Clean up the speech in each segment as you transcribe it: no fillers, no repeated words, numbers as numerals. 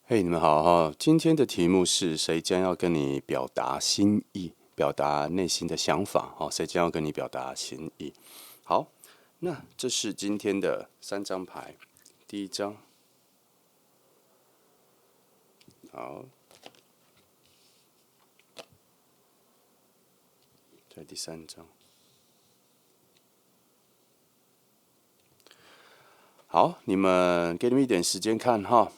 嘿，你们好哈！今天的题目是谁将要跟你表达心意，表达内心的想法？哦，谁将要跟你表达心意？好，那这是今天的3张牌，第一张，好，再第3张，好，给你们一点时间看哈。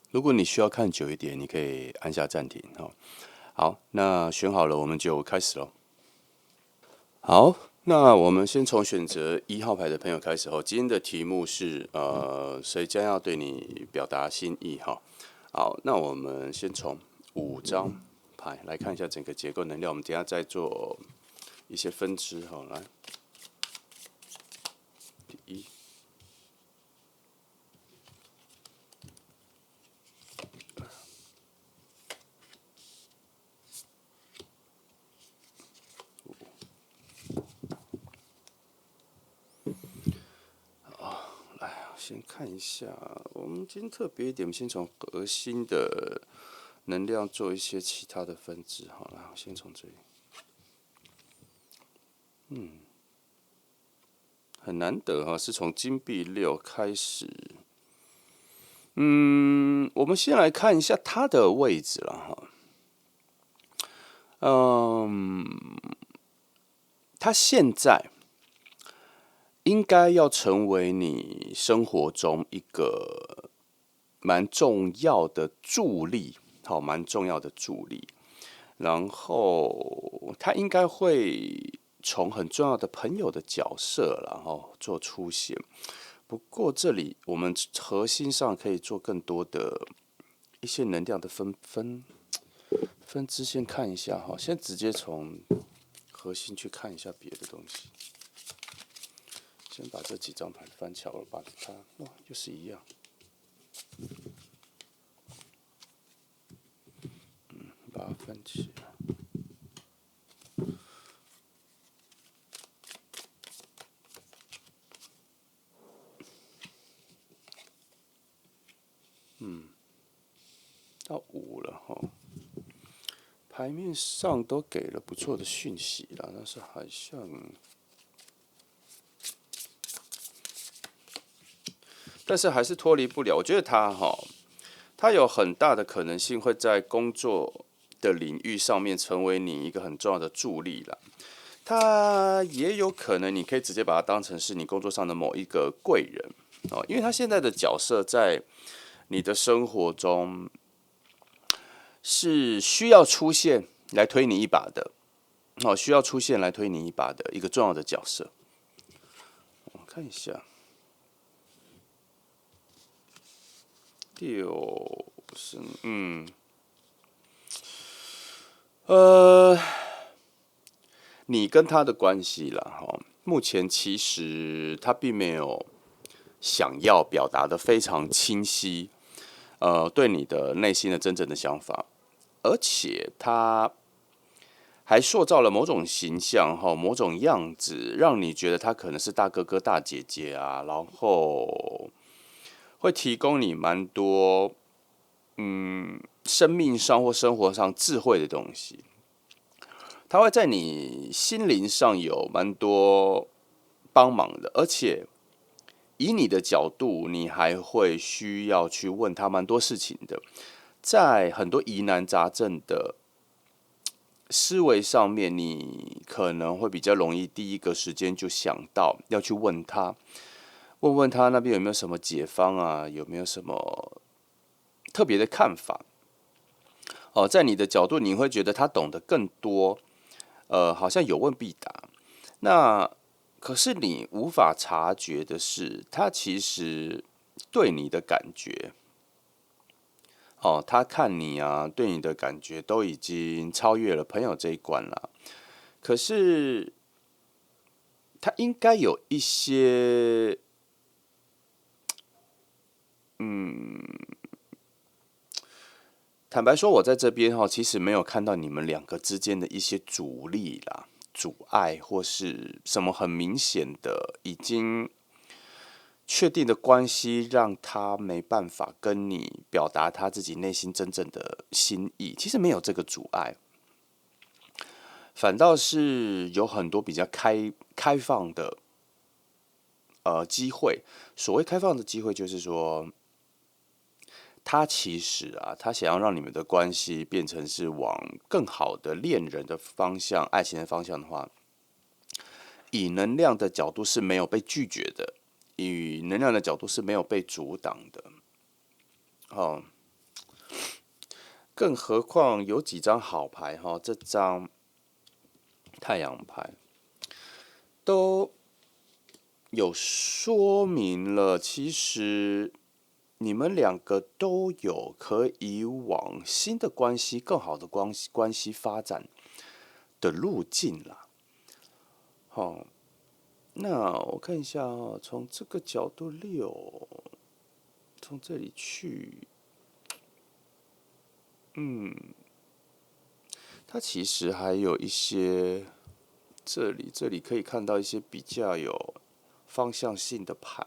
如果你需要看久一点，你可以按下暂停哈。好，那选好了，我们就开始喽。好，那我们先从选择1号牌的朋友开始哦。今天的题目是谁将要对你表达心意哈？好，那我们先从5张牌来看一下整个结构能量，我们等一下再做一些分支哈。来，第一，先看一下，我们今天特别一点，我们先从核心的能量做一些其他的分支好了，先从这里。很难得哈，是从金币6开始。我们先来看一下它的位置了哈。它现在应该要成为你生活中一个蛮重要的助力，好，蛮重要的助力。然后它应该会从很重要的朋友的角色，然后做出现。不过这里我们核心上可以做更多的一些能量的分支，先看一下哈。先直接从核心去看一下别的东西。先把这几张牌翻巧了，把它哇，又是一样。把它翻起来。到5了哈。牌面上都给了不错的讯息了，但是好像，还是脱离不了。我觉得他有很大的可能性会在工作的领域上面成为你一个很重要的助力啦。他也有可能你可以直接把他当成是你工作上的某一个贵人哦，因为他现在的角色在你的生活中是需要出现来推你一把的，需要出现来推你一把的一个重要的角色。我看一下，6是你跟他的关系啦，哈，目前其实他并没有想要表达的非常清晰，对你的内心的真正的想法，而且他还塑造了某种形象哈，某种样子，让你觉得他可能是大哥哥、大姐姐啊，然后会提供你蛮多生命上或生活上智慧的东西。他会在你心灵上有蛮多帮忙的，而且以你的角度，你还会需要去问他蛮多事情的。在很多疑难杂症的思维上面，你可能会比较容易第一个时间就想到要去问他，问问他那边有没有什么解方啊，有没有什么特别的看法。哦，在你的角度，你会觉得他懂得更多，好像有问必答。那可是你无法察觉的是，他其实对你的感觉，哦，他看你啊，对你的感觉都已经超越了朋友这一关了。可是他应该有一些，坦白说，我在这边其实没有看到你们两个之间的一些阻力啦、阻碍，或是什么很明显的已经确定的关系，让他没办法跟你表达他自己内心真正的心意。其实没有这个阻碍，反倒是有很多比较开放的机会。所谓开放的机会，就是说，他其实他想要让你们的关系变成是往更好的恋人的方向、爱情的方向的话，以能量的角度是没有被拒绝的，以能量的角度是没有被阻挡的。哦，更何况有几张好牌这张太阳牌都有说明了，其实你们两个都有可以往新的关系、更好的关系发展的路径啦。好，那我看一下从这个角度6，从这里去，它其实还有一些，这里可以看到一些比较有方向性的牌，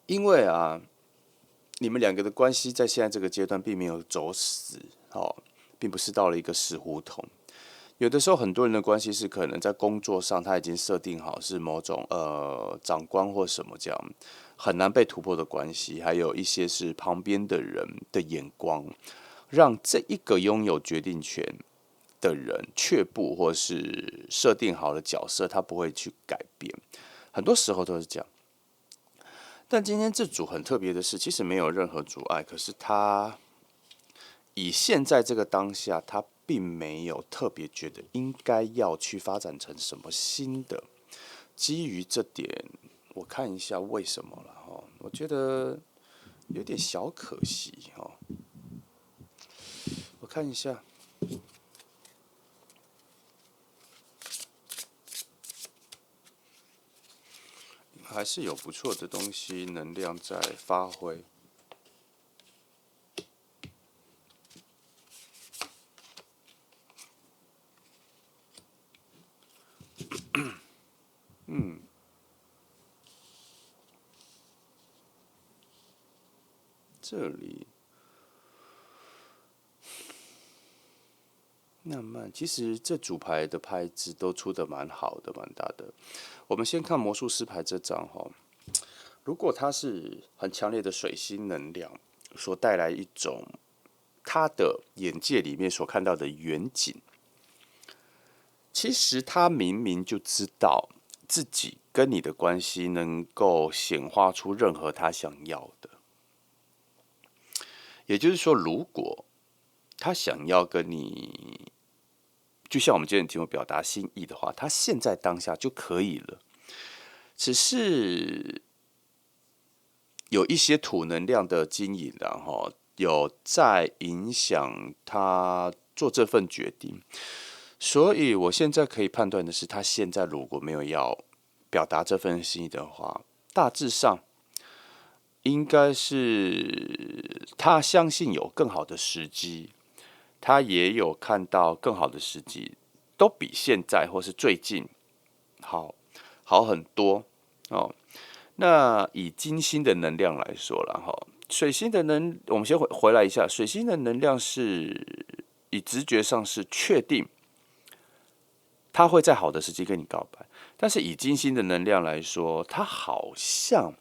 因为你们两个的关系在现在这个阶段并没有走死，并不是到了一个死胡同。有的时候，很多人的关系是可能在工作上他已经设定好是某种长官或什么这样很难被突破的关系，还有一些是旁边的人的眼光，让这一个拥有决定权的人却步，或是设定好的角色，他不会去改变。很多时候都是这样。但今天这组很特别的是，其实没有任何阻碍，可是他以现在这个当下，他并没有特别觉得应该要去发展成什么新的。基于这点，我看一下为什么了哈。我觉得有点小可惜哈。我看一下，还是有不错的东西能量在发挥。这里那么，其实这组牌的牌子都出的蛮好的，蛮大的。我们先看魔术师牌这张哈，如果它是很强烈的水星能量，所带来一种他的眼界里面所看到的远景，其实他明明就知道自己跟你的关系能够显化出任何他想要的。也就是说，如果他想要跟你，就像我们今天的题目表达心意的话，他现在当下就可以了。只是有一些土能量的经营，然后有在影响他做这份决定。所以我现在可以判断的是，他现在如果没有要表达这份心意的话，大致上应该是他相信有更好的时机，他也有看到更好的时机，都比现在或是最近好很多哦。那以金星的能量来说了哈，水星的我们先回来一下，水星的能量是以直觉上是确定他会在好的时机跟你告白，但是以金星的能量来说，他好像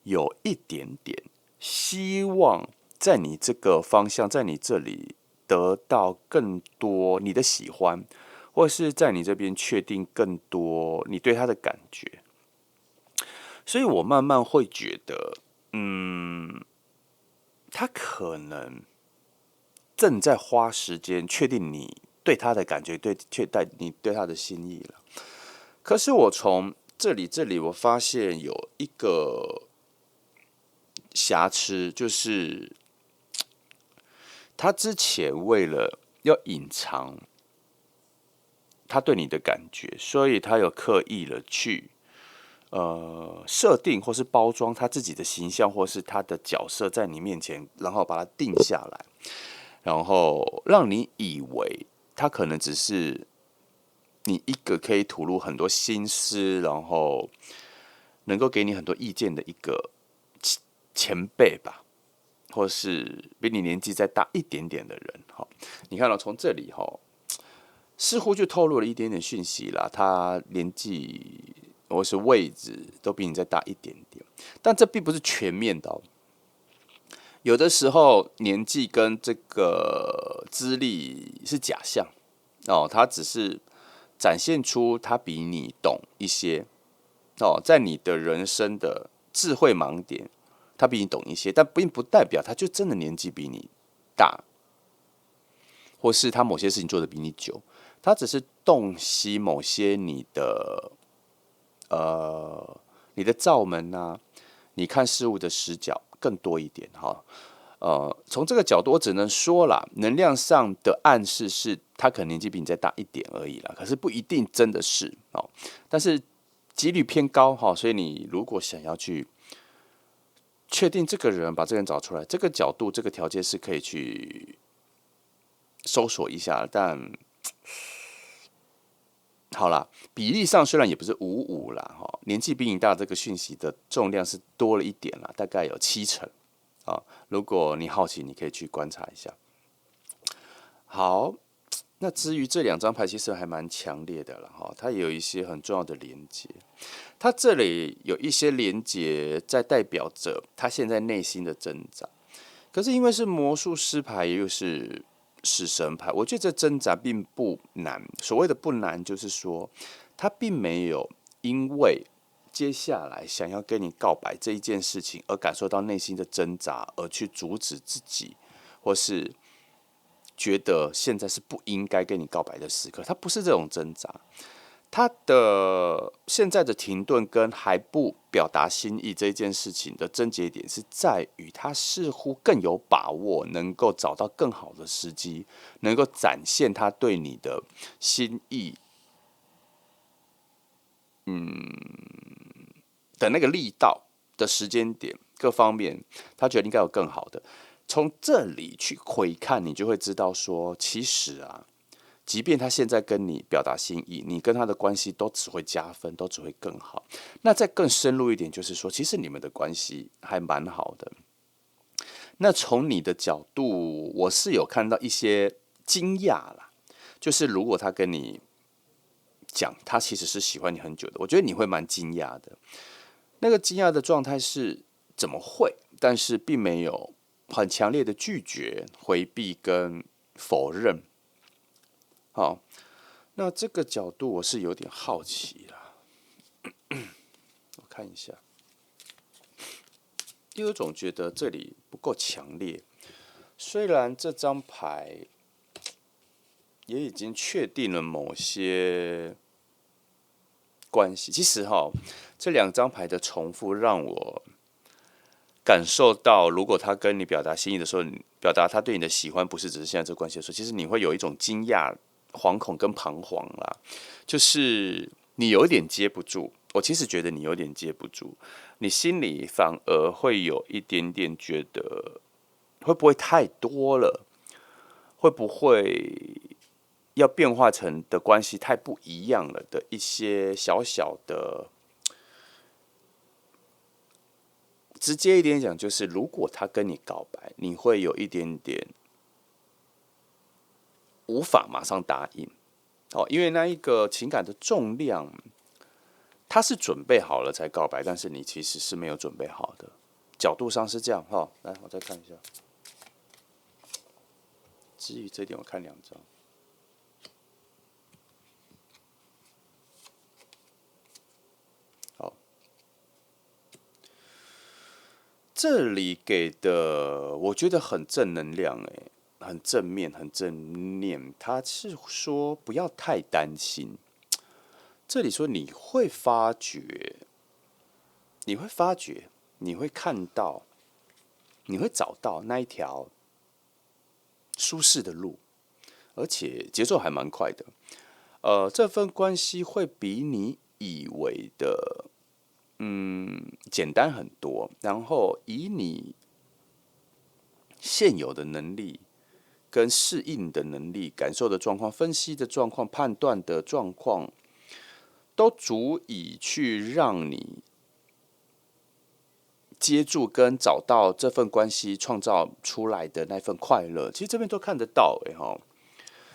有一点点希望在你这个方向，在你这里得到更多你的喜欢，或是在你这边确定更多你对他的感觉。所以我慢慢会觉得，他可能正在花时间确定你对他的感觉，确定你对他的心意了。可是我从这里我发现有一个瑕疵，就是他之前为了要隐藏他对你的感觉，所以他有刻意的去设定或是包装他自己的形象或是他的角色在你面前，然后把它定下来，然后让你以为他可能只是你一个可以吐露很多心思，然后能够给你很多意见的一个前辈吧，或是比你年纪再大一点点的人。好，你看到从这里似乎就透露了一点点讯息啦，他年纪或是位置都比你再大一点点，但这并不是全面的。有的时候年纪跟这个资历是假象他只是展现出他比你懂一些在你的人生的智慧盲点，他比你懂一些，但并不代表他就真的年纪比你大，或是他某些事情做得比你久，他只是洞悉某些你的罩门啊，你看事物的视角更多一点从这个角度，我只能说啦，能量上的暗示是他可能年纪比你再大一点而已啦，可是不一定真的是但是几率偏高所以你如果想要去确定这个人，把这个人找出来，这个角度、这个条件是可以去搜索一下，但好啦，比例上虽然也不是5-5啦年纪比你大这个讯息的重量是多了一点啦，大概有70%如果你好奇，你可以去观察一下。好，那至于这2张牌，其实还蛮强烈的了它也有一些很重要的连接。它这里有一些连接，在代表着他现在内心的挣扎。可是因为是魔术师牌，又是死神牌，我觉得这挣扎并不难。所谓的不难，就是说他并没有因为接下来想要跟你告白这一件事情而感受到内心的挣扎，而去阻止自己，或是觉得现在是不应该跟你告白的时刻。他不是这种挣扎，他的现在的停顿跟还不表达心意这件事情的症结点是在于，他似乎更有把握能够找到更好的时机，能够展现他对你的心意的那个力道的时间点，各方面他觉得应该有更好的。从这里去回看，你就会知道说，其实即便他现在跟你表达心意，你跟他的关系都只会加分，都只会更好。那再更深入一点，就是说，其实你们的关系还蛮好的。那从你的角度，我是有看到一些惊讶啦，就是如果他跟你讲，他其实是喜欢你很久的，我觉得你会蛮惊讶的。那个惊讶的状态是怎么会？但是并没有很强烈的拒绝、回避跟否认。好，那这个角度我是有点好奇啦，我看一下，因为我总觉得这里不够强烈。虽然这张牌也已经确定了某些关系，其实这2张牌的重复让我感受到，如果他跟你表达心意的时候，表达他对你的喜欢，不是只是现在这个关系的时候，其实你会有一种惊讶、惶恐跟彷徨啦，就是你有点接不住。我其实觉得你有点接不住，你心里反而会有一点点觉得，会不会太多了？会不会要变化成的关系太不一样了的一些小小的。直接一点讲，就是如果他跟你告白，你会有一点点无法马上答应因为那一个情感的重量，他是准备好了才告白，但是你其实是没有准备好的，角度上是这样来，我再看一下。至于这点，我看2张。好，这里给的我觉得很正能量很正面，很正面。他是说不要太担心。这里说你会发觉，你会看到，你会找到那一条舒适的路，而且节奏还蛮快的。这份关系会比你以为的简单很多，然后以你现有的能力、跟适应的能力、感受的状况、分析的状况、判断的状况，都足以去让你接住跟找到这份关系创造出来的那份快乐。其实这边都看得到，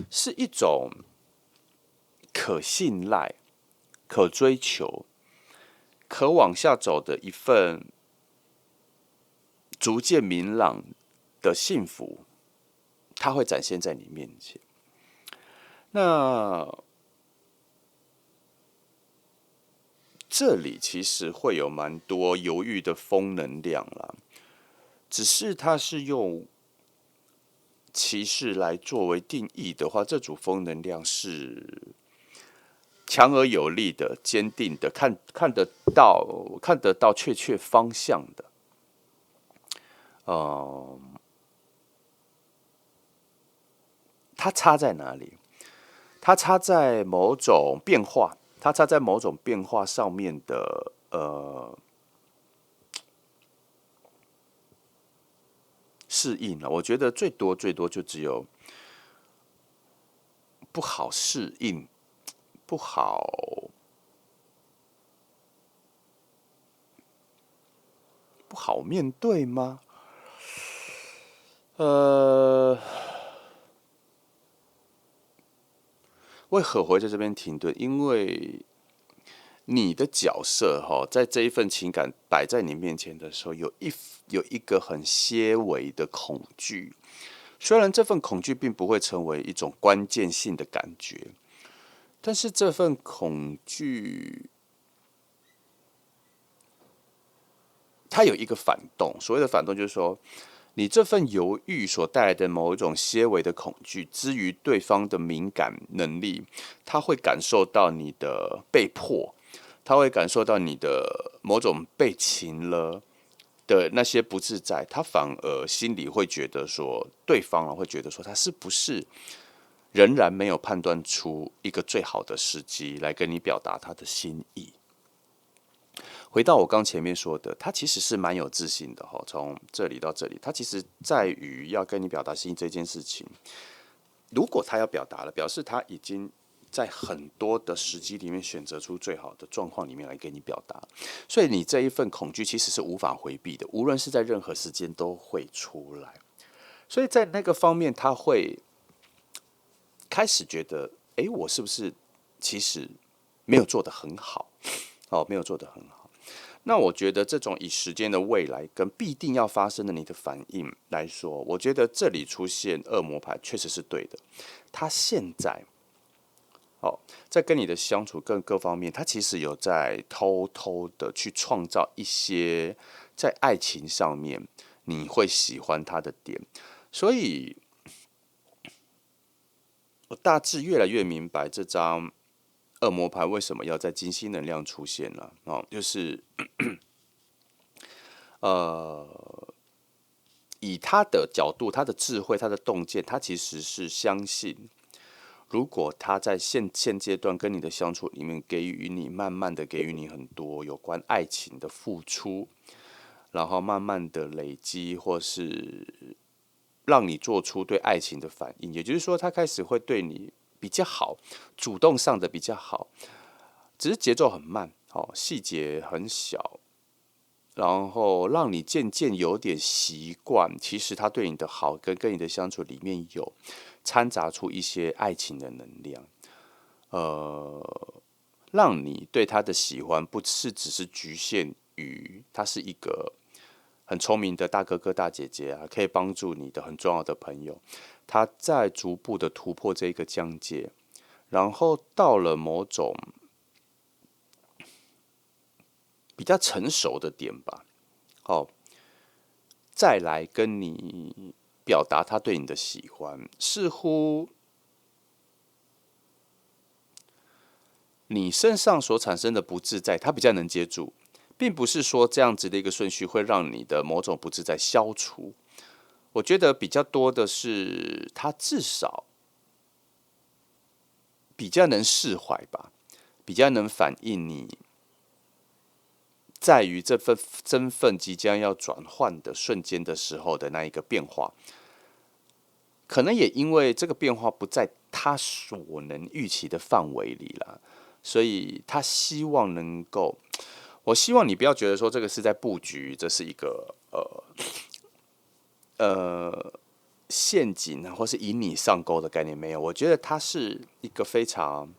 是一种可信赖、可追求、可往下走的一份逐渐明朗的幸福，它会展现在你面前。那这里其实会有蛮多犹豫的风能量啦，只是它是用骑士来作为定义的话，这组风能量是强而有力的、坚定的，看得到确切方向的。它差在哪里？它差在某种变化，它差在某种变化上面的适应了。我觉得最多就只有不好适应，不好面对吗？为何会在这边停顿？因为你的角色在这一份情感摆在你面前的时候，有一个很些微的恐惧。虽然这份恐惧并不会成为一种关键性的感觉，但是这份恐惧，它有一个反动。所谓的反动，就是说，你这份犹豫所带来的某一种些微的恐惧，之于对方的敏感能力，他会感受到你的被迫，他会感受到你的某种被情了的那些不自在，他反而心里会觉得说，对方会觉得说，他是不是仍然没有判断出一个最好的时机来跟你表达他的心意。回到我刚前面说的，他其实是蛮有自信的哈。从这里到这里，他其实在于要跟你表达心意这件事情。如果他要表达了，表示他已经在很多的时机里面选择出最好的状况里面来给你表达。所以你这一份恐惧其实是无法回避的，无论是在任何时间都会出来。所以在那个方面，他会开始觉得，我是不是其实没有做得很好？没有做得很好。那我觉得这种以时间的未来跟必定要发生的你的反应来说，我觉得这里出现恶魔牌确实是对的。他现在在跟你的相处各方面，他其实有在偷偷的去创造一些在爱情上面你会喜欢他的点，所以我大致越来越明白这张恶魔牌为什么要在金星能量出现了就是以他的角度、他的智慧、他的洞见，他其实是相信，如果他在现阶段跟你的相处里面给予你，慢慢的给予你很多有关爱情的付出，然后慢慢的累积，或是让你做出对爱情的反应，也就是说，他开始会对你比较好，主动上的比较好，只是节奏很慢，细节很小，然后让你渐渐有点习惯，其实他对你的好跟你的相处里面有掺杂出一些爱情的能量，让你对他的喜欢不是只是局限于他是一个很聪明的大哥哥大姐姐啊，可以帮助你的很重要的朋友，他在逐步的突破这个疆界，然后到了某种比较成熟的点吧，再来跟你表达他对你的喜欢，似乎你身上所产生的不自在，他比较能接住，并不是说这样子的一个顺序会让你的某种不自在消除。我觉得比较多的是，他至少比较能释怀吧，比较能反映你在于这份身份即将要转换的瞬间的时候的那一个变化，可能也因为这个变化不在他所能预期的范围里了，所以他希望能够，我希望你不要觉得说这个是在布局，这是一个陷阱啊，或是引你上钩的概念没有。我觉得他是一个非常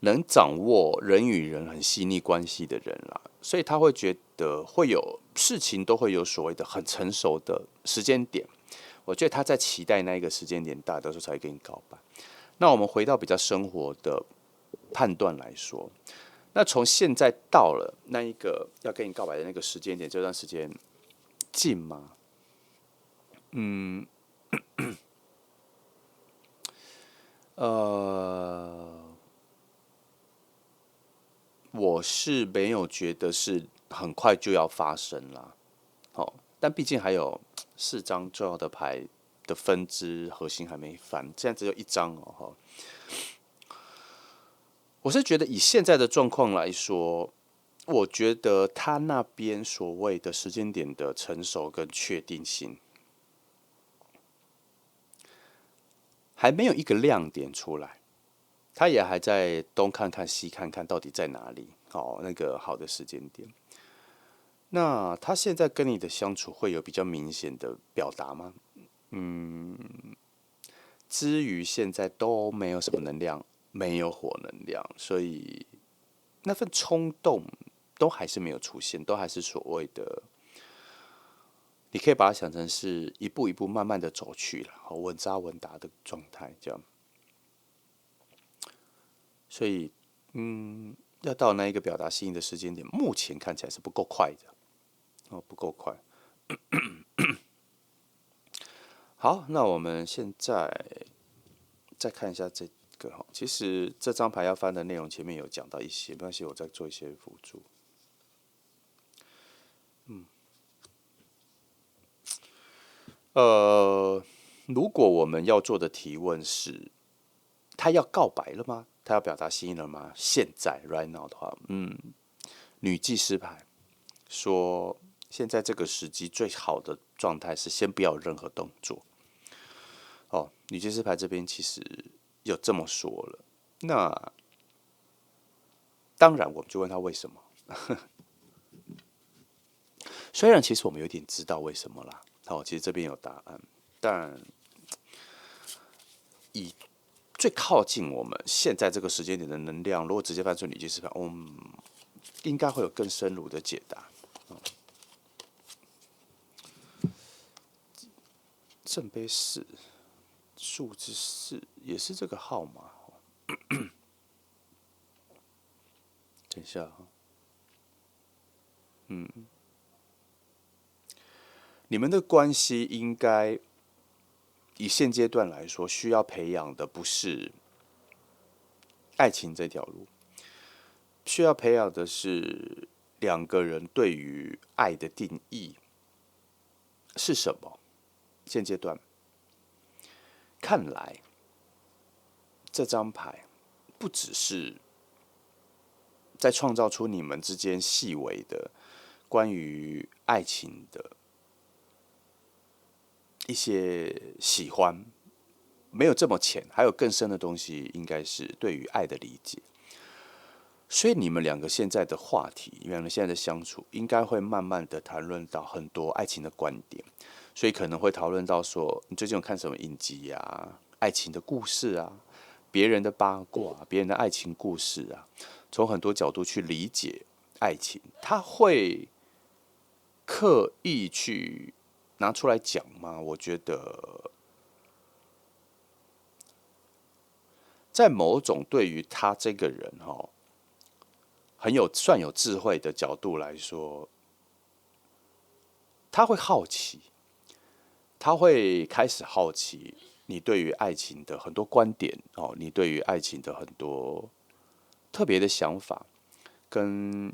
能掌握人与人很细腻关系的人啦，所以他会觉得会有事情都会有所谓的很成熟的时间点。我觉得他在期待那一个时间点大的时候才会跟你告白。那我们回到比较生活的判断来说，那从现在到了那一个要跟你告白的那个时间点，这段时间近吗？我是没有觉得是很快就要发生啦。哦，但毕竟还有4张重要的牌的分支核心还没翻，现在只有1张哦。我是觉得以现在的状况来说，我觉得他那边所谓的时间点的成熟跟确定性，还没有一个亮点出来，他也还在东看看西看看到底在哪里，哦，那个好的时间点。那他现在跟你的相处会有比较明显的表达吗？至于现在都没有什么能量，没有火能量，所以那份冲动都还是没有出现，都还是所谓的，你可以把它想成是一步一步慢慢的走去了，好稳扎稳打的状态，这样。所以，要到那一个表达心意的时间点，目前看起来是不够快的，哦，不够快。好，那我们现在再看一下这个哈，其实这张牌要翻的内容前面有讲到一些，没关系，我再做一些辅助。呃，如果我们要做的提问是，他要告白了吗？他要表达心意了吗？现在 right now 的话，女祭司牌说，现在这个时机最好的状态是先不要有任何动作。哦，女祭司牌这边其实有这么说了。那当然，我们就问他为什么。虽然其实我们有点知道为什么啦，好，其实这边有答案，但以最靠近我们现在这个时间点的能量，如果直接翻出女祭司牌，应该会有更深入的解答。圣杯4，数字4也是这个号码。等一下，你们的关系应该以现阶段来说，需要培养的不是爱情这条路，需要培养的是两个人对于爱的定义是什么。现阶段看来，这张牌不只是在创造出你们之间细微的关于爱情的一些喜欢，没有这么浅，还有更深的东西，应该是对于爱的理解。所以你们两个现在的话题，你们两个现在的相处，应该会慢慢的谈论到很多爱情的观点，所以可能会讨论到说，你最近有看什么影集啊？爱情的故事啊，别人的八卦，别人的爱情故事啊，从很多角度去理解爱情，他会刻意去拿出来讲吗？我觉得，在某种对于他这个人算有智慧的角度来说，他会好奇，他会开始好奇你对于爱情的很多观点哦，你对于爱情的很多特别的想法跟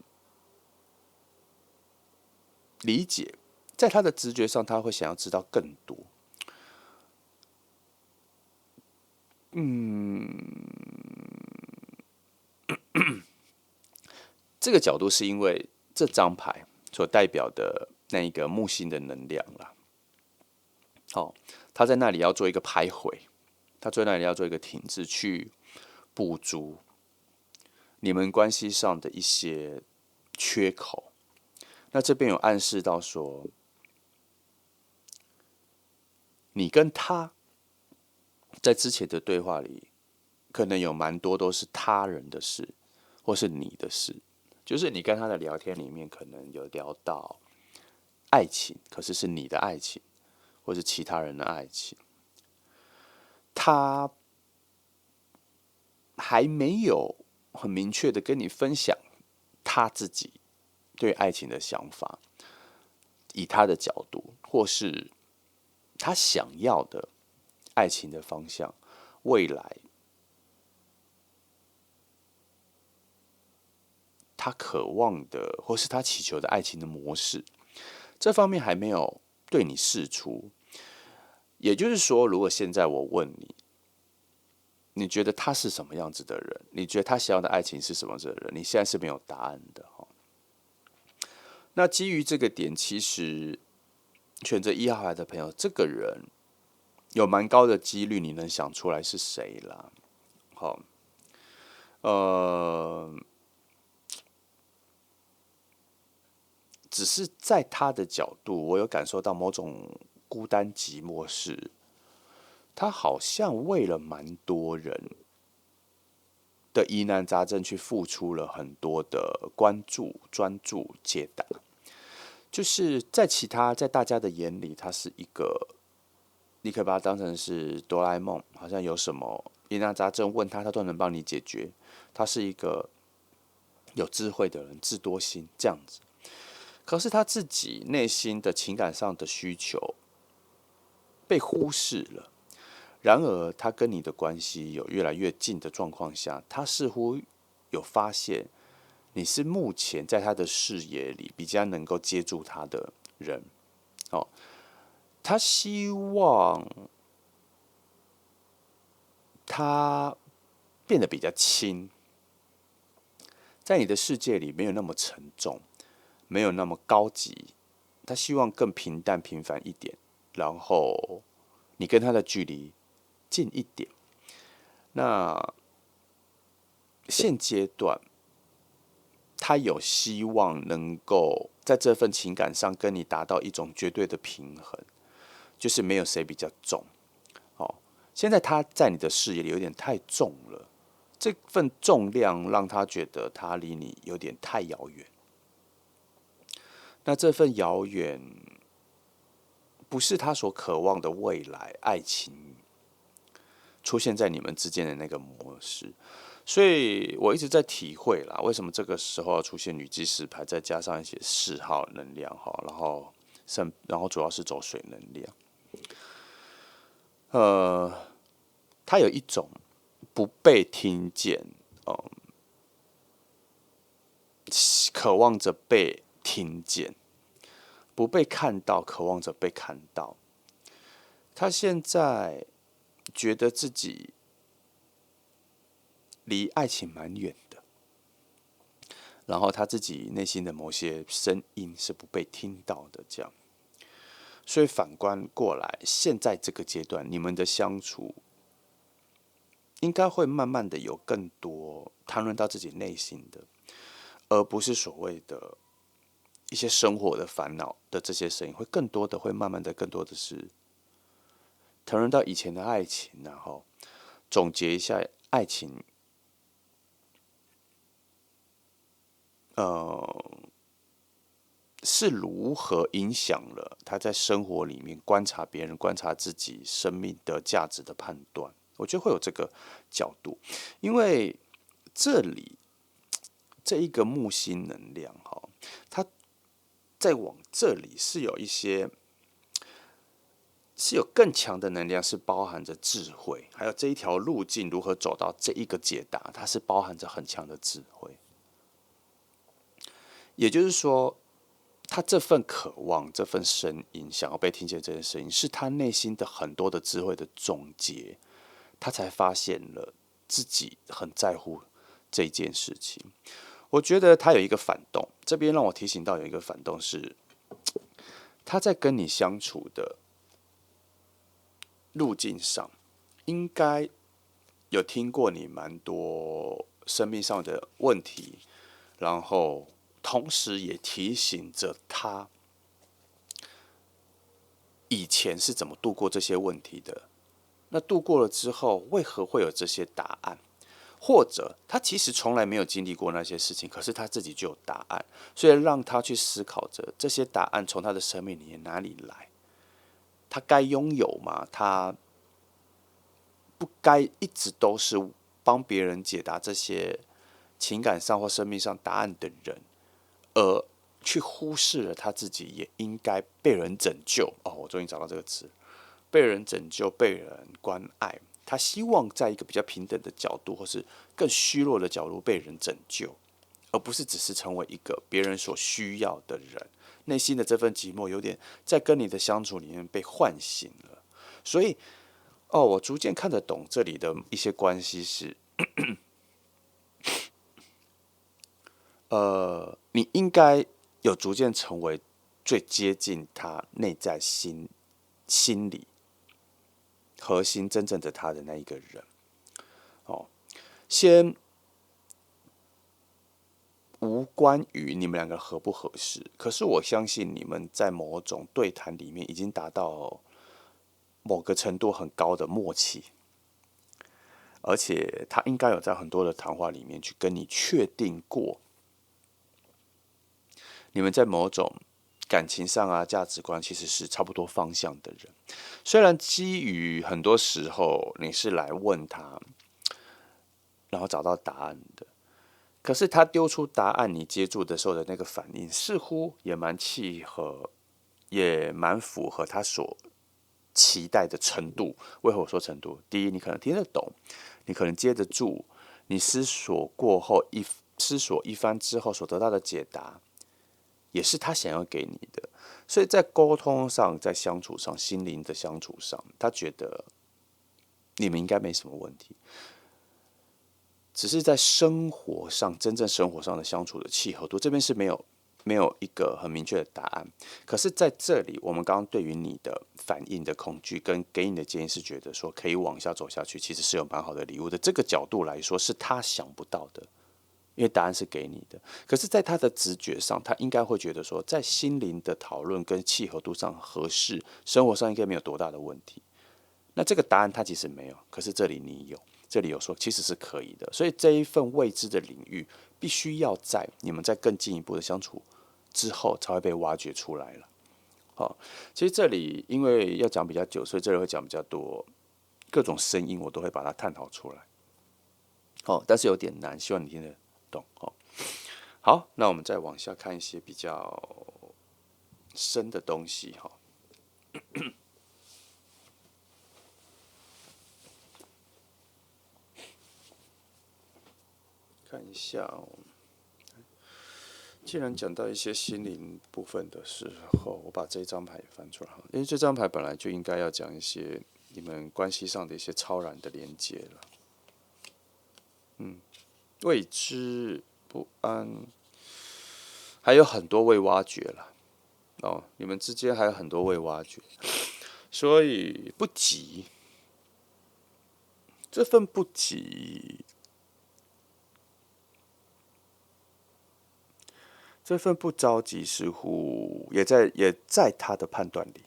理解，在他的直觉上，他会想要知道更多。这个角度是因为这张牌所代表的那一个木星的能量啦。好，他在那里要做一个徘徊，他在那里要做一个停滞，去补足你们关系上的一些缺口。那这边有暗示到说，你跟他在之前的对话里，可能有蛮多都是他人的事，或是你的事。就是你跟他的聊天里面，可能有聊到爱情，可是是你的爱情，或是其他人的爱情。他还没有很明确的跟你分享他自己对爱情的想法，以他的角度，或是他想要的爱情的方向，未来他渴望的，或是他祈求的爱情的模式，这方面还没有对你释出。也就是说，如果现在我问你，你觉得他是什么样子的人？你觉得他想要的爱情是什么样子的人？你现在是没有答案的。那基于这个点，其实选择1号牌的朋友，这个人有蛮高的几率你能想出来是谁啦。好，呃，只是在他的角度，我有感受到某种孤单寂寞是，他好像为了蛮多人的疑难杂症去付出了很多的关注、专注、解答。就是在大家的眼里，他是一个，你可以把他当成是哆啦 A 梦，好像有什么疑难杂症问他，他都能帮你解决。他是一个有智慧的人，智多星这样子。可是他自己内心的情感上的需求被忽视了。然而，他跟你的关系有越来越近的状况下，他似乎有发现你是目前在他的视野里比较能够接住他的人。哦，他希望他变得比较轻，在你的世界里没有那么沉重，没有那么高级。他希望更平淡平凡一点，然后你跟他的距离近一点。那现阶段，他有希望能够在这份情感上跟你达到一种绝对的平衡，就是没有谁比较重。哦，现在他在你的视野里有点太重了，这份重量让他觉得他离你有点太遥远。那这份遥远不是他所渴望的未来爱情出现在你们之间的那个模式。所以我一直在体会啦，为什么这个时候要出现女祭司牌，再加上一些4号能量哈，然后主要是走水能量。他有一种不被听见，渴望着被听见，不被看到，渴望着被看到。他现在觉得自己离爱情蛮远的，然后他自己内心的某些声音是不被听到的，这样。所以反观过来，现在这个阶段，你们的相处应该会慢慢的有更多谈论到自己内心的，而不是所谓的一些生活的烦恼的这些声音，会更多的会慢慢的更多的是谈论到以前的爱情，然后总结一下爱情，是如何影响了他在生活里面观察别人、观察自己生命的价值的判断。我觉得会有这个角度，因为这里这一个木星能量哈，它在往这里是有一些是有更强的能量，是包含着智慧，还有这一条路径如何走到这一个解答，它是包含着很强的智慧。也就是说，他这份渴望，这份声音，想要被听见这件声音，是他内心的很多的智慧的总结，他才发现了自己很在乎这件事情。我觉得他有一个反动，这边让我提醒到有一个反动是，他在跟你相处的路径上，应该有听过你蛮多生命上的问题，然后同时也提醒着他以前是怎么度过这些问题的。那度过了之后，为何会有这些答案？或者他其实从来没有经历过那些事情，可是他自己就有答案，所以让他去思考着这些答案从他的生命里面哪里来，他该拥有吗？他不该一直都是帮别人解答这些情感上或生命上答案的人，而去忽视了他自己也应该被人拯救。哦，我终于找到这个词，被人拯救，被人关爱。他希望在一个比较平等的角度，或是更虚弱的角度被人拯救，而不是只是成为一个别人所需要的人。内心的这份寂寞，有点在跟你的相处里面被唤醒了。所以，我逐渐看得懂这里的一些关系是，你应该有逐渐成为最接近他内在心理核心真正的他的那一个人。先无关于你们两个合不合适，可是我相信你们在某种对谈里面已经达到某个程度很高的默契，而且他应该有在很多的谈话里面去跟你确定过，你们在某种感情上啊、价值观其实是差不多方向的人。虽然基于很多时候你是来问他，然后找到答案的，可是他丢出答案，你接住的时候的那个反应，似乎也蛮契合，也蛮符合他所期待的程度。为何我说程度？第一，你可能听得懂，你可能接得住，你思索过后思索一番之后所得到的解答，也是他想要给你的。所以在沟通上，在相处上，心灵的相处上，他觉得你们应该没什么问题。只是在生活上，真正生活上的相处的契合度，这边是没有一个很明确的答案。可是在这里，我们刚刚对于你的反应的恐惧跟给你的建议是觉得说可以往下走下去，其实是有蛮好的礼物的。这个角度来说，是他想不到的，因为答案是给你的。可是，在他的直觉上，他应该会觉得说，在心灵的讨论跟契合度上合适，生活上应该没有多大的问题。那这个答案他其实没有，可是这里你有。这里有说其实是可以的，所以这一份未知的领域，必须要在你们在更进一步的相处之后，才会被挖掘出来了。好，其实这里因为要讲比较久，所以这里会讲比较多各种声音，我都会把它探讨出来。但是有点难，希望你听得懂。好，那我们再往下看一些比较深的东西。看一下既然讲到一些心灵部分的时候，我把这张牌翻出来，因为这张牌本来就应该要讲一些你们关系上的一些超然的连接了。未知、不安，还有很多未挖掘了。你们之间还有很多未挖掘，所以不急。这份不急，这份不着急，似乎也在他的判断里。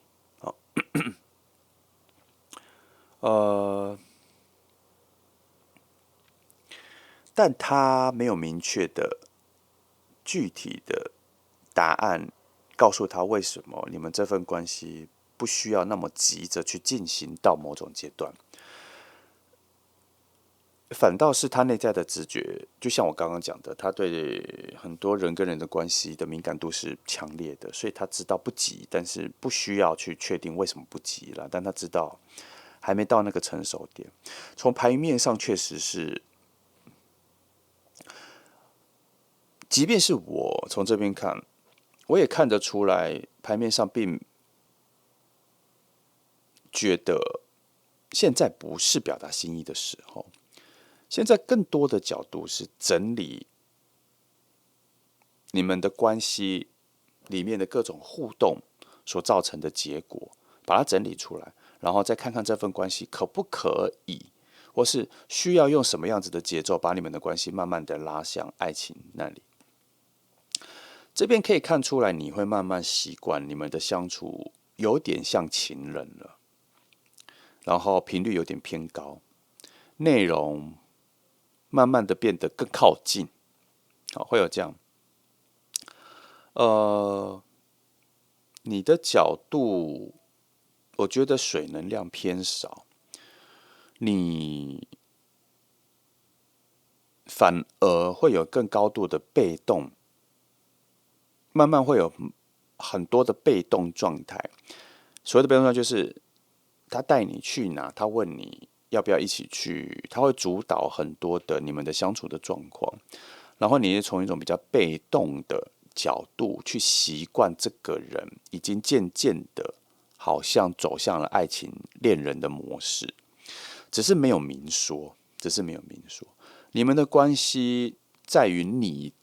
但他没有明确的、具体的答案，告诉他为什么你们这份关系不需要那么急着去进行到某种阶段。反倒是他内在的直觉，就像我刚刚讲的，他对很多人跟人的关系的敏感度是强烈的，所以他知道不急，但是不需要去确定为什么不急了。但他知道还没到那个成熟点。从牌面上确实是，即便是我从这边看，我也看得出来，牌面上并觉得现在不是表达心意的时候。现在更多的角度是整理你们的关系里面的各种互动所造成的结果，把它整理出来，然后再看看这份关系可不可以，或是需要用什么样子的节奏，把你们的关系慢慢的拉向爱情那里。这边可以看出来，你会慢慢习惯你们的相处有点像情人了，然后频率有点偏高，内容慢慢的变得更靠近，好，会有这样。你的角度，我觉得水能量偏少，你反而会有更高度的被动，慢慢会有很多的被动状态。所谓的被动状态就是他带你去哪，他问你要不要一起去，他会主导很多的你们的相处的状况，然后你是从一种比较被动的角度去习惯这个人，已经渐渐的好像走向了爱情恋人的模式，只是没有明说，你们的关系在于你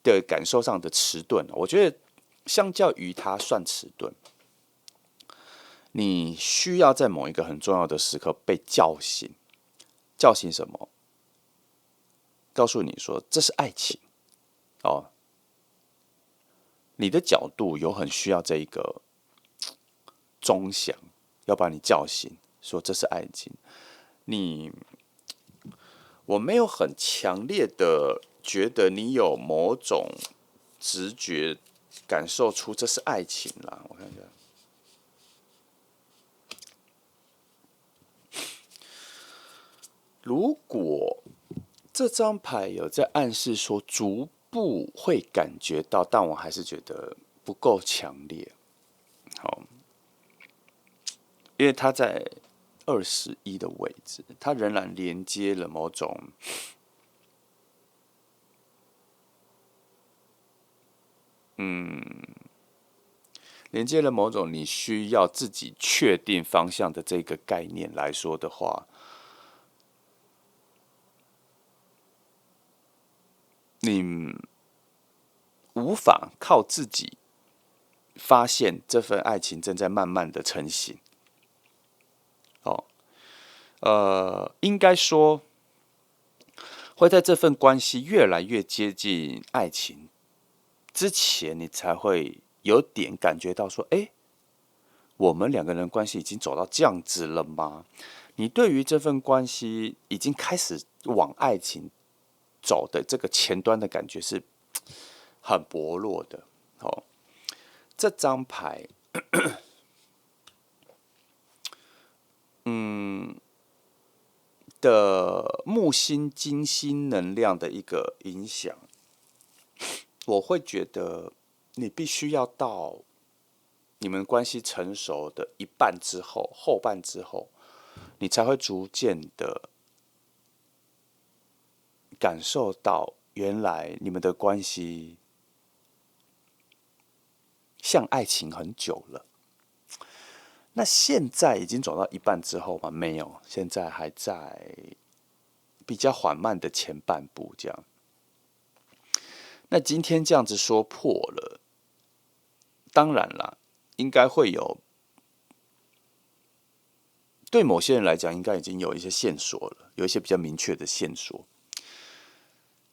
的感受上的迟钝，我觉得相较于他算迟钝。你需要在某一个很重要的时刻被叫醒，叫醒什么？告诉你说这是爱情哦。你的角度有很需要这一个钟响，要把你叫醒，说这是爱情。我没有很强烈的觉得你有某种直觉感受出这是爱情啦。我看一下。如果这张牌有在暗示说逐步会感觉到，但我还是觉得不够强烈。好，因为它在21的位置，它仍然连接了某种连接了某种你需要自己确定方向的这个概念来说的话，你无法靠自己发现这份爱情正在慢慢的成型。应该说会在这份关系越来越接近爱情之前，你才会有点感觉到说，我们两个人关系已经走到这样子了吗？你对于这份关系已经开始往爱情走的这个前端的感觉是很薄弱的。哦，这张牌，的木星、金星能量的一个影响，我会觉得你必须要到你们关系成熟的一半之后，后半之后，你才会逐渐的感受到，原来你们的关系像爱情很久了。那现在已经走到一半之后吗？没有，现在还在比较缓慢的前半部这样。那今天这样子说破了，当然啦，应该会有对某些人来讲，应该已经有一些线索了，有一些比较明确的线索。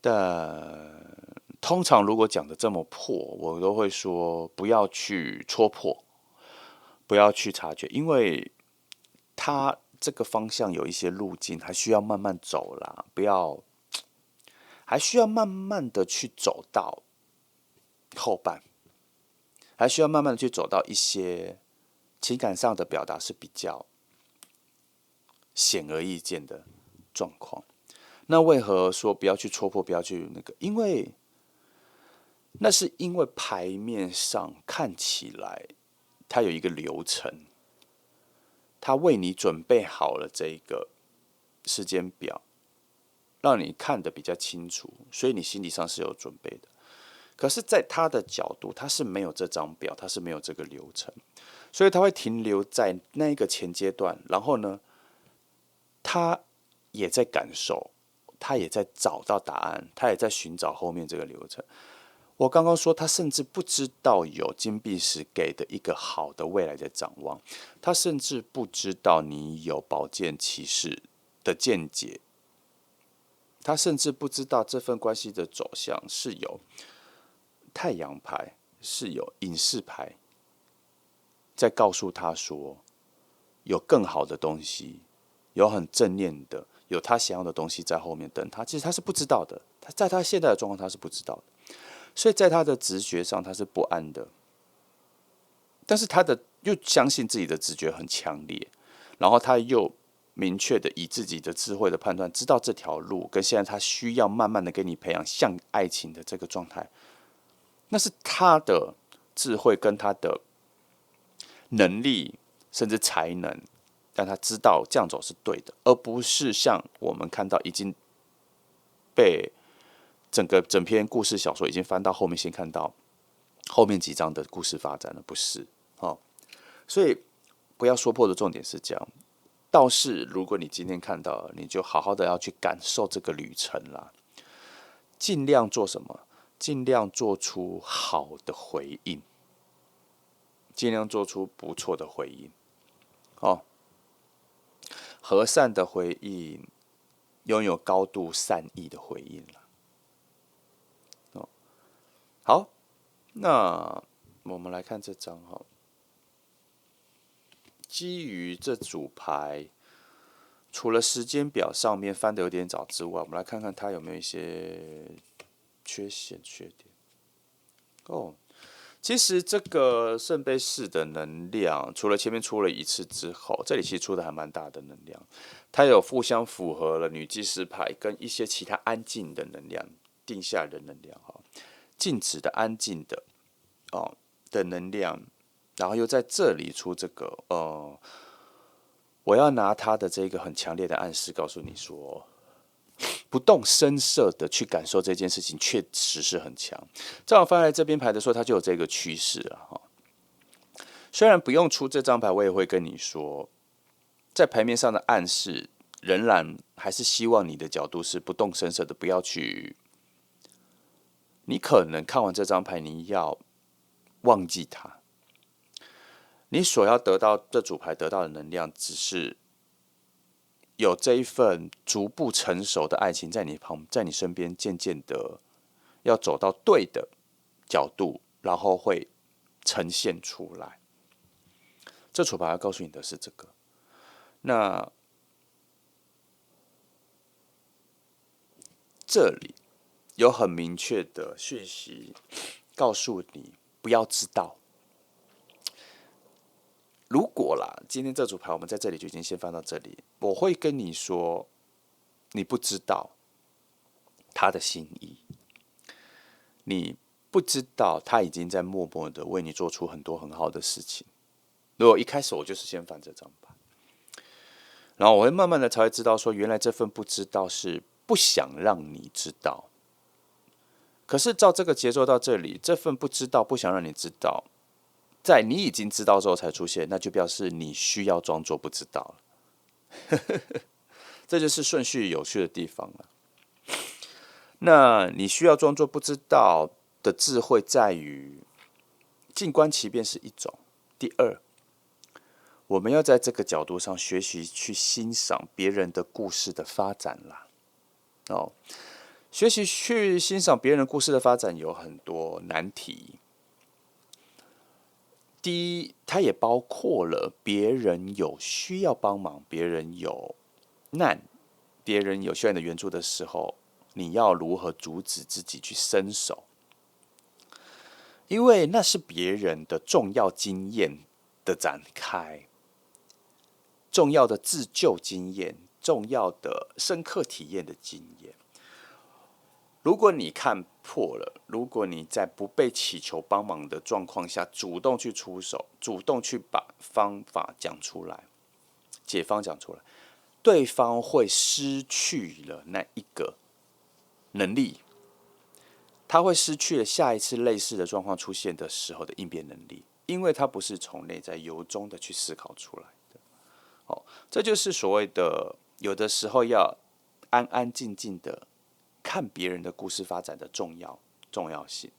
但通常如果讲的这么破，我都会说不要去戳破，不要去察觉，因为它这个方向有一些路径，还需要慢慢走啦，不要，还需要慢慢的去走到后半，还需要慢慢的去走到一些情感上的表达是比较显而易见的状况。那为何说不要去戳破，不要去那个？那是因为牌面上看起来它有一个流程，它为你准备好了这一个时间表，让你看得比较清楚，所以你心理上是有准备的。可是，在他的角度，他是没有这张表，他是没有这个流程，所以他会停留在那个前阶段。然后呢，他也在感受，他也在找到答案，他也在寻找后面这个流程。我刚刚说，他甚至不知道有金币石给的一个好的未来的展望，他甚至不知道你有宝剑骑士的见解，他甚至不知道这份关系的走向是有太阳牌，是有隐士牌，在告诉他说有更好的东西，有很正念的，有他想要的东西在后面等他。其实他是不知道的，他在他现在的状况他是不知道的。所以在他的直觉上他是不安的，但是他的又相信自己的直觉很强烈，然后他又明确的以自己的智慧的判断知道这条路跟现在他需要慢慢的给你培养像爱情的这个状态，那是他的智慧跟他的能力甚至才能，让他知道这样走是对的，而不是像我们看到已经被整篇故事小说已经翻到后面，先看到后面几章的故事发展了，不是？所以不要说破的重点是这样。倒是如果你今天看到了，你就好好的要去感受这个旅程啦，尽量做什么？尽量做出好的回应，尽量做出不错的回应，和善的回应，拥有高度善意的回应啦。好，那我们来看这张哈。基于这组牌，除了时间表上面翻的有点早之外，我们来看看它有没有一些缺点。其实这个圣杯四的能量，除了前面出了一次之后，这里其实出的还蛮大的能量，它有互相符合了女祭司牌跟一些其他安静的能量、定下的能量静止的、安静的的能量，然后又在这里出这个我要拿他的这个很强烈的暗示告诉你说，不动声色的去感受这件事情，确实是很强。正好翻来这边牌的时候，它就有这个趋势了虽然不用出这张牌，我也会跟你说，在牌面上的暗示，仍然还是希望你的角度是不动声色的，不要去。你可能看完这张牌，你要忘记它。你所要得到这组牌得到的能量，只是有这一份逐步成熟的爱情在你身边，渐渐的要走到对的角度，然后会呈现出来。这组牌要告诉你的是这个。那这里有很明确的讯息告诉你，不要知道。如果啦，今天这组牌我们在这里就已经先放到这里，我会跟你说，你不知道他的心意，你不知道他已经在默默的为你做出很多很好的事情。如果一开始我就是先翻这张牌，然后我会慢慢的才会知道说，原来这份不知道是不想让你知道。可是照这个节奏到这里，这份不知道不想让你知道，在你已经知道之后才出现，那就表示你需要装作不知道了。这就是顺序有趣的地方了。那你需要装作不知道的智慧在于，静观其变是一种。第二，我们要在这个角度上学习去欣赏别人的故事的发展啦。学习去欣赏别人的故事的发展有很多难题。第一，它也包括了别人有需要帮忙，别人有难，别人有需要你的援助的时候，你要如何阻止自己去伸手？因为那是别人的重要经验的展开，重要的自救经验，重要的深刻体验的经验。如果你看破了，如果你在不被祈求帮忙的状况下，主动去出手，主动去把方法讲出来，解方讲出来，对方会失去了那一个能力，他会失去了下一次类似的状况出现的时候的应变能力，因为他不是从内在由衷的去思考出来的。这就是所谓的有的时候要安安静静的看别人的故事发展的重要性。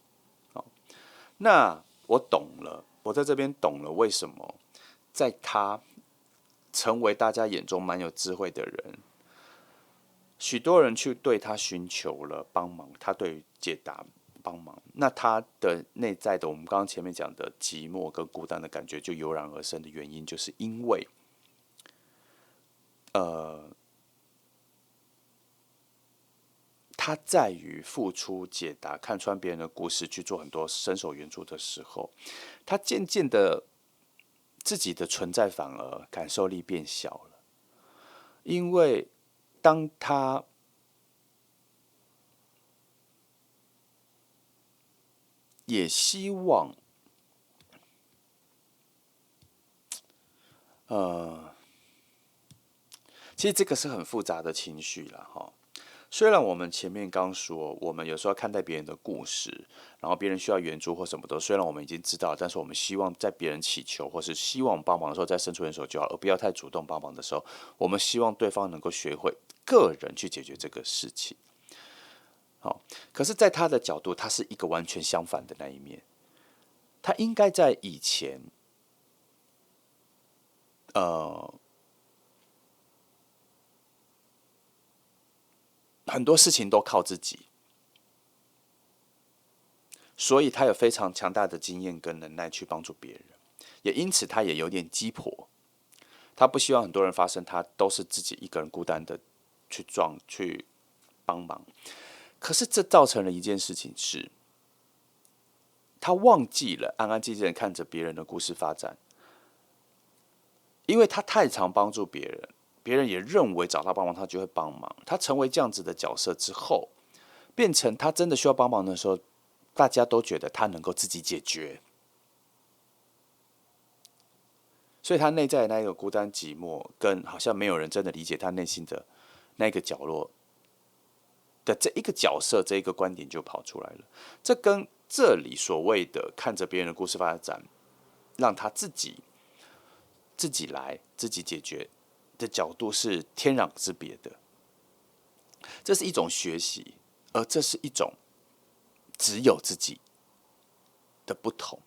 那我懂了，我在这边懂了为什么在他成为大家眼中蛮有智慧的人，许多人去对他寻求了帮忙，他对于解答帮忙，那他的内在的我们刚刚前面讲的寂寞跟孤单的感觉就油然而生的原因，就是因为他在于付出、解答、看穿别人的故事，去做很多伸手援助的时候，他渐渐的自己的存在反而感受力变小了，因为当他也希望，其实这个是很复杂的情绪啦，哈。虽然我们前面刚说，我们有时候看待别人的故事，然后别人需要援助或什么的，虽然我们已经知道，但是我们希望在别人祈求或是希望帮忙的时候，再伸出援手就好，而不要太主动帮忙的时候，我们希望对方能够学会个人去解决这个事情。好，可是，在他的角度，他是一个完全相反的那一面。他应该在以前，呃，很多事情都靠自己，所以他有非常强大的经验跟能耐去帮助别人，也因此他也有点鸡婆，他不希望很多人发生，他都是自己一个人孤单的去帮忙。可是这造成了一件事情是，他忘记了安安静静的看着别人的故事发展，因为他太常帮助别人，别人也认为找他帮忙，他就会帮忙。他成为这样子的角色之后，变成他真的需要帮忙的时候，大家都觉得他能够自己解决，所以他内在的那个孤单寂寞，跟好像没有人真的理解他内心的那个角落的这一个角色，这一个观点就跑出来了。这跟这里所谓的看着别人的故事发展，让他自己来自己解决的角度是天壤之别的。这是一种学习，而这是一种只有自己的不同。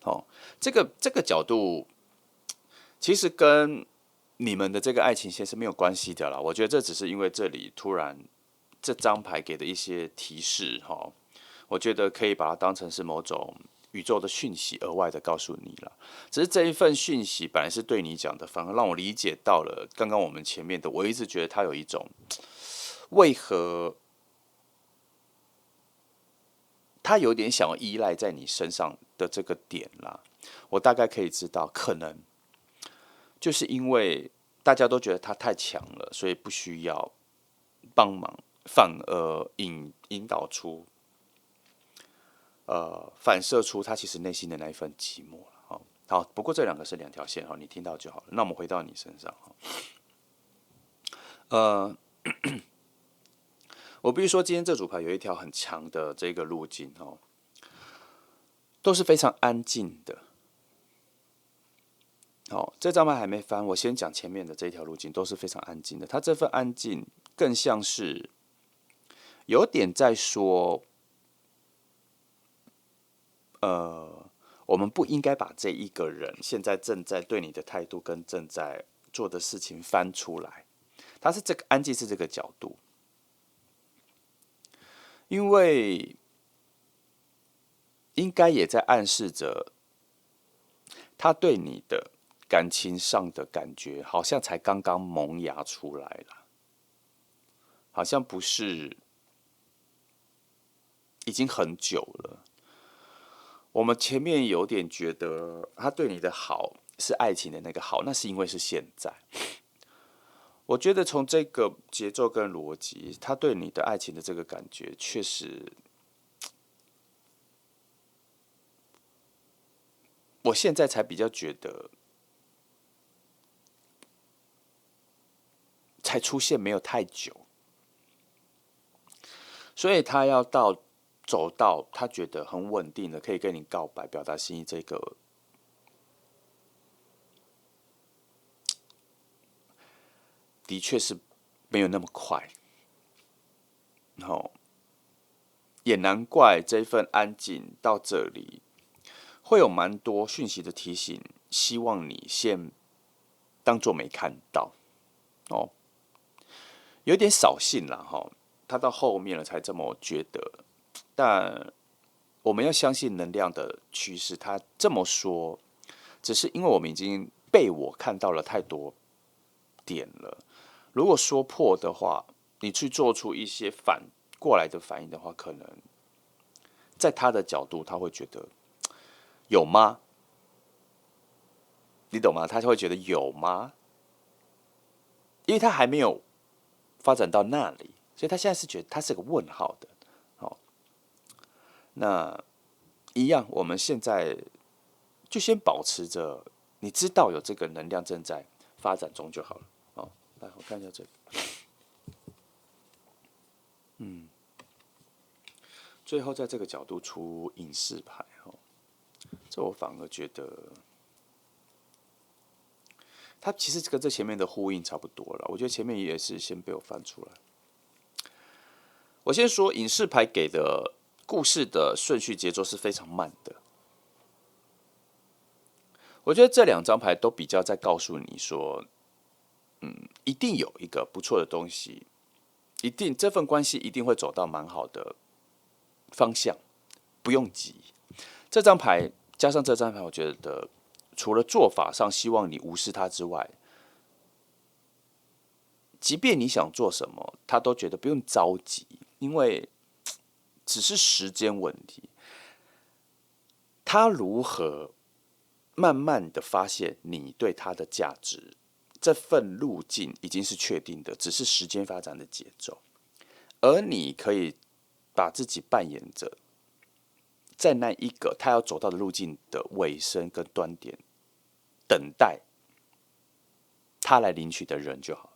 哦，这个角度其实跟你们的这个爱情线是没有关系的啦。我觉得这只是因为这里突然这张牌给的一些提示哈，我觉得可以把它当成是某种宇宙的讯息，额外的告诉你了。只是这一份讯息本来是对你讲的，反而让我理解到了刚刚我们前面的，我一直觉得它有一种为何他有点想要依赖在你身上的这个点啦。我大概可以知道，可能就是因为大家都觉得他太强了，所以不需要帮忙，反而引导出反射出他其实内心的那一份寂寞了。好，不过这两个是两条线哈，你听到就好了。那我们回到你身上哈，呃，我必须说，今天这组牌有一条很强的这个路径哦，都是非常安静的。好，这张牌还没翻，我先讲前面的这一条路径都是非常安静的。它这份安静更像是有点在说，我们不应该把这一个人现在正在对你的态度跟正在做的事情翻出来。它是这个安静是这个角度，因为应该也在暗示着他对你的感情上的感觉，好像才刚刚萌芽出来了，好像不是已经很久了。我们前面有点觉得他对你的好是爱情的那个好，那是因为是现在。我觉得从这个节奏跟逻辑，他对你的爱情的这个感觉，确实，我现在才比较觉得，才出现没有太久，所以他要走到他觉得很稳定的，可以跟你告白、表达心意，这个的确是没有那么快。然后也难怪这份安静到这里会有蛮多讯息的提醒，希望你先当做没看到哦，有点扫兴了哈。他到后面了才这么觉得，但我们要相信能量的趋势。他这么说，只是因为我们已经被我看到了太多点了。如果说破的话，你去做出一些反过来的反应的话，可能在他的角度，他会觉得有吗？你懂吗？他就会觉得有吗？因为他还没有发展到那里，所以他现在是觉得他是个问号的。好，那一样，我们现在就先保持着，你知道有这个能量正在发展中就好了。哦，来，我看一下这个，最后在这个角度出隐士牌，哦，这我反而觉得，它其实跟这前面的呼应差不多了。我觉得前面也是先被我翻出来。我先说隐士牌给的故事的顺序节奏是非常慢的。我觉得这两张牌都比较在告诉你说，一定有一个不错的东西，一定这份关系一定会走到蛮好的方向，不用急。这张牌加上这张牌，我觉得除了做法上希望你无视它之外，即便你想做什么，他都觉得不用着急，因为只是时间问题。他如何慢慢的发现你对他的价值，这份路径已经是确定的，只是时间发展的节奏。而你可以把自己扮演着在那一个他要走到的路径的尾声跟端点，等待他来领取的人就好了。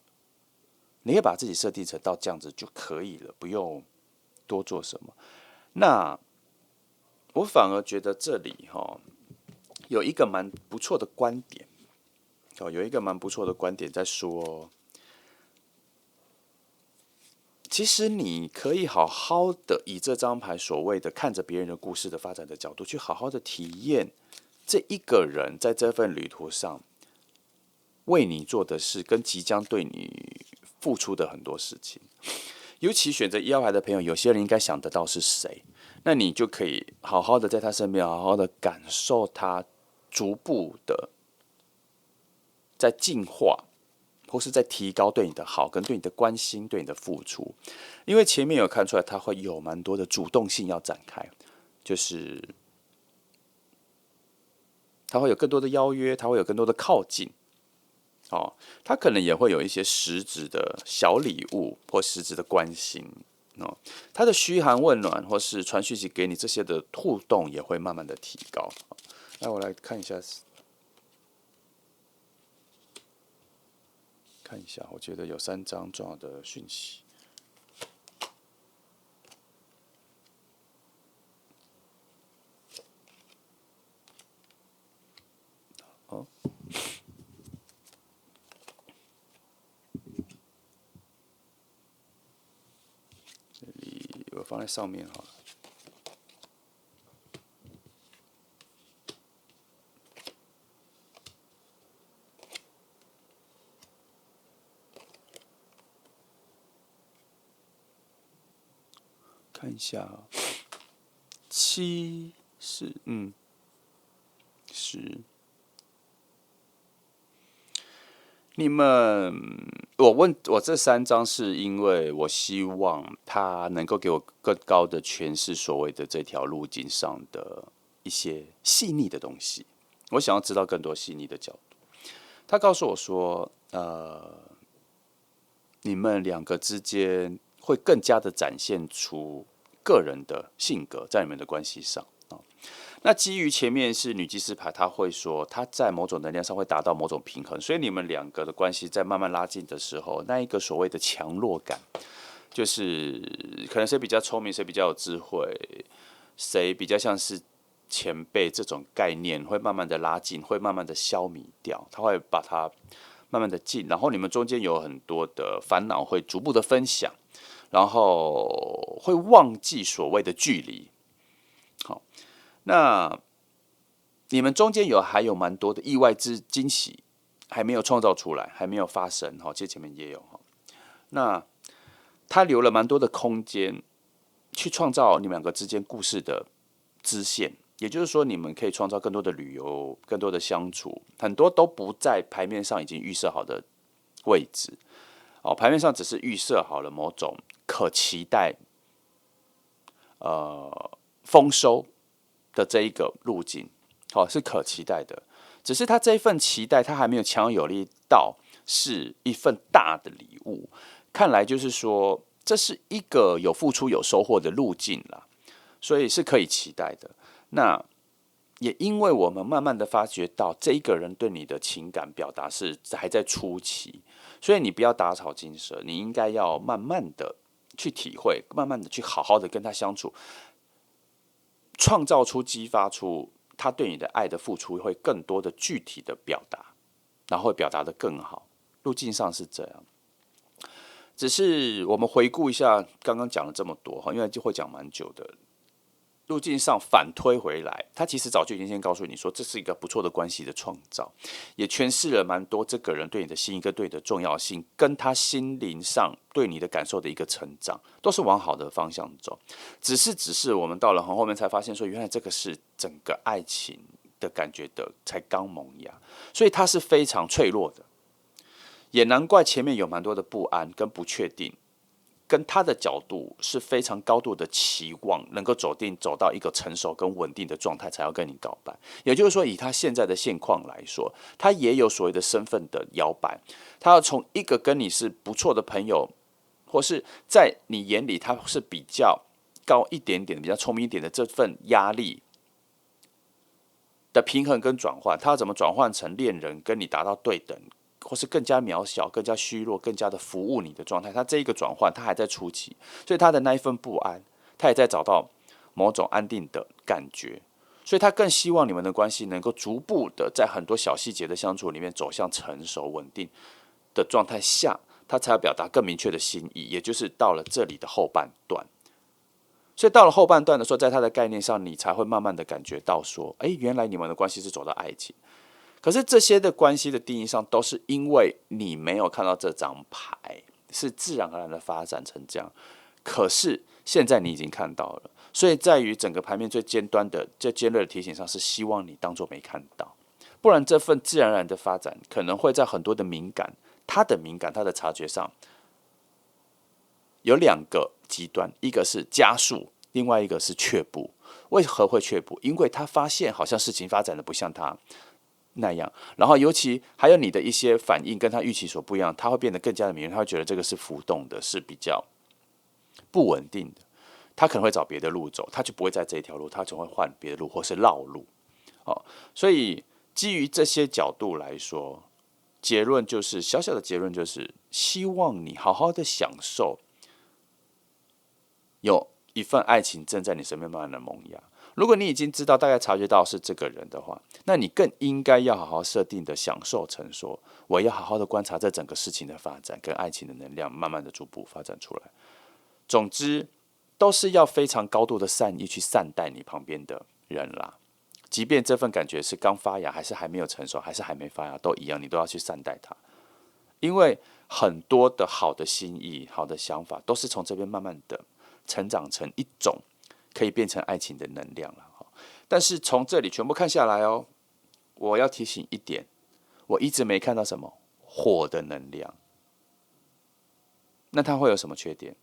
你可以把自己设定成到这样子就可以了，不用多做什么。那我反而觉得这里有一个蛮不错的观点，有一个蛮不错的观点在说，其实你可以好好的以这张牌所谓的看着别人的故事的发展的角度，去好好的体验这一个人在这份旅途上为你做的事，跟即将对你付出的很多事情。尤其选择1号牌的朋友，有些人应该想得到是谁，那你就可以好好的在他身边，好好的感受他逐步的在进化，或是在提高对你的好，跟对你的关心，对你的付出。因为前面有看出来，他会有蛮多的主动性要展开，就是他会有更多的邀约，他会有更多的靠近。他可能也会有一些实质的小礼物或实质的关心。他的嘘寒问暖或是传讯息给你，这些的互动也会慢慢的提高。那我来看一下，我觉得有3张重要的讯息。哦，这里我放在上面好了。看一下7是10。你们，我这3张是因为我希望他能够给我更高的诠释所谓的这条路径上的一些细腻的东西。我想要知道更多细腻的角度。他告诉我说，你们2个之间会更加的展现出个人的性格在你们的关系上。那基于前面是女祭司牌，他会说他在某种能量上会达到某种平衡，所以你们2个的关系在慢慢拉近的时候，那一个所谓的强弱感，就是可能谁比较聪明，谁比较有智慧，谁比较像是前辈这种概念，会慢慢的拉近，会慢慢的消弭掉，他会把它慢慢的近，然后你们中间有很多的烦恼会逐步的分享。然后会忘记所谓的距离。好，那你们中间还有蛮多的意外之惊喜还没有创造出来，还没有发生。其实前面也有。那他留了蛮多的空间去创造你们两个之间故事的支线，也就是说，你们可以创造更多的旅游，更多的相处，很多都不在牌面上已经预设好的位置。牌面上只是预设好了某种可期待丰收的这一个路径，是可期待的。只是他这一份期待，他还没有强有力到是一份大的礼物。看来就是说，这是一个有付出有收获的路径啦，所以是可以期待的。那也因为我们慢慢的发觉到，这一个人对你的情感表达是还在初期，所以你不要打草惊蛇，你应该要慢慢的去体会，慢慢的去好好的跟他相处，创造出、激发出他对你的爱的付出，会更多的具体的表达，然后会表达的更好。路径上是这样。只是我们回顾一下刚刚讲了这么多，因为就会讲蛮久的。路径上反推回来，他其实早就已经先告诉你说，这是一个不错的关系的创造，也诠释了蛮多这个人对你的心意跟对你的重要性，跟他心灵上对你的感受的一个成长，都是往好的方向走。只是我们到了很后面才发现说，原来这个是整个爱情的感觉的才刚萌芽，所以它是非常脆弱的。也难怪前面有蛮多的不安跟不确定，跟他的角度是非常高度的期望，能够走到一个成熟跟稳定的状态，才要跟你告白。也就是说，以他现在的现况来说，他也有所谓的身份的摇摆，他要从一个跟你是不错的朋友，或是在你眼里他是比较高一点点、比较聪明一点的这份压力的平衡跟转换，他要怎么转换成恋人跟你达到对等，或是更加渺小、更加虚弱、更加的服务你的状态，他这一个转换，他还在初期，所以他的那一份不安，他也在找到某种安定的感觉，所以他更希望你们的关系能够逐步的在很多小细节的相处里面走向成熟稳定的状态下，他才要表达更明确的心意，也就是到了这里的后半段。所以到了后半段的时候，在他的概念上，你才会慢慢的感觉到说，原来你们的关系是走到爱情。可是这些的关系的定义上，都是因为你没有看到这张牌，是自然而然的发展成这样。可是现在你已经看到了，所以在于整个牌面最尖端的、最尖锐的提醒上，是希望你当作没看到，不然这份自然而然的发展，可能会在很多的敏感、他的察觉上，有两个极端，一个是加速，另外一个是却步。为何会却步？因为他发现好像事情发展的不像他那样，然后尤其还有你的一些反应跟他预期所不一样，他会变得更加的敏锐，他会觉得这个是浮动的，是比较不稳定的，他可能会找别的路走，他就不会在这一条路，他总会换别的路或是绕路。所以基于这些角度来说，结论就是小小的结论就是，希望你好好的享受有一份爱情正在你身边慢慢的萌芽。如果你已经知道大概察觉到是这个人的话，那你更应该要好好设定的享受成说，我要好好的观察这整个事情的发展跟爱情的能量慢慢的逐步发展出来。总之都是要非常高度的善意去善待你旁边的人啦，即便这份感觉是刚发芽还是还没有成熟还是还没发芽都一样，你都要去善待它。因为很多的好的心意好的想法都是从这边慢慢的成长成一种可以变成爱情的能量了。但是从这里全部看下来我要提醒一点，我一直没看到什么火的能量。那它会有什么缺点？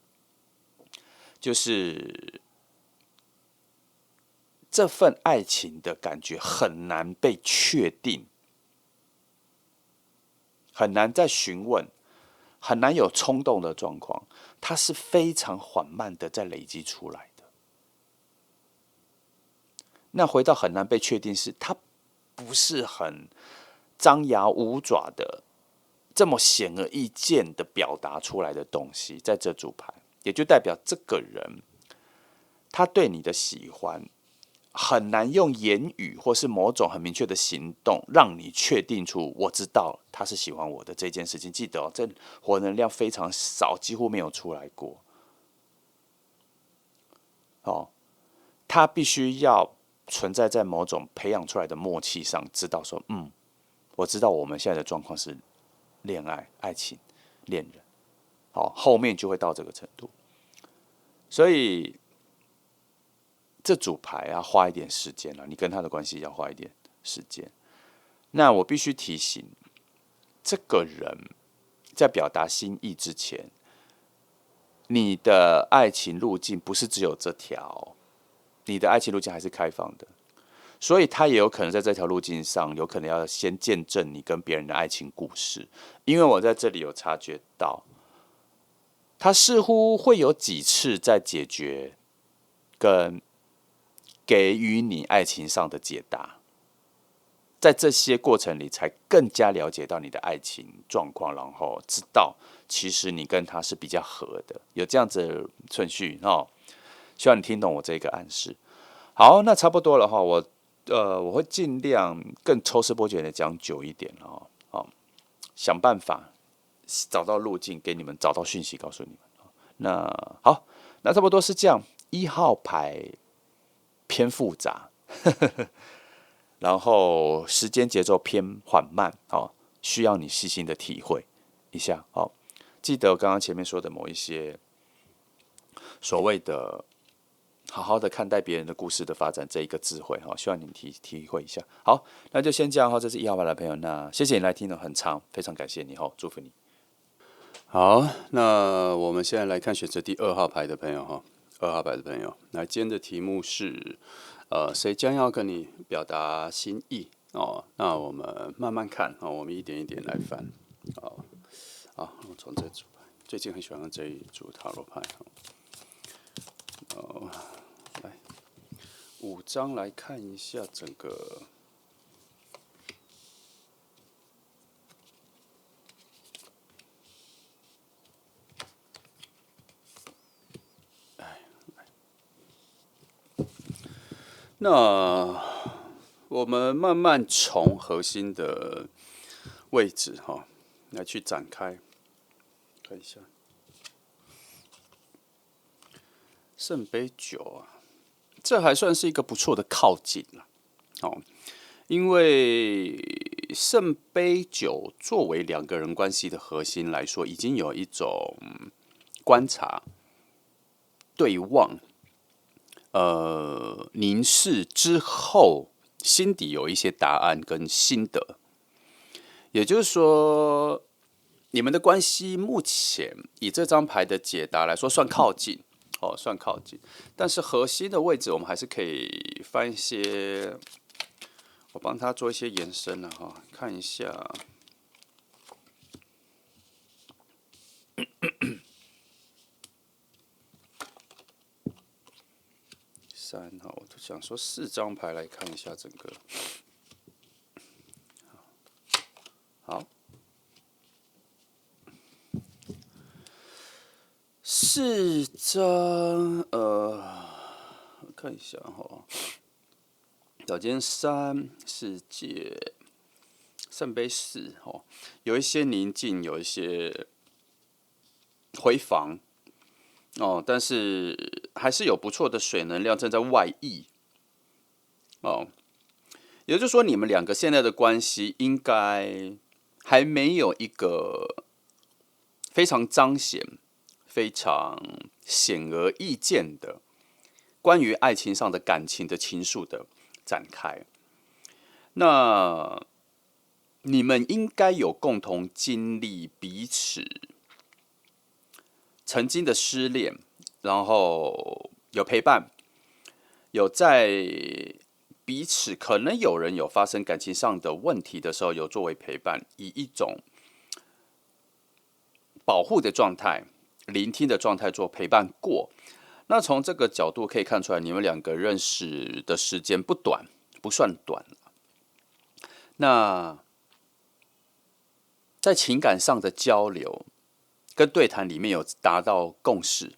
就是这份爱情的感觉很难被确定，很难再询问，很难有冲动的状况，它是非常缓慢的在累积出来的。那回到很难被确定是，它不是很张牙舞爪的这么显而易见的表达出来的东西，在这组牌，也就代表这个人他对你的喜欢很难用言语或是某种很明确的行动让你确定出我知道他是喜欢我的这件事情。记得这火能量非常少，几乎没有出来过。哦，他必须要存在在某种培养出来的默契上，知道说，我知道我们现在的状况是恋爱、爱情、恋人，好，后面就会到这个程度。所以这组牌要花一点时间了，你跟他的关系要花一点时间。那我必须提醒，这个人在表达心意之前，你的爱情路径不是只有这条，你的爱情路径还是开放的，所以他也有可能在这条路径上，有可能要先见证你跟别人的爱情故事。因为我在这里有察觉到，他似乎会有几次在解决跟给予你爱情上的解答，在这些过程里，才更加了解到你的爱情状况，然后知道其实你跟他是比较合的，有这样子的顺序哦。希望你听懂我这个暗示。好，那差不多了哈，我会尽量更抽丝剥茧的讲久一点哦，想办法找到路径给你们，找到讯息告诉你们。那好，那差不多是这样。1号牌偏复杂，然后时间节奏偏缓慢，需要你细心的体会一下。记得刚刚前面说的某一些所谓的好好的看待别人的故事的发展这一个智慧，希望你们体会一下。好，那就先这样。这是1号牌的朋友，那谢谢你来听了很长，非常感谢你，祝福你。好，那我们现在来看选择第2号牌的朋友哈，2号牌的朋友，那今天的题目是，谁将要跟你表达心意哦？那我们慢慢看哦，我们一点一点来翻。我从这组牌，最近很喜欢用这一组塔罗牌来5张来看一下整个。那我们慢慢从核心的位置来去展开，看一下圣杯9啊，这还算是一个不错的靠近了，因为圣杯9作为2个人关系的核心来说，已经有一种观察、对望。凝视之后，心底有一些答案跟心得，也就是说，你们的关系目前以这张牌的解答来说，算靠近算靠近，但是核心的位置我们还是可以翻一些，我帮他做一些延伸了看一下。我想说4张牌来看一下整个。好，4张，看一下宝剑3、世界、圣杯4有一些宁静，有一些回防但是还是有不错的水能量正在外溢也就是说，你们2个现在的关系应该还没有一个非常彰显、非常显而易见的关于爱情上的感情的情愫的展开。那你们应该有共同经历彼此曾经的失恋，然后有陪伴，有在彼此可能有人有发生感情上的问题的时候，有作为陪伴，以一种保护的状态、聆听的状态做陪伴过。那从这个角度可以看出来，你们2个认识的时间不短，不算短。那在情感上的交流跟对谈里面有达到共识，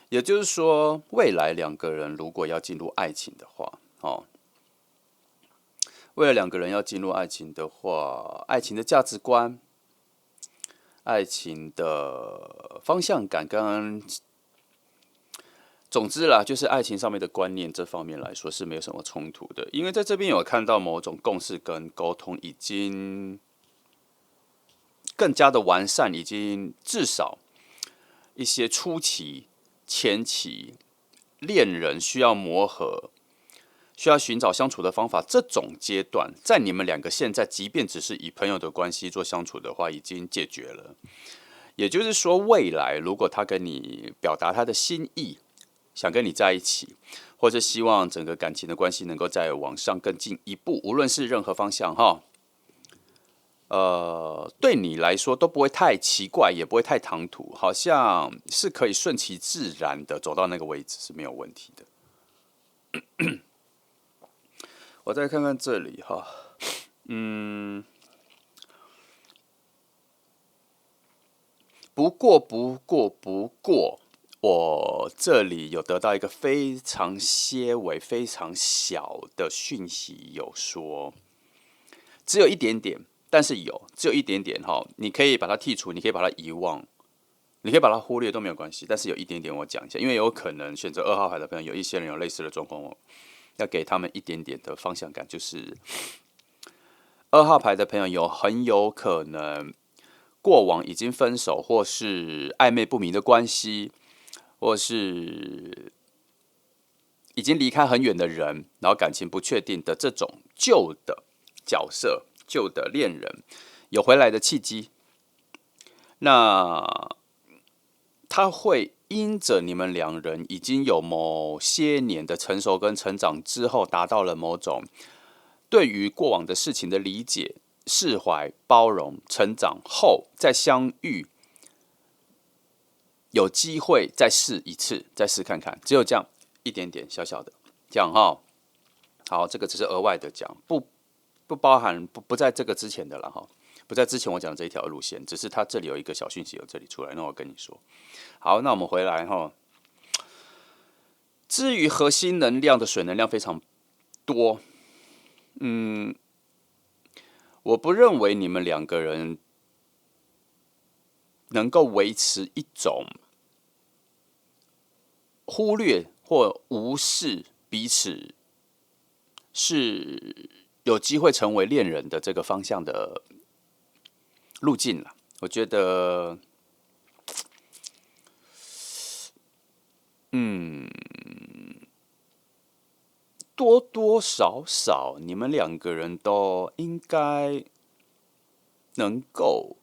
也就是说，未来2个人如果要进入爱情的话，为了2个人要进入爱情的话，爱情的价值观、爱情的方向感跟总之啦，就是爱情上面的观念这方面来说是没有什么冲突的，因为在这边有看到某种共识跟沟通已经更加的完善，已经至少一些初期、前期恋人需要磨合、需要寻找相处的方法，这种阶段，在你们两个现在，即便只是以朋友的关系做相处的话，已经解决了。也就是说，未来如果他跟你表达他的心意，想跟你在一起，或者希望整个感情的关系能够再往上更进一步，无论是任何方向哈，对你来说都不会太奇怪，也不会太唐突，好像是可以顺其自然的走到那个位置是没有问题的。我再看看这里哈，不过，我这里有得到一个非常些微、非常小的讯息，有说只有一点点，但是只有一点点哈，你可以把它剔除，你可以把它遗忘，你可以把它忽略都没有关系。但是有一点点，我讲一下，因为有可能选择2号牌的朋友，有一些人有类似的状况，要给他们一点点的方向感，就是2号牌的朋友很有可能过往已经分手，或是暧昧不明的关系，或是已经离开很远的人，然后感情不确定的这种旧的角色、旧的恋人有回来的契机，那他会因着你们两人已经有某些年的成熟跟成长之后，达到了某种对于过往的事情的理解、释怀、包容、成长后再相遇，有机会再试一次，再试看看，只有这样一点点小小的，这样哈。好，这个只是额外的讲，不包含不在这个之前的了哈，不在之前我讲的这一条路线，只是它这里有一个小讯息由这里出来，那我跟你说。好，那我们回来哈。至于核心能量的水能量非常多，我不认为你们两个人能够维持一种忽略或无视彼此是有机会成为恋人的这个方向的路径了。我觉得，多多少少你们两个人都应该能够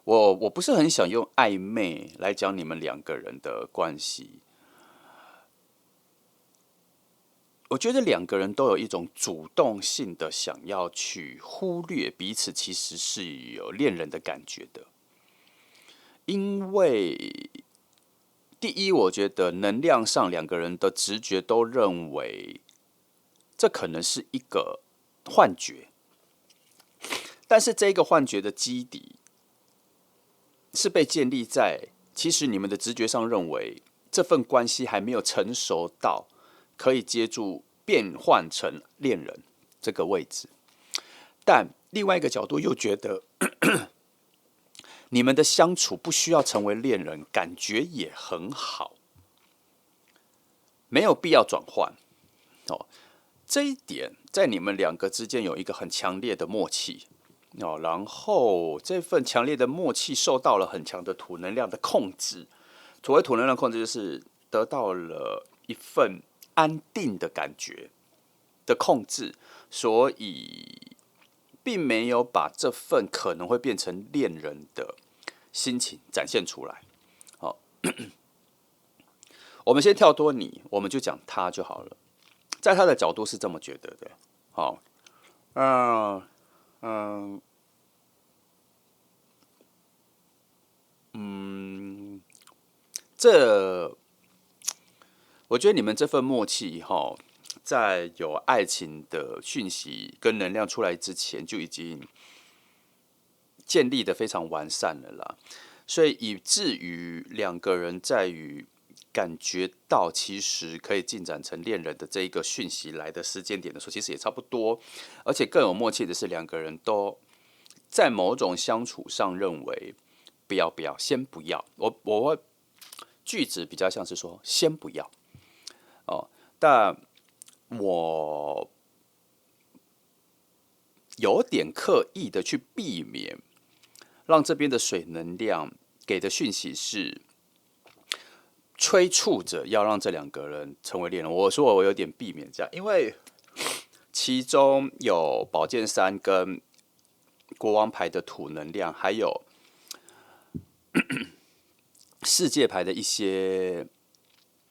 我不是很想用暧昧来讲你们两个人的关系。我觉得两个人都有一种主动性的想要去忽略彼此，其实是有恋人的感觉的。因为第一，我觉得能量上两个人的直觉都认为这可能是一个幻觉，但是这个幻觉的基底是被建立在其实你们的直觉上认为这份关系还没有成熟到可以接住变换成恋人这个位置，但另外一个角度又觉得你们的相处不需要成为恋人，感觉也很好，没有必要转换。这一点在你们两个之间有一个很强烈的默契。然后这份强烈的默契受到了很强的土能量的控制。所谓土能量控制，就是得到了一份安定的感觉的控制，所以并没有把这份可能会变成恋人的心情展现出来。好，我们先跳脱你，我们就讲他就好了。在他的角度是这么觉得的。好，我觉得你们这份默契哈，在有爱情的讯息跟能量出来之前，就已经建立的非常完善了啦。所以以至于两个人在于感觉到其实可以进展成恋人的这一个讯息来的时间点的时候，其实也差不多。而且更有默契的是，两个人都在某种相处上认为不要，先不要。我会句子比较像是说先不要哦，但我有点刻意的去避免让这边的水能量给的讯息是催促着要让这两个人成为恋人。我说我有点避免这样，因为其中有宝剑三跟国王牌的土能量，还有世界牌的一些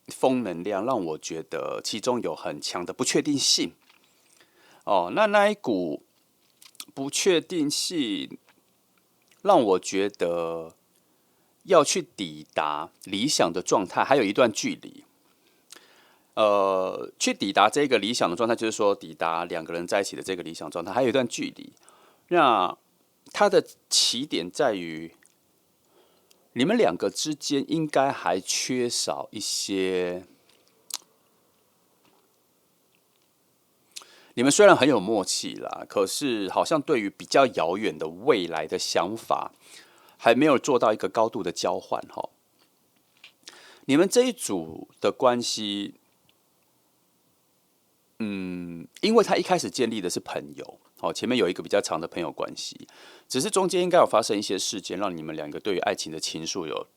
风能量，让我觉得其中有很强的不确定性。哦，那一股不确定性让我觉得要去抵达理想的状态还有一段距离。去抵达这个理想的状态，就是说抵达两个人在一起的这个理想状态还有一段距离。那它的起点在于，你们两个之间应该还缺少一些。你们虽然很有默契啦，可是好像对于比较遥远的未来的想法，还没有做到一个高度的交换哈。你们这一组的关系，因为他一开始建立的是朋友，哦，前面有一个比较长的朋友关系，只是中间应该有发生一些事件，让你们两个对于爱情的情愫有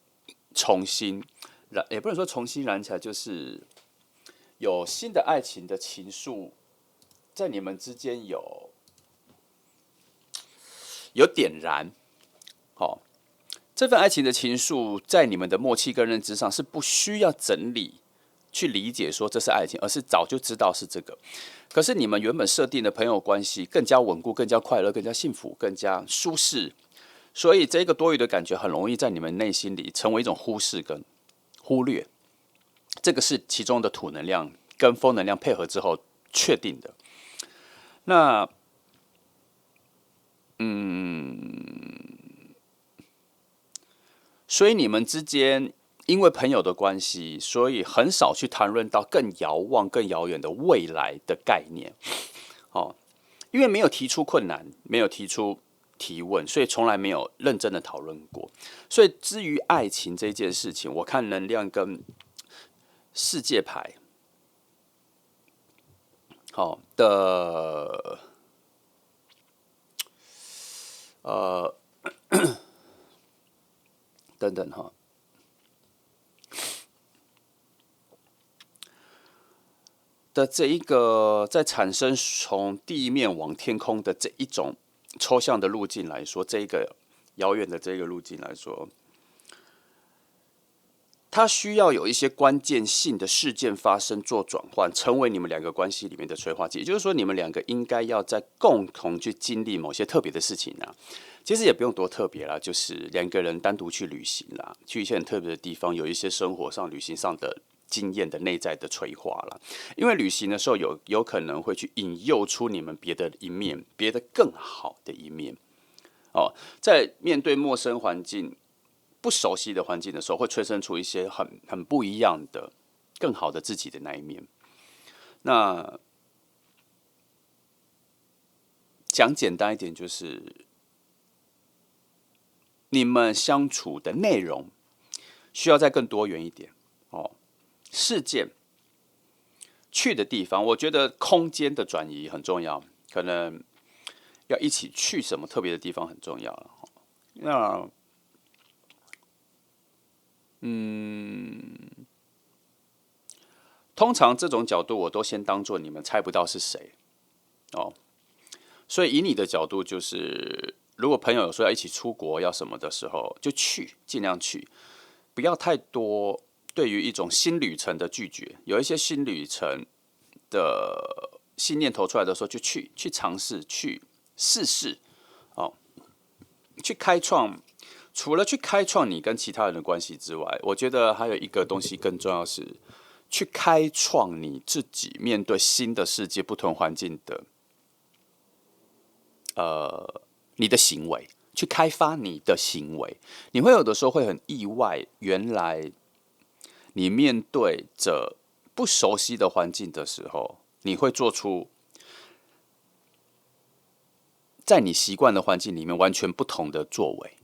重新燃，也不能说重新燃起来，就是有新的爱情的情愫。在你们之间有点燃，好，这份爱情的情愫，在你们的默契跟认知上是不需要整理去理解说这是爱情，而是早就知道是这个。可是你们原本设定的朋友关系更加稳固、更加快乐、更加幸福、更加舒适，所以这个多余的感觉很容易在你们内心里成为一种忽视跟忽略。这个是其中的土能量跟风能量配合之后确定的。那，所以你们之间因为朋友的关系，所以很少去谈论到更遥望、更遥远的未来的概念。哦，因为没有提出困难，没有提出提问，所以从来没有认真的讨论过。所以至于爱情这件事情，我看能量跟世界牌，好的。等等哈，的这一个在产生从地面往天空的这一种抽象的路径来说，这一个遥远的这个路径来说，它需要有一些关键性的事件发生做转换，成为你们两个关系里面的催化剂。也就是说，你们两个应该要在共同去经历某些特别的事情啊。其实也不用多特别啦，就是两个人单独去旅行啦，去一些很特别的地方，有一些生活上、旅行上的经验的内在的催化啦。因为旅行的时候有可能会去引诱出你们别的一面，别的更好的一面。哦，在面对陌生环境、不熟悉的环境的时候，会催生出一些很不一样的、更好的自己的那一面。那讲简单一点，就是你们相处的内容需要再更多元一点哦。事件去的地方，我觉得空间的转移很重要，可能要一起去什么特别的地方很重要了。那通常这种角度，我都先当做你们猜不到是谁哦。所以以你的角度，就是如果朋友有说要一起出国要什么的时候，就去，尽量去，不要太多对于一种新旅程的拒绝。有一些新旅程的新念头出来的时候，就去尝试，去试试哦，去开创。除了去开创你跟其他人的关系之外，我觉得还有一个东西更重要是，去开创你自己面对新的世界、不同环境的你的行为，去开发你的行为。你会有的时候会很意外，原来你面对着不熟悉的环境的时候，你会做出在你习惯的环境里面完全不同的作为。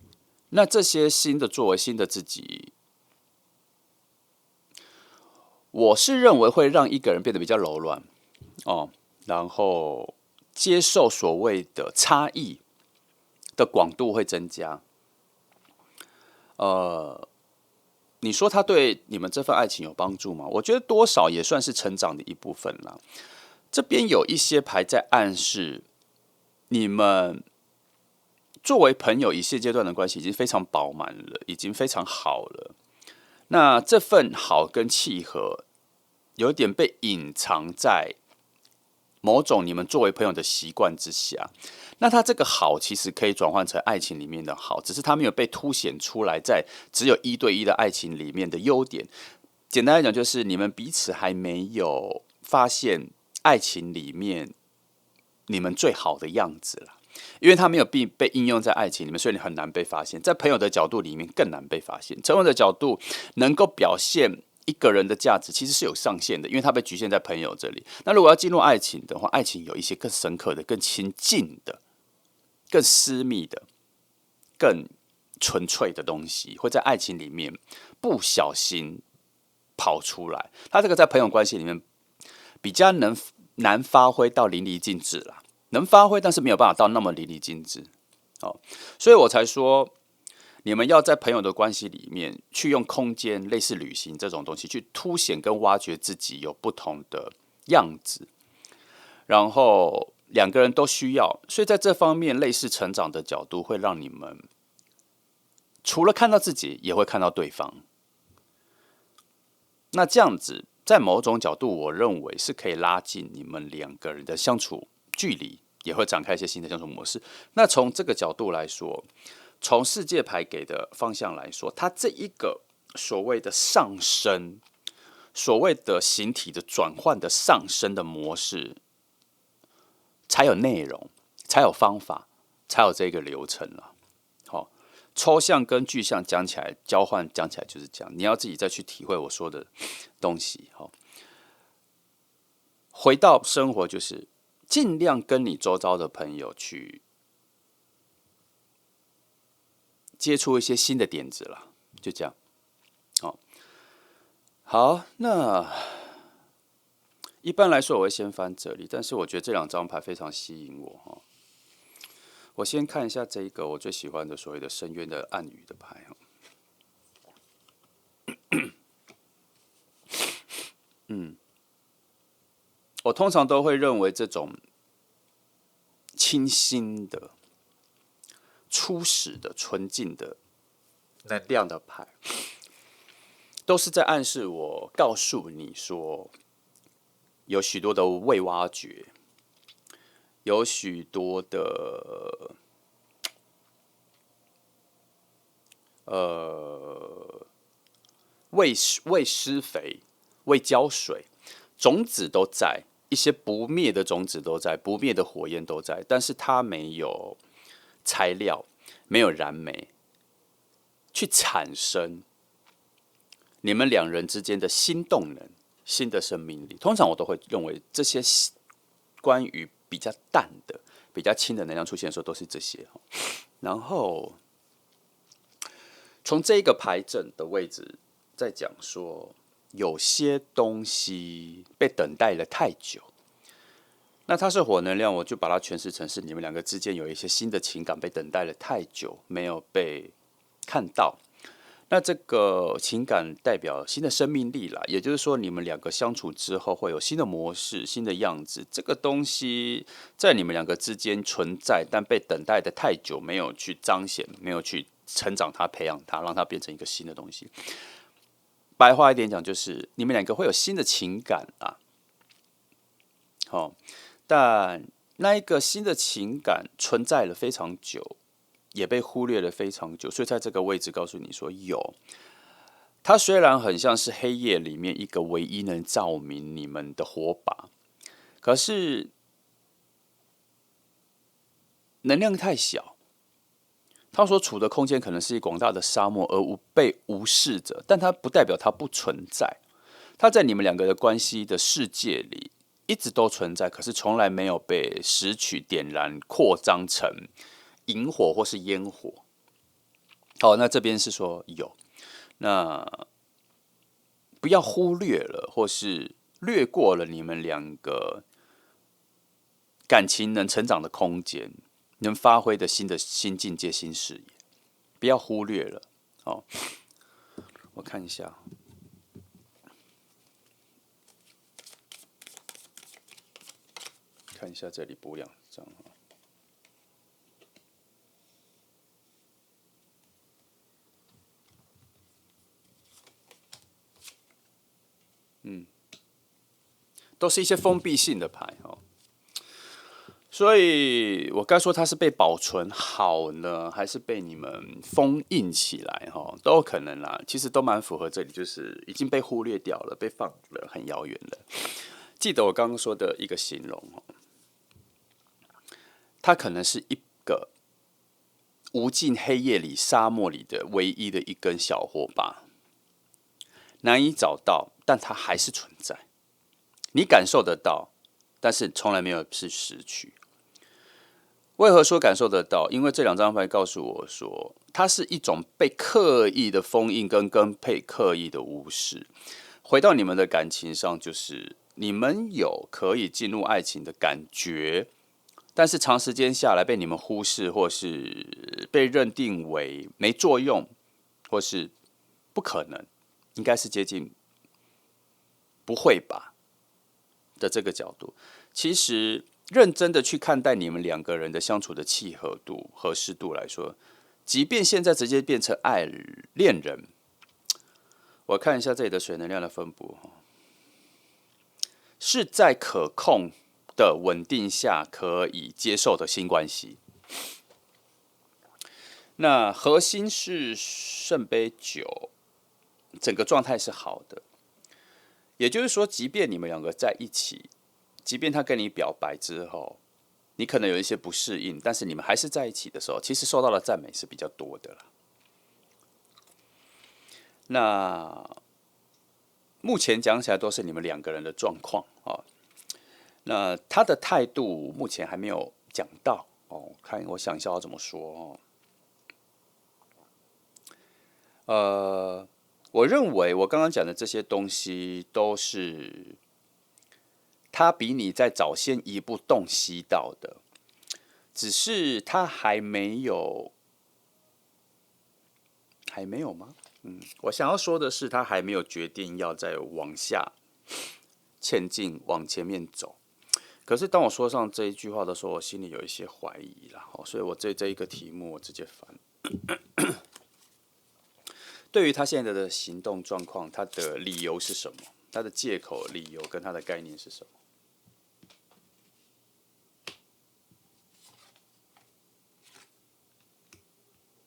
那这些新的作为、新的自己，我是认为会让一个人变得比较柔软哦，然后接受所谓的差异的广度会增加。你说他对你们这份爱情有帮助吗？我觉得多少也算是成长的一部分啦。这边有一些牌在暗示，你们作为朋友，以现阶段的关系已经非常饱满了，已经非常好了。那这份好跟契合，有点被隐藏在某种你们作为朋友的习惯之下。那他这个好其实可以转换成爱情里面的好，只是他没有被凸显出来在只有一对一的爱情里面的优点。简单来讲，就是你们彼此还没有发现爱情里面你们最好的样子啦，因为它没有被应用在爱情里面，所以你很难被发现。在朋友的角度里面更难被发现。朋友的角度能够表现一个人的价值其实是有上限的，因为它被局限在朋友这里。那如果要进入爱情的话，爱情有一些更深刻的、更亲近的、更私密的、更纯粹的东西，会在爱情里面不小心跑出来。他这个在朋友关系里面比较难发挥到淋漓尽致啦，能发挥，但是没有办法到那么淋漓尽致。所以我才说，你们要在朋友的关系里面去用空间，类似旅行这种东西，去凸显跟挖掘自己有不同的样子，然后两个人都需要，所以在这方面类似成长的角度，会让你们除了看到自己，也会看到对方。那这样子，在某种角度，我认为是可以拉近你们两个人的相处距离，也会展开一些新的相处模式。那从这个角度来说，从世界牌给的方向来说，它这一个所谓的上升，所谓的形体的转换的上升的模式，才有内容，才有方法，才有这个流程了。好，抽象跟具象讲起来，交换讲起来就是这样，你要自己再去体会我说的东西。好，回到生活，就是尽量跟你周遭的朋友去接触一些新的点子啦，就这样。好，那一般来说我会先翻这里，但是我觉得这两张牌非常吸引我哈。我先看一下这一个我最喜欢的所谓的深渊的暗语的牌。我通常都会认为这种清新的、初始的、纯净的能量的牌，都是在暗示我，告诉你说，有许多的未挖掘，有许多的未施肥、未浇水，种子都在，一些不灭的种子都在，不灭的火焰都在，但是它没有材料，没有燃煤，去产生你们两人之间的新动能、新的生命力。通常我都会认为这些关于比较淡的、比较轻的能量出现的时候，都是这些。然后从这一个牌阵的位置，在讲说，有些东西被等待了太久。那它是火能量，我就把它诠释成是你们两个之间有一些新的情感被等待了太久，没有被看到。那这个情感代表新的生命力啦，也就是说，你们两个相处之后会有新的模式、新的样子。这个东西在你们两个之间存在，但被等待的太久，没有去彰显，没有去成长它、培养它，让它变成一个新的东西。白话一点讲，就是你们两个会有新的情感啊。但那一个新的情感存在了非常久，也被忽略了非常久，所以在这个位置告诉你说有。它虽然很像是黑夜里面一个唯一能照明你们的火把，可是能量太小，它所处的空间可能是一广大的沙漠，而被无视着，但它不代表它不存在。它在你们两个的关系的世界里一直都存在，可是从来没有被拾取、点燃、扩张成萤火或是烟火。好，那这边是说有，那不要忽略了，或是略过了你们两个感情能成长的空间，能发挥的新境界、新视野，不要忽略了。哦，我看一下，看一下这里补两张。都是一些封闭性的牌哦，所以我该说它是被保存好呢，还是被你们封印起来哈，都有可能啦。其实都蛮符合这里，就是已经被忽略掉了，被放了很遥远了。记得我刚刚说的一个形容哦，它可能是一个无尽黑夜里、沙漠里的唯一的一根小火把，难以找到，但它还是存在。你感受得到，但是从来没有是失去。为何说感受得到？因为这两张牌告诉我说，它是一种被刻意的封印跟被刻意的无视。回到你们的感情上，就是你们有可以进入爱情的感觉，但是长时间下来被你们忽视，或是被认定为没作用，或是不可能，应该是接近不会吧的这个角度。其实认真的去看待你们两个人的相处的契合度、合适度来说，即便现在直接变成恋人，我看一下这里的水能量的分布，是在可控的稳定下可以接受的新关系。那核心是圣杯9，整个状态是好的。也就是说，即便你们两个在一起，即便他跟你表白之后，你可能有一些不适应，但是你们还是在一起的时候，其实受到的赞美是比较多的啦。那目前讲起来都是你们两个人的状况啊。那他的态度目前还没有讲到哦，看我想一下要怎么说哦。我认为我刚刚讲的这些东西都是他比你在早先一步洞悉到的，只是他还没有吗？我想要说的是，他还没有决定要再往下前进，往前面走。可是当我说上这一句话的时候，我心里有一些怀疑啦，所以我这一个题目我直接翻。对于他现在的行动状况，他的理由是什么？他的借口、理由跟他的概念是什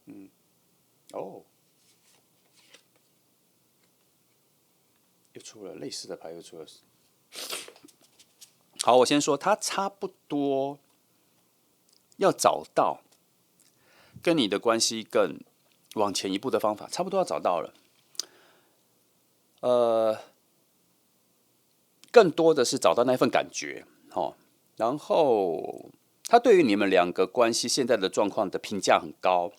么？哦，又出了类似的牌，又出了。好，我先说，他差不多要找到跟你的关系更往前一步的方法，差不多要找到了。更多的是找到那份感觉，然后他对于你们两个关系现在的状况的评价很高，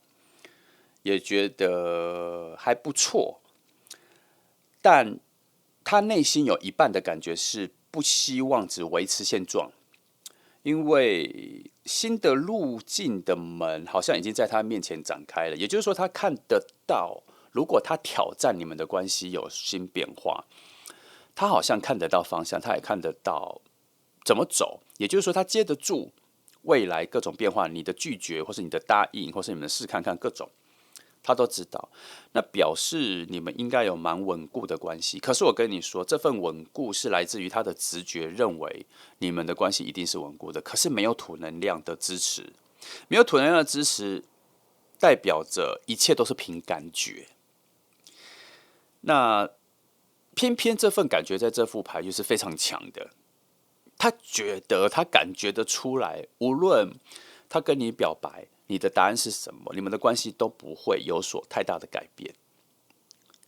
也觉得还不错，但他内心有一半的感觉是不希望只维持现状，因为新的路径的门好像已经在他面前展开了，也就是说，他看得到，如果他挑战你们的关系有新变化，他好像看得到方向，他也看得到怎么走，也就是说，他接得住未来各种变化，你的拒绝，或是你的答应，或是你们的试看看各种。他都知道，那表示你们应该有蛮稳固的关系。可是我跟你说，这份稳固是来自于他的直觉，认为你们的关系一定是稳固的。可是没有土能量的支持，没有土能量的支持，代表着一切都是凭感觉。那偏偏这份感觉在这副牌就是非常强的。他觉得他感觉得出来，无论他跟你表白，你的答案是什么，你们的关系都不会有所太大的改变。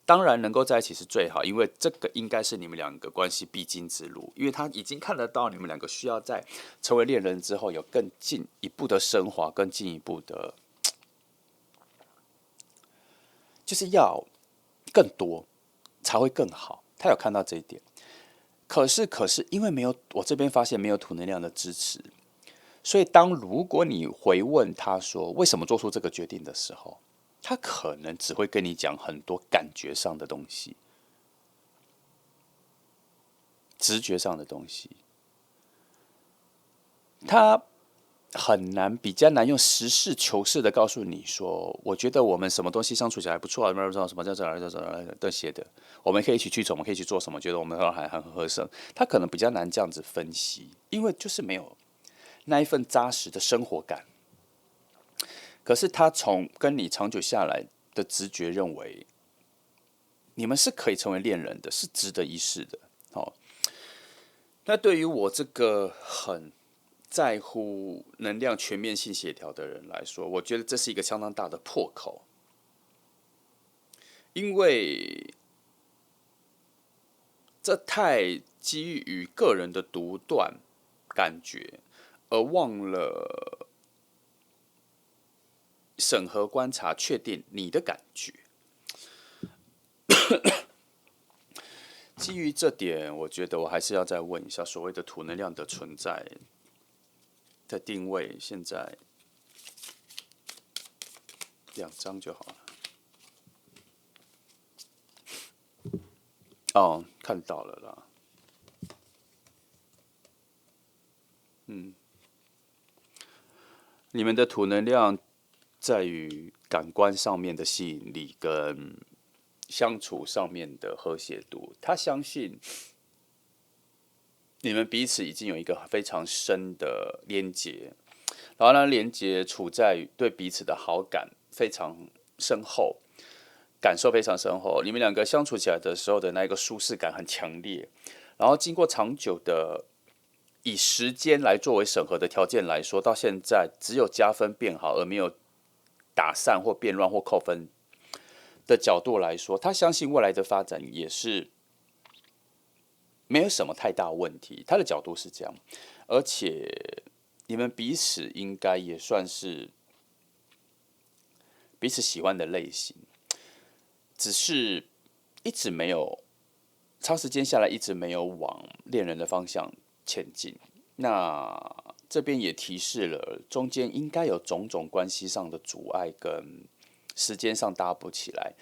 当然能够在一起是最好，因为这个应该是你们两个关系必经之路。因为他已经看得到你们两个需要在成为恋人之后有更进一步的升华，更进一步的就是要更多才会更好。他有看到这一点，可是因为没有我这边发现没有土能量的支持，所以如果你回问他说为什么做出这个决定的时候，他可能只会跟你讲很多感觉上的东西、直觉上的东西，他比较难用实事求是的告诉你说，我觉得我们什么东西相处起来不错啊，什么这些的，我们可以一起去做，我们可以去做什么，觉得我们还很合适。他可能比较难这样子分析，因为就是没有那一份扎实的生活感。可是他从跟你长久下来的直觉认为，你们是可以成为恋人的，是值得一试的。哦，那对于我这个很在乎能量全面性协调的人来说，我觉得这是一个相当大的破口，因为这太基于个人的独断感觉，而忘了审核观察，确定你的感觉。基于这点，我觉得我还是要再问一下，所谓的土能量的存在的定位，现在2张就好了。哦，看到了啦。你们的土能量在于感官上面的吸引力跟相处上面的和谐度。他相信你们彼此已经有一个非常深的连结，然后呢，连结处在于对彼此的好感非常深厚，感受非常深厚。你们两个相处起来的时候的那个舒适感很强烈，然后经过长久的以时间来作为审核的条件来说，到现在只有加分变好，而没有打散或变乱或扣分的角度来说，他相信未来的发展也是没有什么太大问题。他的角度是这样，而且你们彼此应该也算是彼此喜欢的类型，只是一直没有长时间下来一直没有往恋人的方向前进。那这边也提示了，中间应该有种种关系上的阻碍跟时间上搭不起来，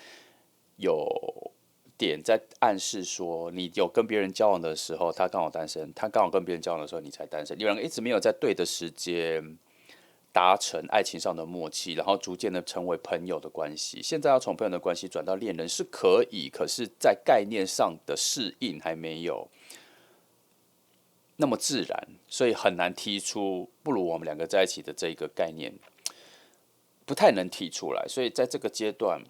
有点在暗示说，你有跟别人交往的时候，他刚好单身；他刚好跟别人交往的时候，你才单身。你们两个一直没有在对的时间达成爱情上的默契，然后逐渐的成为朋友的关系。现在要从朋友的关系转到恋人是可以，可是，在概念上的适应还没有那么自然，所以很难提出不如我们两个在一起的这一个概念，不太能提出来。所以在这个阶段，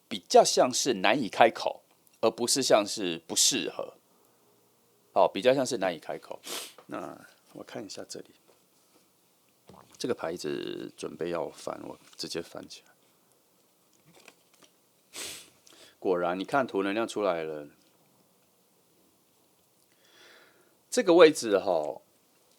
比较像是难以开口，而不是像是不适合。好，比较像是难以开口。那我看一下这里，这个牌子准备要翻，我直接翻起来。果然，你看图能量出来了。这个位置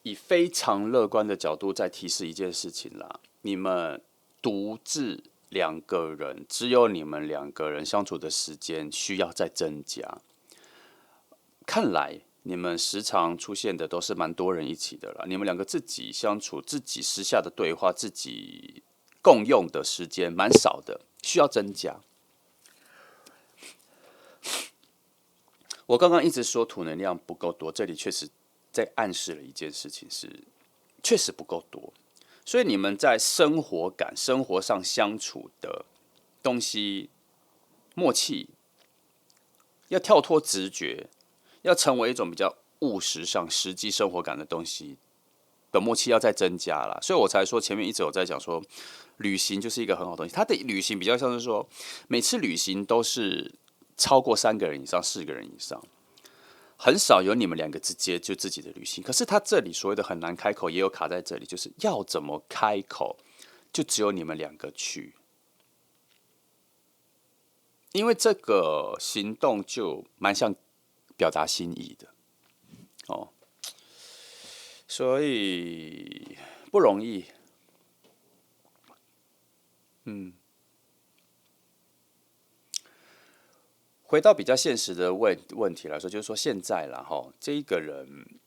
以非常乐观的角度在提示一件事情啦：你们独自2个人，只有你们2个人相处的时间需要再增加。看来你们时常出现的都是蛮多人一起的啦，你们2个自己相处、自己私下的对话、自己共用的时间蛮少的，需要增加。我刚刚一直说土能量不够多，这里确实在暗示了一件事情是，确实不够多。所以你们在生活感、生活上相处的东西、默契，要跳脱直觉，要成为一种比较务实上、实际生活感的东西的默契要再增加啦。所以我才说前面一直有在讲说，旅行就是一个很好的东西。它的旅行比较像是说，每次旅行都是超过3个人以上、4个人以上，很少有你们2个直接就自己的旅行。可是他这里所谓的很难开口，也有卡在这里，就是要怎么开口，就只有你们2个去，因为这个行动就蛮像表达心意的哦，所以不容易。回到比较现实的问题来说，就是说现在啦，这一个人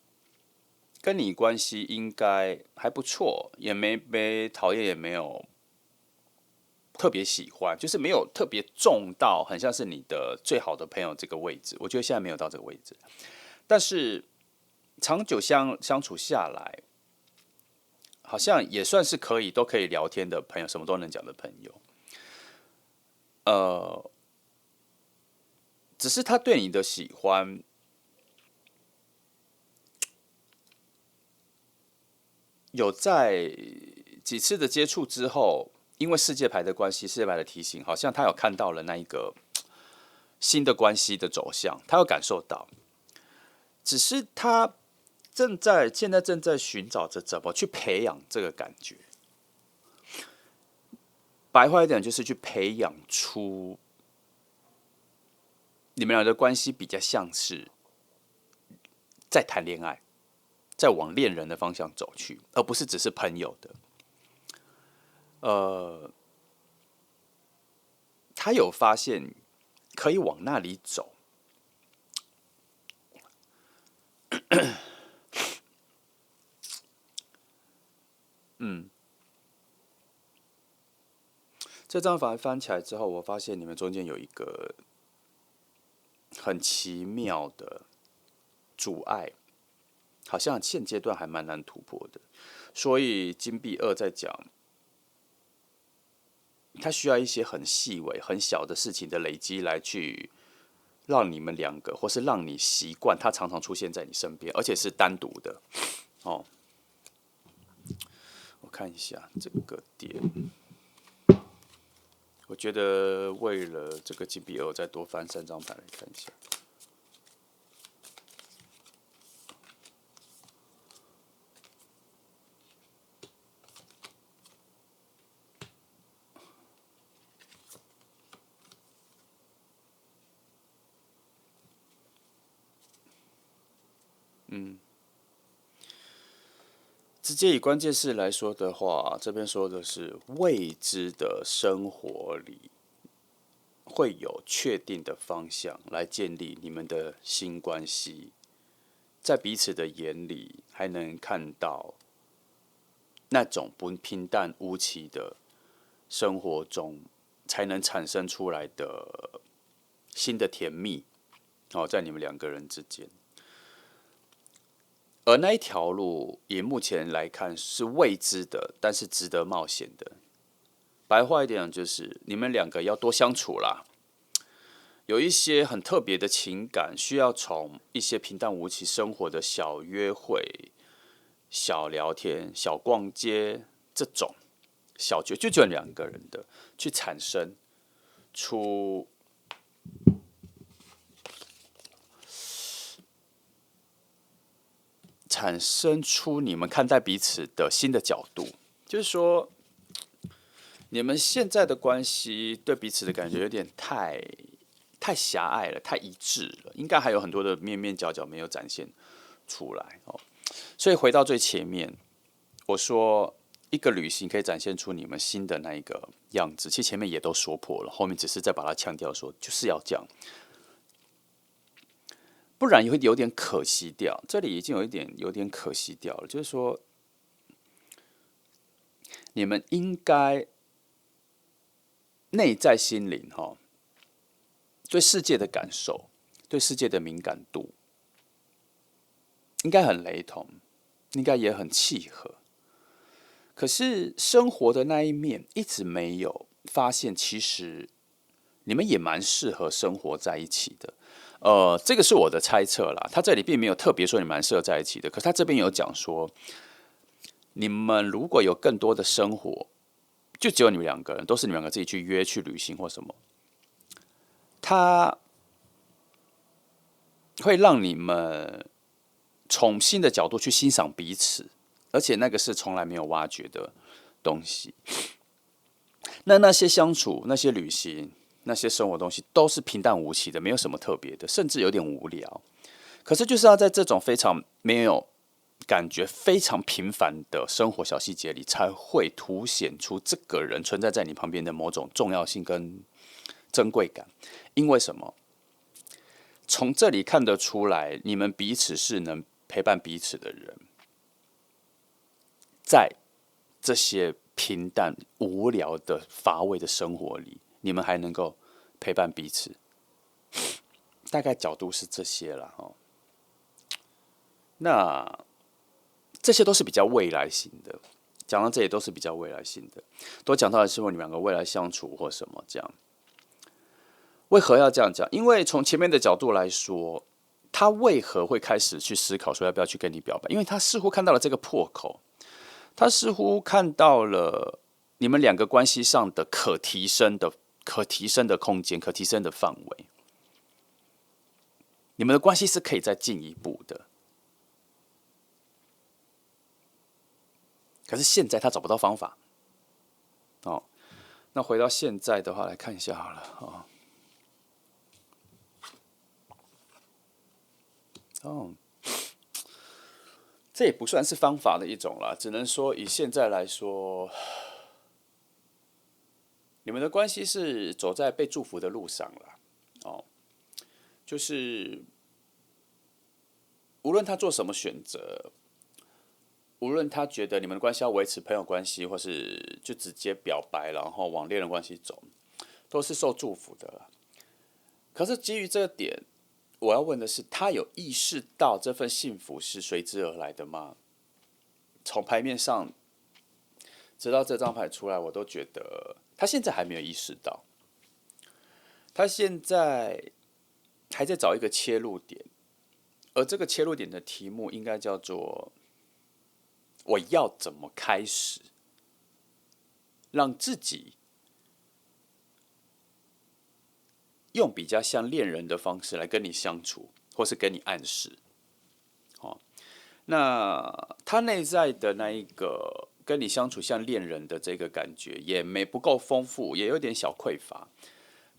跟你关系应该还不错，也没讨厌，也没有特别喜欢，就是没有特别重到很像是你的最好的朋友这个位置。我觉得现在没有到这个位置，但是长久相处下来，好像也算是都可以聊天的朋友，什么都能讲的朋友。只是他对你的喜欢，有在几次的接触之后，因为世界牌的关系，世界牌的提醒，好像他有看到了那一个新的关系的走向，他有感受到。只是他现在正在寻找着怎么去培养这个感觉。白话一点，就是去培养出你们俩的关系比较像是在谈恋爱，在往恋人的方向走去，而不是只是朋友的。他有发现可以往那里走。这张翻起来之后，我发现你们中间有一个很奇妙的阻碍，好像现阶段还蛮难突破的。所以金币二在讲，它需要一些很细微、很小的事情的累积来去让你们两个，或是让你习惯它常常出现在你身边，而且是单独的。哦，我看一下这个点。我觉得为了这个金币二，我再多翻3张牌来看一下。直接以关键字来说的话，这边说的是未知的生活里会有确定的方向来建立你们的新关系，在彼此的眼里还能看到那种不平淡无奇的生活中才能产生出来的新的甜蜜，在你们两个人之间。而那一条路，以目前来看是未知的，但是值得冒险的。白话一点讲，就是你们两个要多相处啦。有一些很特别的情感，需要从一些平淡无奇生活的小约会、小聊天、小逛街这种小就只有两个人的，去产生出你们看待彼此的新的角度。就是说，你们现在的关系对彼此的感觉有点太狭隘了，太一致了，应该还有很多的面面角角没有展现出来。所以回到最前面，我说一个旅行可以展现出你们新的那一个样子，其实前面也都说破了，后面只是再把它强调说就是要这样，不然也会有点可惜掉。这里已经有点可惜掉了，就是说你们应该内在心灵对世界的感受，对世界的敏感度，应该很雷同，应该也很契合。可是生活的那一面一直没有发现，其实你们也蛮适合生活在一起的。这个是我的猜测啦。他这里并没有特别说你蛮适合在一起的，可是他这边有讲说，你们如果有更多的生活，就只有你们两个人，都是你们两个自己去约去旅行或什么，他会让你们从新的角度去欣赏彼此，而且那个是从来没有挖掘的东西。那些相处、那些旅行、那些生活东西，都是平淡无奇的，没有什么特别的，甚至有点无聊。可是就是要在这种非常没有感觉非常平凡的生活小细节里，才会凸显出这个人存在在你旁边的某种重要性跟珍贵感。因为什么？从这里看得出来，你们彼此是能陪伴彼此的人，在这些平淡、无聊的、乏味的生活里，你们还能够陪伴彼此。大概角度是这些了哦。那这些都是比较未来型的，讲到这里都是比较未来性的，都讲到的是你们两个未来相处或什么这样。为何要这样讲？因为从前面的角度来说，他为何会开始去思考说要不要去跟你表白？因为他似乎看到了这个破口，他似乎看到了你们两个关系上的可提升的空间、可提升的范围，你们的关系是可以再进一步的。可是现在他找不到方法，哦，那回到现在的话来看一下好了，这也不算是方法的一种啦，只能说以现在来说，你们的关系是走在被祝福的路上了，哦，就是无论他做什么选择，无论他觉得你们的关系要维持朋友关系，或是就直接表白，然后往恋人关系走，都是受祝福的啦。可是基于这个点，我要问的是，他有意识到这份幸福是随之而来的吗？从牌面上，直到这张牌出来，我都觉得他现在还没有意识到，他现在还在找一个切入点，而这个切入点的题目应该叫做“我要怎么开始让自己用比较像恋人的方式来跟你相处，或是跟你暗示”。那他内在的那一个跟你相处像恋人的这个感觉，也不够丰富，也有点小匮乏。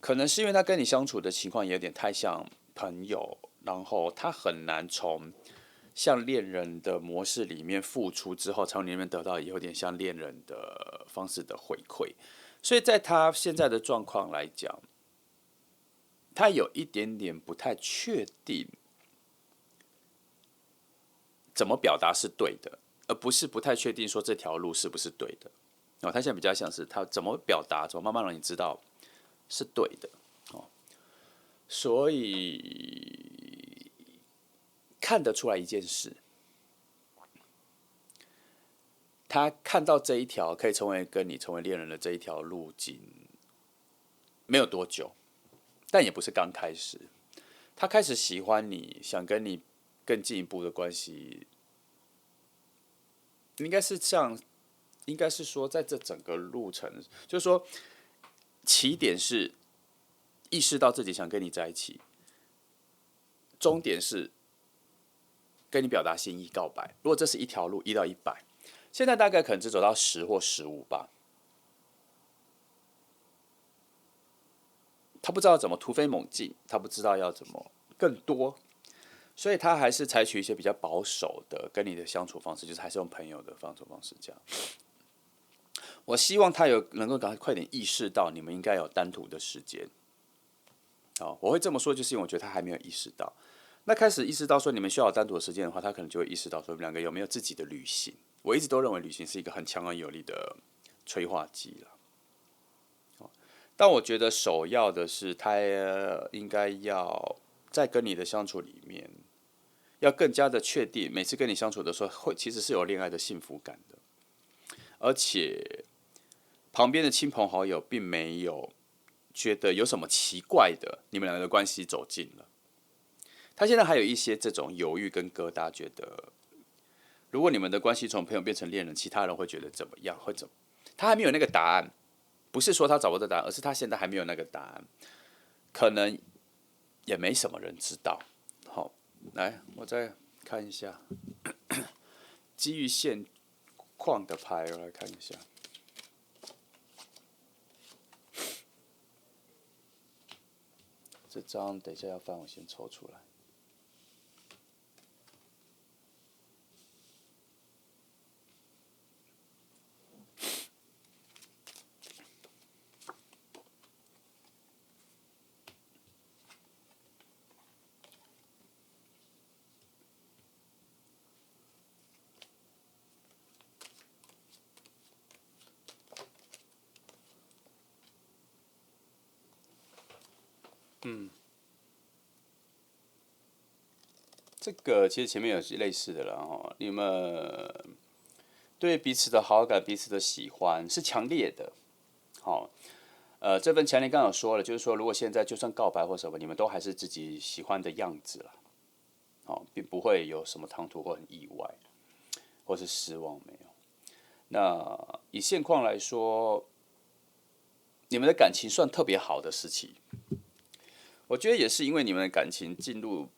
可能是因为他跟你相处的情况也有点太像朋友，然后他很难从像恋人的模式里面付出之后，从里面得到有点像恋人的方式的回馈。所以在他现在的状况来讲，他有一点点不太确定怎么表达是对的，而不是不太确定说这条路是不是对的。哦，他现在比较像是他怎么表达，怎么慢慢让你知道是对的。哦，所以看得出来一件事，他看到这一条可以跟你成为恋人的这一条路径没有多久，但也不是刚开始。他开始喜欢你，想跟你更进一步的关系，应该是说，在这整个路程，就是说，起点是意识到自己想跟你在一起，终点是跟你表达心意告白。如果这是一条路1到100，现在大概可能只走到10或15吧。他不知道怎么突飞猛进，他不知道要怎么更多，所以他还是采取一些比较保守的跟你的相处方式，就是还是用朋友的相处方式这样。我希望他能够快点意识到你们应该有单独的时间。好，我会这么说，就是因为我觉得他还没有意识到。那开始意识到说你们需要有单独的时间的话，他可能就会意识到说你们两个有没有自己的旅行。我一直都认为旅行是一个很强而有力的催化剂了。但我觉得首要的是，他应该要在跟你的相处里面，要更加的确定，每次跟你相处的时候，其实是有恋爱的幸福感的，而且旁边的亲朋好友并没有觉得有什么奇怪的，你们两个的关系走近了。他现在还有一些这种犹豫跟疙瘩，觉得如果你们的关系从朋友变成恋人，其他人会觉得怎么样？他还没有那个答案。不是说他找不到答案，而是他现在还没有那个答案，可能也没什么人知道。好，来，我再看一下基于现况的牌，我来看一下。这张等一下要翻，我先抽出来。这个其实前面有类似的了哈，你们对彼此的好感、彼此的喜欢是强烈的，好，这份强烈刚刚有说了，就是说如果现在就算告白或什么，你们都还是自己喜欢的样子了，好，并不会有什么唐突或很意外，或是失望没有。那以现况来说，你们的感情算特别好的时期，我觉得也是因为你们的感情进入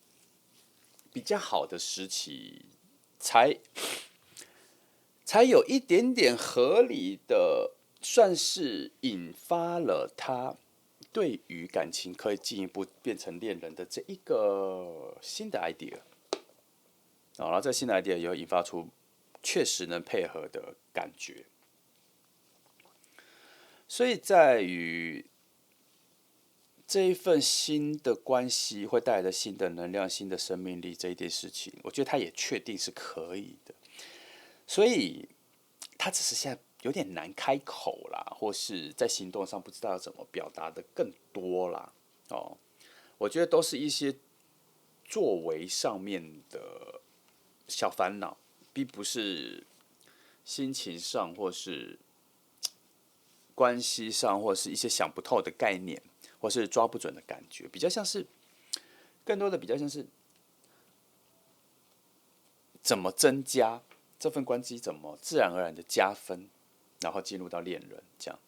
比较好的时期，才有一点点合理的，算是引发了他对于感情可以进一步变成恋人的这一个新的 idea。然后这新的 idea 也会引发出确实能配合的感觉。所以在于这一份新的关系会带来的新的能量、新的生命力这一件事情，我觉得他也确定是可以的。所以他只是现在有点难开口啦，或是在行动上不知道要怎么表达的更多啦。哦，我觉得都是一些作为上面的小烦恼，并不是心情上或是关系上，或是一些想不透的概念，或是抓不准的感觉，比较像是更多的比较像是怎么增加这份关系，怎么自然而然的加分，然后进入到恋人这样，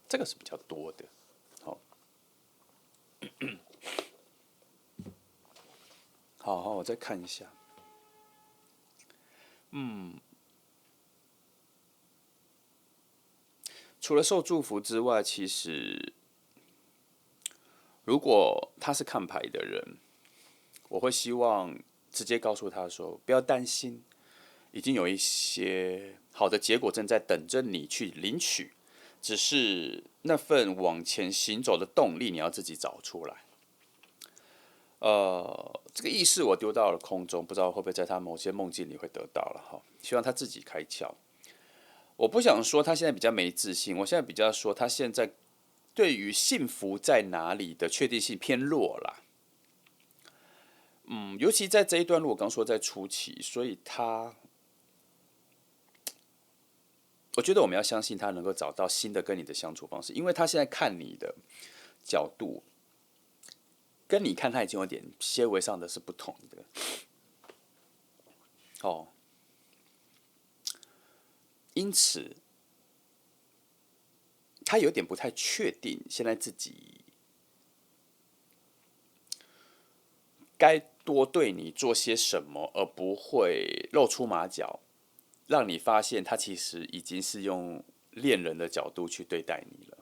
这个是比较多的。好，好，我再看一下。除了受祝福之外，其实如果他是看牌的人，我会希望直接告诉他说，不要担心，已经有一些好的结果正在等着你去领取，只是那份往前行走的动力，你要自己找出来。这个意识我丢到了空中，不知道会不会在他某些梦境里会得到了哈。希望他自己开窍。我不想说他现在比较没自信，我现在比较说他现在对于幸福在哪里的确定性偏弱啦。尤其在这一段路，我刚说在初期，所以我觉得我们要相信他能够找到新的跟你的相处方式，因为他现在看你的角度，跟你看他已经有点些微上的是不同的。哦，因此他有点不太确定现在自己该多对你做些什么，而不会露出马脚，让你发现他其实已经是用恋人的角度去对待你了。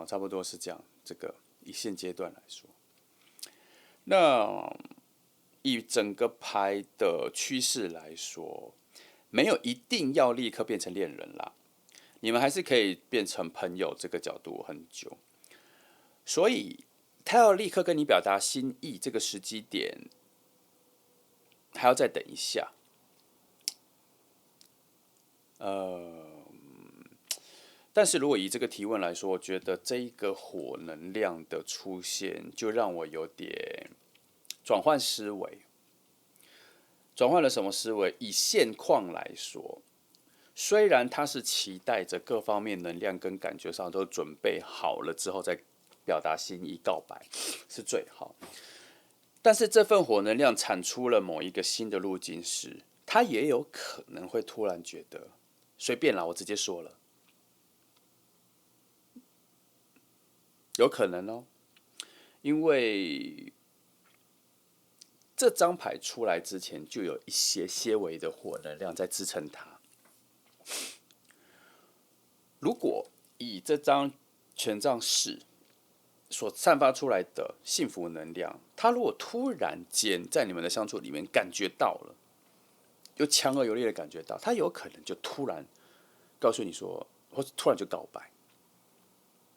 差不多是这样。这个以现阶段来说，那以整个牌的趋势来说，没有一定要立刻变成恋人啦，你们还是可以变成朋友。这个角度很久，所以他要立刻跟你表达心意，这个时机点还要再等一下。但是如果以这个提问来说，我觉得这一个火能量的出现，就让我有点转换思维。转换了什么思维？以现况来说，虽然他是期待着各方面能量跟感觉上都准备好了之后再表达心意告白是最好，但是这份火能量产出了某一个新的路径时，他也有可能会突然觉得随便啦，我直接说了，有可能哦，因为这张牌出来之前就有一些些微的火能量在支撑它。如果以这张权杖四所散发出来的幸福能量，他如果突然间在你们的相处里面感觉到了，又强而有力的感觉到，他有可能就突然告诉你说，或者突然就告白，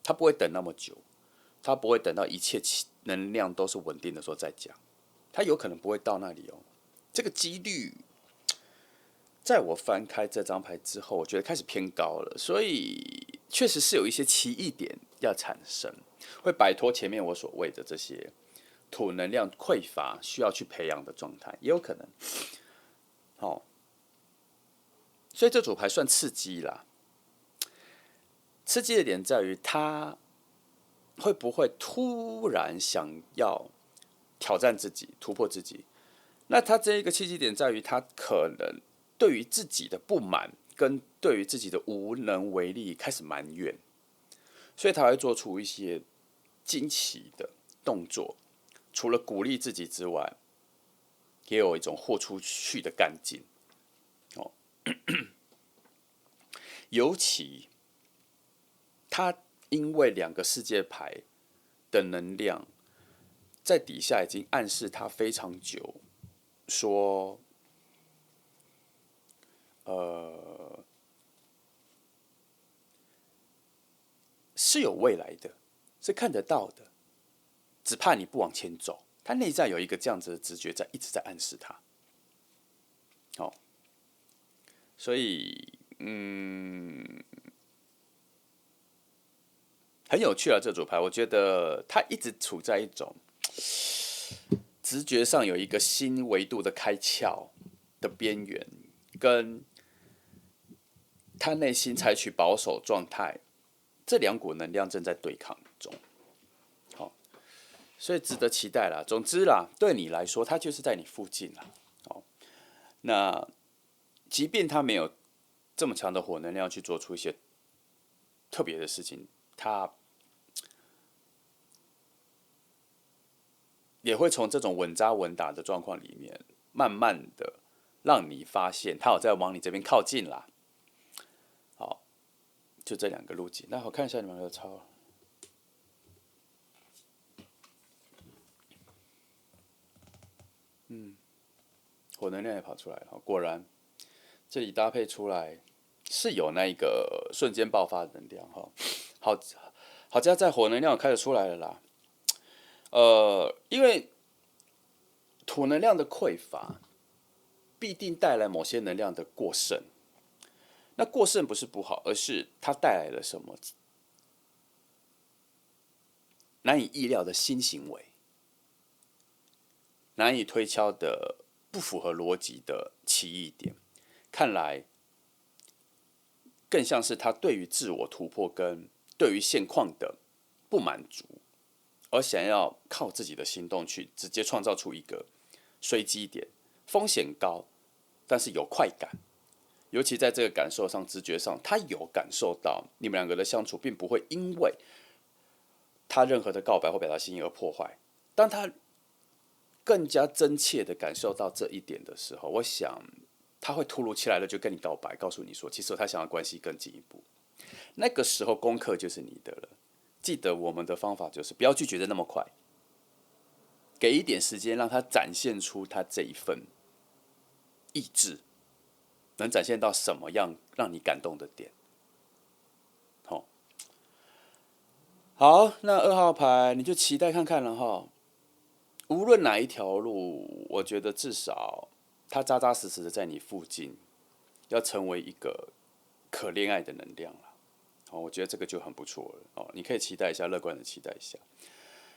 他不会等那么久，他不会等到一切能量都是稳定的时候再讲，他有可能不会到那里哦。这个几率，在我翻开这张牌之后，我觉得开始偏高了，所以确实是有一些奇异点要产生，会摆脱前面我所谓的这些土能量匮乏需要去培养的状态，也有可能。哦，所以这组牌算刺激啦。刺激的点在于它会不会突然想要挑战自己、突破自己？那他这一个契机点在于，他可能对于自己的不满跟对于自己的无能为力开始埋怨，所以他会做出一些惊奇的动作。除了鼓励自己之外，也有一种豁出去的干劲。哦，尤其他因为2个世界牌的能量在底下已经暗示他非常久，说，是有未来的，是看得到的，只怕你不往前走。他内在有一个这样子的直觉在，一直在暗示他。哦，所以很有趣啊，这组牌，我觉得他一直处在一种直觉上有一个新维度的开窍的边缘，跟他内心采取保守状态，这2股能量正在对抗中。好，所以值得期待啦。总之啦，对你来说，他就是在你附近啦。好，那即便他没有这么强的火能量去做出一些特别的事情，他也会从这种稳扎稳打的状况里面，慢慢的让你发现他有在往你这边靠近啦。好，就这2个路径。那我看一下你们有没有抄。火能量也跑出来了，果然这里搭配出来是有那一个瞬间爆发的能量哈。好家在火能量开始出来了啦。因为土能量的匮乏，必定带来某些能量的过剩。那过剩不是不好，而是它带来了什么难以意料的新行为，难以推敲的不符合逻辑的奇异点。看来更像是他对于自我突破跟对于现况的不满足，而想要靠自己的行动去直接创造出一个随机点，风险高，但是有快感。尤其在这个感受上、直觉上，他有感受到你们2个的相处并不会因为他任何的告白或表达心意而破坏。当他更加真切的感受到这一点的时候，我想他会突如其来的就跟你告白，告诉你说，其实他想要关系更进一步。那个时候功课就是你的了。记得我们的方法就是不要拒绝的那么快，给一点时间让他展现出他这一份意志，能展现到什么样让你感动的点。好，那2号牌你就期待看看了哈。无论哪一条路，我觉得至少它扎扎实实的在你附近，要成为一个可恋爱的能量了。我觉得这个就很不错了。你可以期待一下，乐观的期待一下。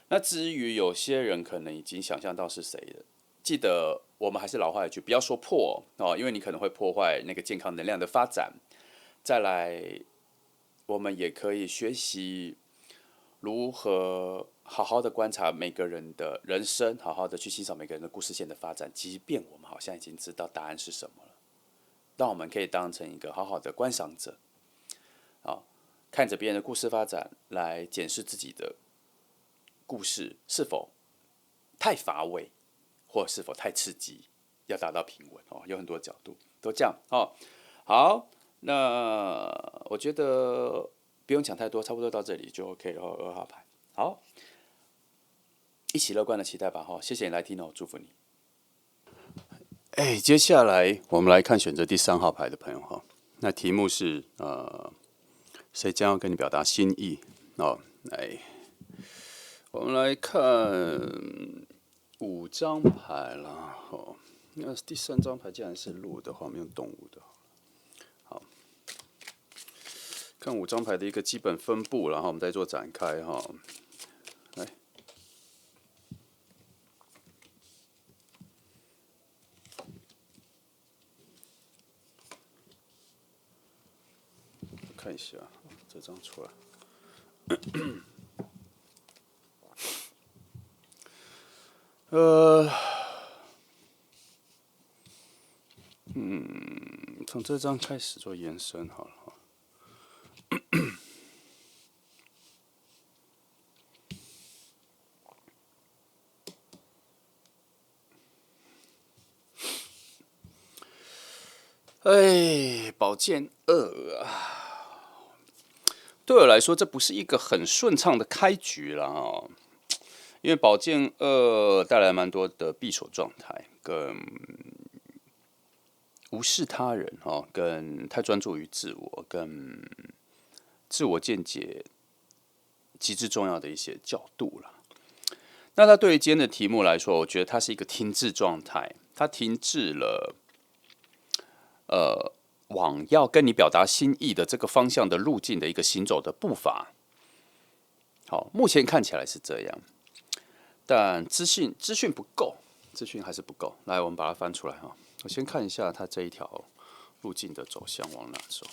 那至于有些人可能已经想象到是谁了，记得我们还是老话一句，不要说破因为你可能会破坏那个健康能量的发展。再来，我们也可以学习如何好好的观察每个人的人生，好好的去欣赏每个人的故事线的发展，即便我们好像已经知道答案是什么了，但我们可以当成一个好好的观赏者，看着别人的故事发展来检视自己的故事是否太乏味，或是否太刺激，要达到平稳有很多角度都这样好，那我觉得不用讲太多，差不多到这里就 OK 了。2号牌，好，一起乐观的期待吧谢谢你来听祝福你。接下来我们来看选择第3号牌的朋友那题目是谁将要跟你表达心意我们来看5张牌啦那第3张牌既然是鹿的话，我们用动物的好。看5张牌的一个基本分布，然后我们再做展开哈。来，看一下这张出来。从这张开始做延伸好了。哎，宝剑2啊，对我来说这不是一个很顺畅的开局了啊，因为宝剑2带来蛮多的闭锁状态，跟无视他人哦，跟太专注于自我，跟自我见解极致重要的一些角度了。那它对于今天的题目来说，我觉得它是一个停滞状态，它停滞了。往要跟你表达心意的这个方向的路径的一个行走的步伐，好，目前看起来是这样，但资讯不够，资讯还是不够。来，我们把它翻出来哈，我先看一下它这一条路径的走向往哪走。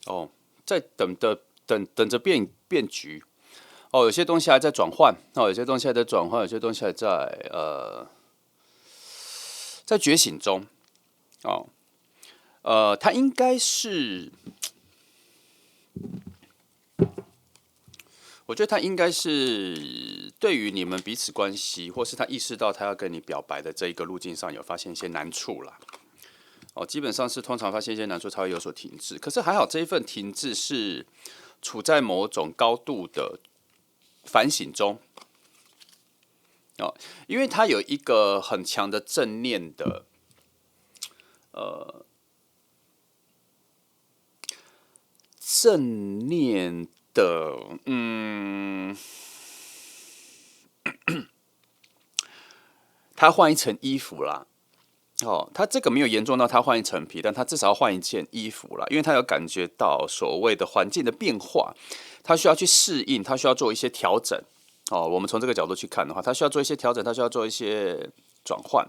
哦，在等着变局。哦，有些东西还在转换，哦，有些东西还在转换，有些东西还在觉醒中，哦，它应该是，我觉得他应该是对于你们彼此关系，或是他意识到他要跟你表白的这一个路径上，有发现一些难处啦。哦，基本上是通常发现一些难处才会有所停滞，可是还好这一份停滞是处在某种高度的反省中，哦，因为它有一个很强的正念的，正念的，他换一层衣服啦。哦，他这个没有严重到他换一层皮，但他至少要换一件衣服啦，因为他有感觉到所谓的环境的变化，他需要去适应，他需要做一些调整。哦，我们从这个角度去看的话，他需要做一些调整，他需要做一些转换。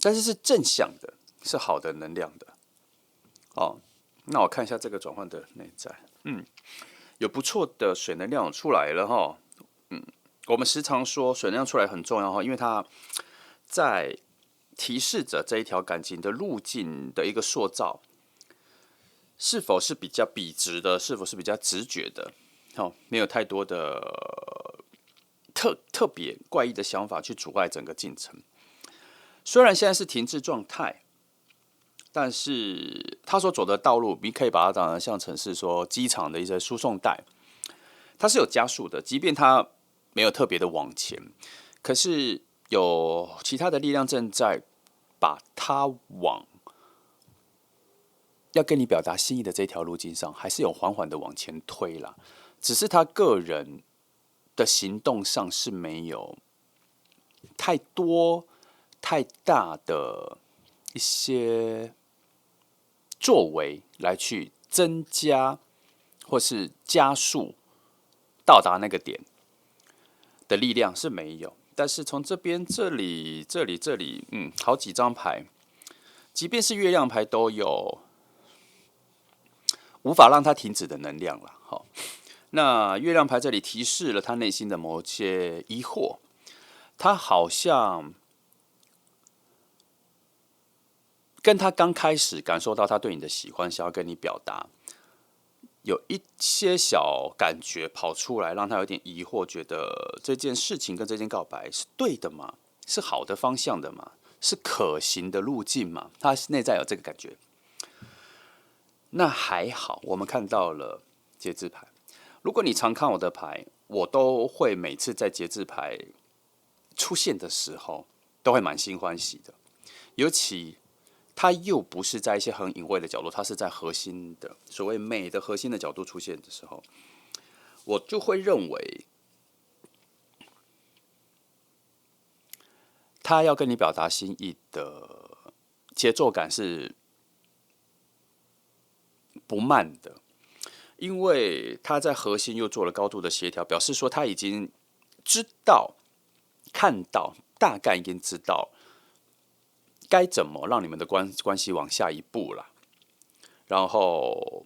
但是是正向的，是好的能量的。哦，那我看一下这个转换的内在，有不错的水能量出来了哈。我们时常说水能量出来很重要哈，因为它在提示着这一条感情的路径的一个塑造，是否是比较笔直的，是否是比较直觉的，没有太多的特别怪异的想法去阻碍整个进程。虽然现在是停滞状态，但是他所走的道路，你可以把它当成像成是说机场的一些输送带，它是有加速的，即便它没有特别的往前，可是有其他的力量正在把它往要跟你表达心意的这条路径上，还是有缓缓的往前推啦。只是他个人的行动上是没有太多太大的一些作为来去增加或是加速到达那个点的力量是没有。但是从这边、这里、好几张牌，即便是月亮牌都有无法让它停止的能量了。好，那月亮牌这里提示了他内心的某些疑惑，他好像跟他刚开始感受到他对你的喜欢，想要跟你表达，有一些小感觉跑出来，让他有点疑惑，觉得这件事情跟这件告白是对的吗？是好的方向的吗？是可行的路径吗？他内在有这个感觉。那还好，我们看到了节制牌。如果你常看我的牌，我都会每次在节制牌出现的时候，都会满心欢喜的。尤其它又不是在一些很隐晦的角度，它是在核心的所谓美的核心的角度出现的时候，我就会认为他要跟你表达心意的节奏感是不慢的，因为他在核心又做了高度的协调，表示说他已经知道、看到，大概已经知道该怎么让你们的关系往下一步了。然后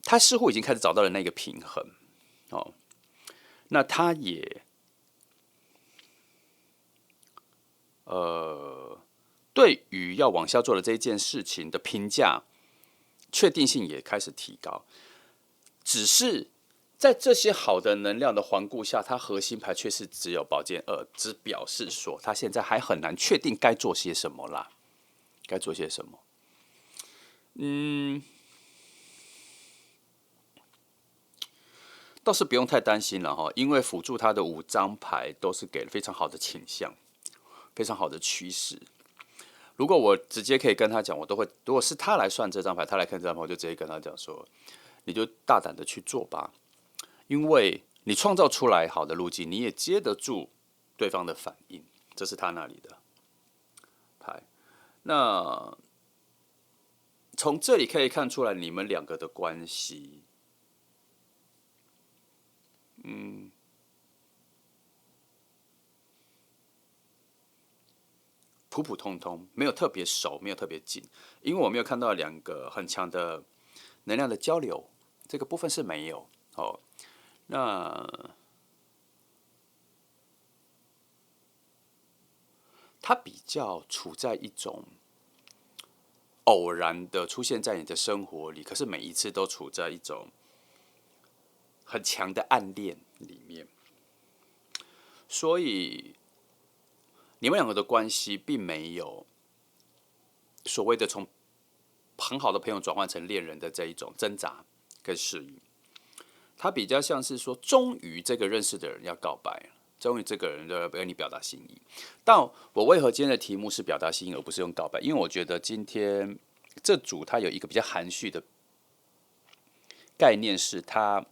他似乎已经开始找到了那个平衡哦，那他也对于要往下做的这一件事情的评价确定性也开始提高，只是在这些好的能量的环顾下，它核心牌却是只有宝剑2，只表示说他现在还很难确定该做些什么啦，该做些什么。倒是不用太担心了哈，因为辅助他的5张牌都是给了非常好的倾向，非常好的趋势。如果我直接可以跟他讲，我都会，如果是他来算这张牌，他来看这张牌，我就直接跟他讲说，你就大胆的去做吧，因为你创造出来好的路径，你也接得住对方的反应，这是他那里的牌。那从这里可以看出来，你们两个的关系，普普通通，没有特别熟，没有特别近，因为我没有看到两个很强的能量的交流，这个部分是没有哦。那他比较处在一种偶然的出现在你的生活里，可是每一次都处在一种很强的暗恋里面，所以你们两个的关系并没有所谓的从很好的朋友转换成恋人的这一种挣扎跟适应，他比较像是说，终于这个认识的人要告白了，终于这个人要跟你表达心意。但我为何今天的题目是表达心意，而不是用告白？因为我觉得今天这组它有一个比较含蓄的概念，是它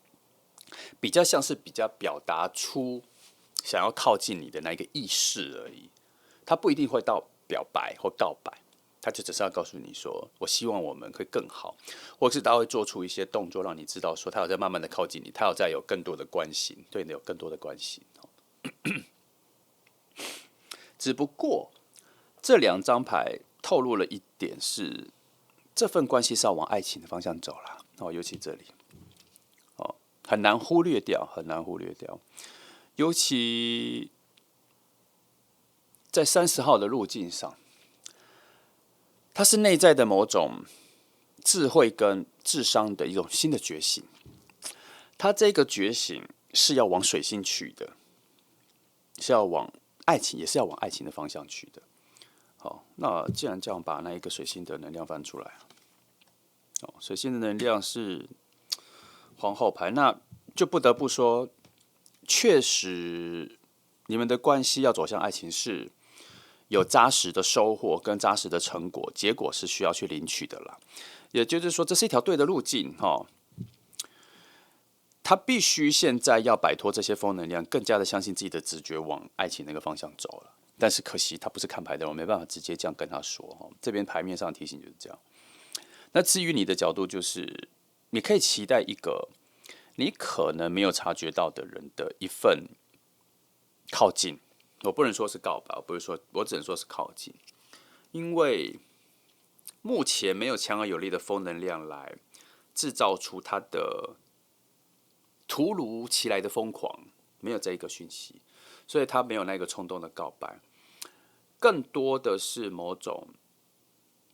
比较像是比较表达出想要靠近你的那一个意识而已，它不一定会到表白或告白。他就只是要告诉你说，我希望我们会更好，或是他会做出一些动作，让你知道说，他有在慢慢的靠近你，他有在有更多的关心，对你有更多的关心。只不过这2张牌透露了一点是，这份关系是要往爱情的方向走了哦，尤其这里哦，很难忽略掉，很难忽略掉，尤其在30号的路径上。它是内在的某种智慧跟智商的一种新的觉醒，它这个觉醒是要往水星去的，是要往爱情，也是要往爱情的方向去的。好，那既然这样，把那一个水星的能量翻出来，哦，水星的能量是皇后牌，那就不得不说，确实你们的关系要走向爱情是有扎实的收获跟扎实的成果，结果是需要去领取的啦。也就是说，这是一条对的路径哈。他必须现在要摆脱这些负能量，更加的相信自己的直觉，往爱情那个方向走了。但是可惜他不是看牌的人，我没办法直接这样跟他说。这边牌面上的提醒就是这样。那至于你的角度，就是你可以期待一个你可能没有察觉到的人的一份靠近。我不能说是告白，我只能说是靠近，因为目前没有强而有力的风能量来制造出它的突如其来的疯狂，没有这一个讯息，所以他没有那个冲动的告白，更多的是某种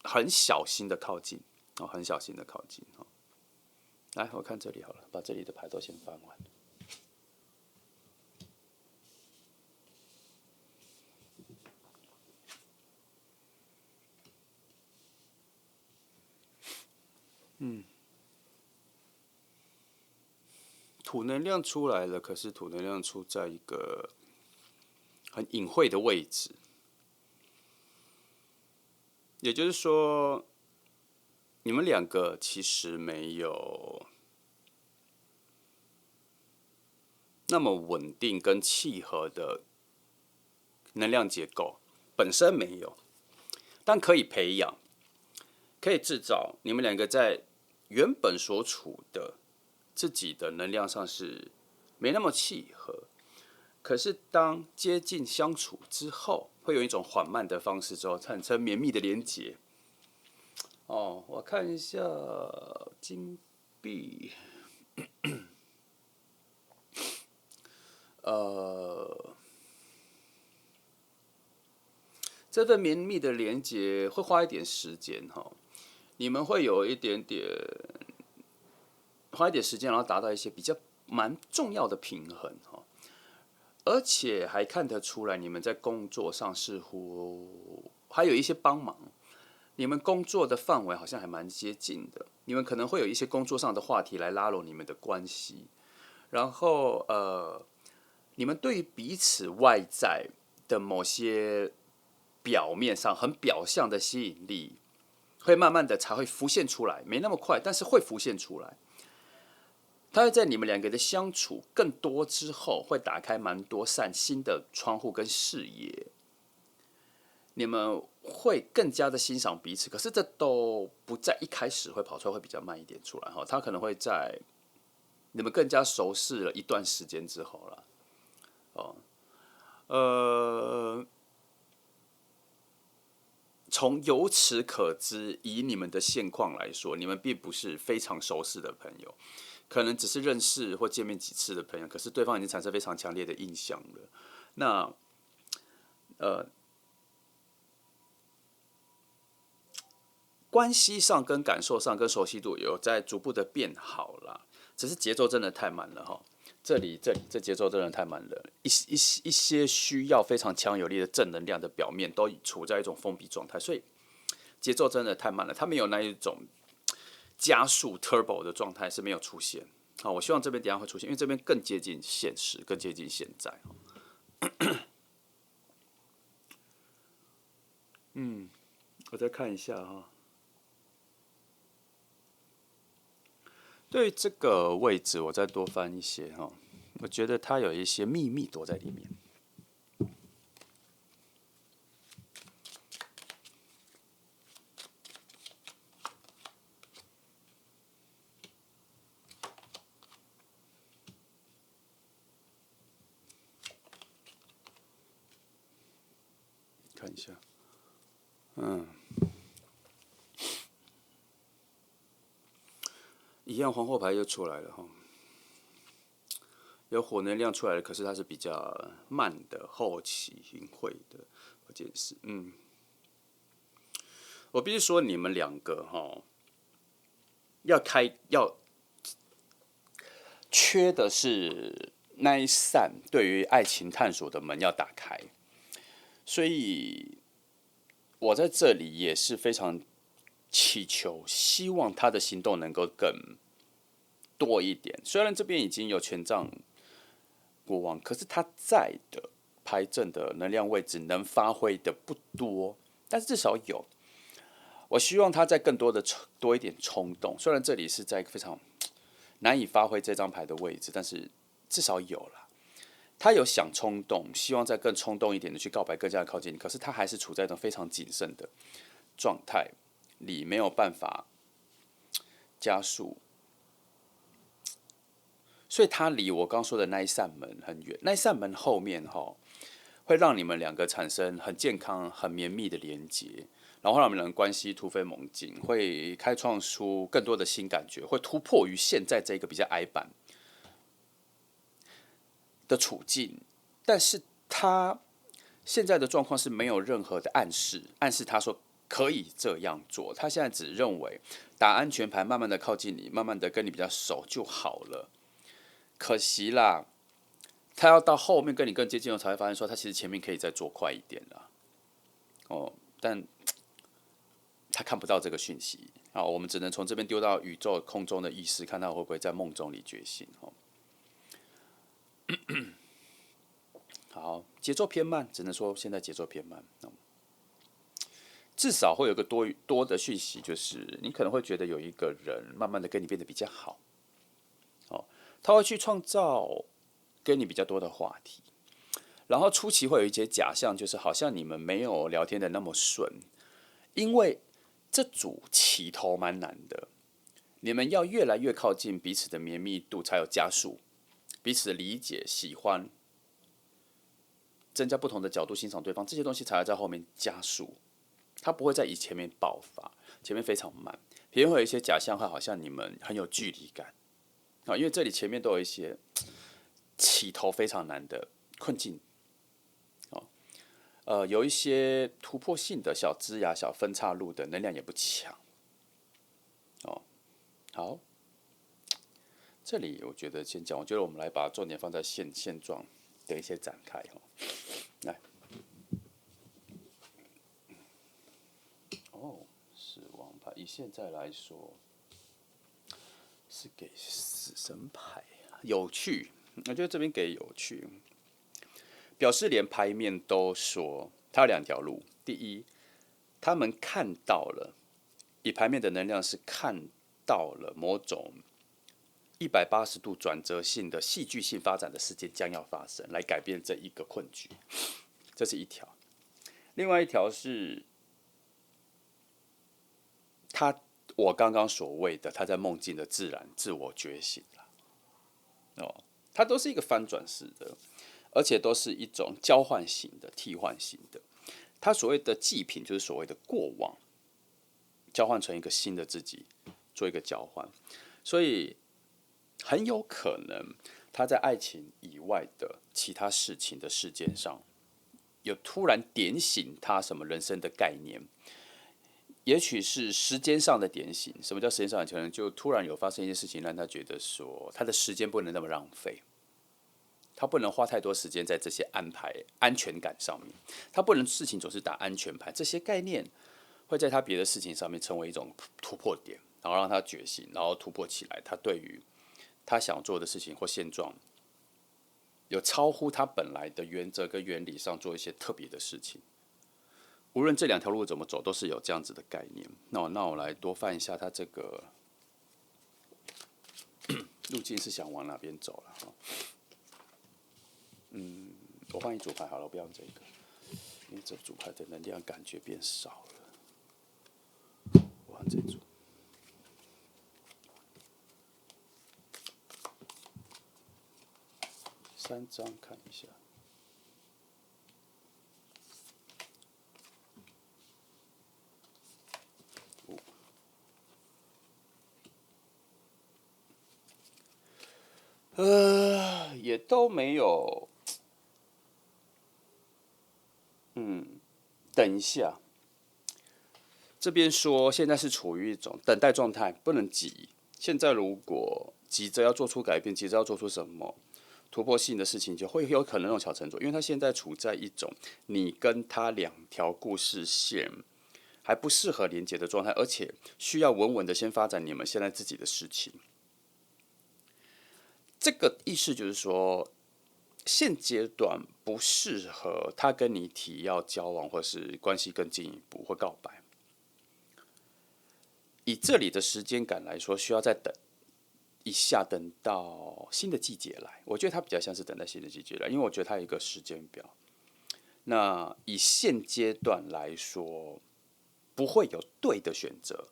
很小心的靠近哦，很小心的靠近哦。来，我看这里好了，把这里的牌都先翻完。土能量出来了，可是土能量出在一个很隐晦的位置，也就是说，你们两个其实没有那么稳定跟契合的能量结构本身没有，但可以培养，可以制造你们两个在原本所处的自己的能量上是没那么契合，可是当接近相处之后，会用一种缓慢的方式之后产生绵密的连结。哦，我看一下金币，这份绵密的连结会花一点时间哈，你们会有一点点花一点时间，然后达到一些比较蛮重要的平衡哈，而且还看得出来你们在工作上似乎还有一些帮忙。你们工作的范围好像还蛮接近的，你们可能会有一些工作上的话题来拉拢你们的关系，然后你们对于彼此外在的某些表面上很表象的吸引力，会慢慢的才会浮现出来，没那么快，但是会浮现出来。它会在你们两个的相处更多之后，会打开蛮多扇新的窗户跟视野。你们会更加的欣赏彼此，可是这都不在一开始会跑出来，会比较慢一点出来哈。它可能会在你们更加熟识了一段时间之后了。从由此可知，以你们的现况来说，你们并不是非常熟识的朋友，可能只是认识或见面几次的朋友，可是对方已经产生非常强烈的印象了。那关系上、跟感受上、跟熟悉度有在逐步的变好啦，只是节奏真的太慢了哈。这节奏真的太慢了，一些需要非常强有力的正能量的表面都处在一种封闭状态，所以节奏真的太慢了。它没有那一种加速 turbo 的状态是没有出现。好，我希望这边等一下会出现，因为这边更接近现实，更接近现在。我再看一下哈。对于这个位置，我再多翻一些哈，我觉得它有一些秘密躲在里面。看一下，一样皇后牌又出来了哈，有火能量出来了，可是它是比较慢的、后期隐晦的这件事。我必须说，你们两个哈，要缺的是那一扇对于爱情探索的门要打开，所以我在这里也是非常祈求，希望他的行动能够更多一点。虽然这边已经有权杖国王，可是他在的牌阵的能量位置能发挥的不多，但是至少有。我希望他在更多的多一点冲动，虽然这里是在一个非常难以发挥这张牌的位置，但是至少有了。他有想冲动，希望再更冲动一点的去告白，更加的靠近你。可是他还是处在一种非常谨慎的状态里，没有办法加速，所以他离我刚说的那一扇门很远。那一扇门后面会让你们两个产生很健康、很绵密的连接，然后让你们的关系突飞猛进，会开创出更多的新感觉，会突破于现在这个比较矮板的处境。但是他现在的状况是没有任何的暗示他说可以这样做。他现在只认为打安全牌，慢慢的靠近你，慢慢的跟你比较熟就好了。可惜啦，他要到后面跟你更接近后，才会发现说他其实前面可以再做快一点啦。但他看不到这个讯息啊，我们只能从这边丢到宇宙空中的意识，看他会不会在梦中里觉醒。好，节奏偏慢，只能说现在节奏偏慢。至少会有个多的讯息，就是你可能会觉得有一个人慢慢的跟你变得比较好，他会去创造跟你比较多的话题，然后初期会有一些假象，就是好像你们没有聊天的那么顺，因为这组起头蛮难的，你们要越来越靠近彼此的绵密度才有加速，彼此的理解、喜欢，增加不同的角度欣赏对方，这些东西才会在后面加速，它不会在前面爆发，前面非常慢，别人会有一些假象，会好像你们很有距离感啊，因为这里前面都有一些起头非常难的困境。有一些突破性的小枝芽、小分岔路的能量也不强。好，这里我觉得先讲，我觉得我们来把重点放在现状的一些展开来，死亡牌以现在来说是给死神牌有趣，我觉得这边给有趣。表示连牌面都说，他有2条路。第一，他们看到了，以牌面的能量是看到了某种180度转折性的戏剧性发展的事件将要发生，来改变这一个困局。这是一条。另外一条是，我刚刚所谓的他在梦境的自然自我觉醒了。它都是一个翻转式的。而且都是一种交换型的、替换型的。它所谓的祭品，就是所谓的过往，交换成一个新的自己，做一个交换。所以很有可能他在爱情以外的其他事情的事件上，有突然点醒他什么人生的概念。也许是时间上的点醒。什么叫时间上的？可能就突然有发生一些事情，让他觉得说，他的时间不能那么浪费。他不能花太多时间在这些安排安全感上面，他不能事情总是打安全牌，这些概念会在他别的事情上面成为一种突破点，然后让他觉醒，然后突破起来。他对于他想做的事情或现状，有超乎他本来的原则跟原理上做一些特别的事情。无论这2条路怎么走，都是有这样子的概念。那我来多翻一下他这个路径是想往哪边走了。我换一组牌好了，我不要用这个，因为这组牌的能量感觉变少了。我换这组。3张看一下。也都没有。等一下，这边说现在是处于一种等待状态，不能急。现在如果急着要做出改变，急着要做出什么突破性的事情，就会有可能弄巧成拙。因为他现在处在一种你跟他2条故事线还不适合连接的状态，而且需要稳稳的先发展你们现在自己的事情。这个意思就是说，现阶段不适合他跟你提要交往，或是关系更进一步或告白。以这里的时间感来说，需要再等一下，等到新的季节来。我觉得他比较像是等待新的季节来，因为我觉得他有一个时间表。那以现阶段来说，不会有对的选择，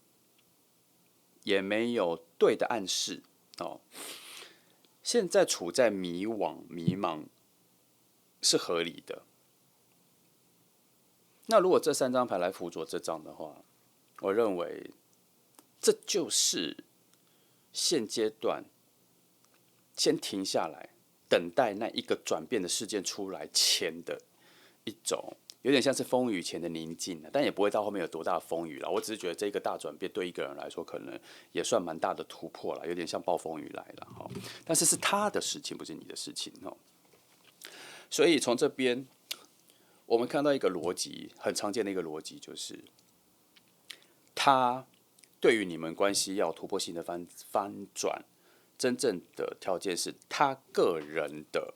也没有对的暗示哦。现在处在迷茫是合理的。那如果这3张牌来辅佐这张的话，我认为这就是现阶段先停下来，等待那一个转变的事件出来前的一种，有点像是风雨前的宁静，但也不会到后面有多大的风雨了。我只是觉得这个大转变对一个人来说，可能也算蛮大的突破了，有点像暴风雨来了哈。但是是他的事情，不是你的事情哦。所以从这边我们看到一个逻辑，很常见的一个逻辑就是，他对于你们关系要有突破性的翻转，真正的条件是他个人的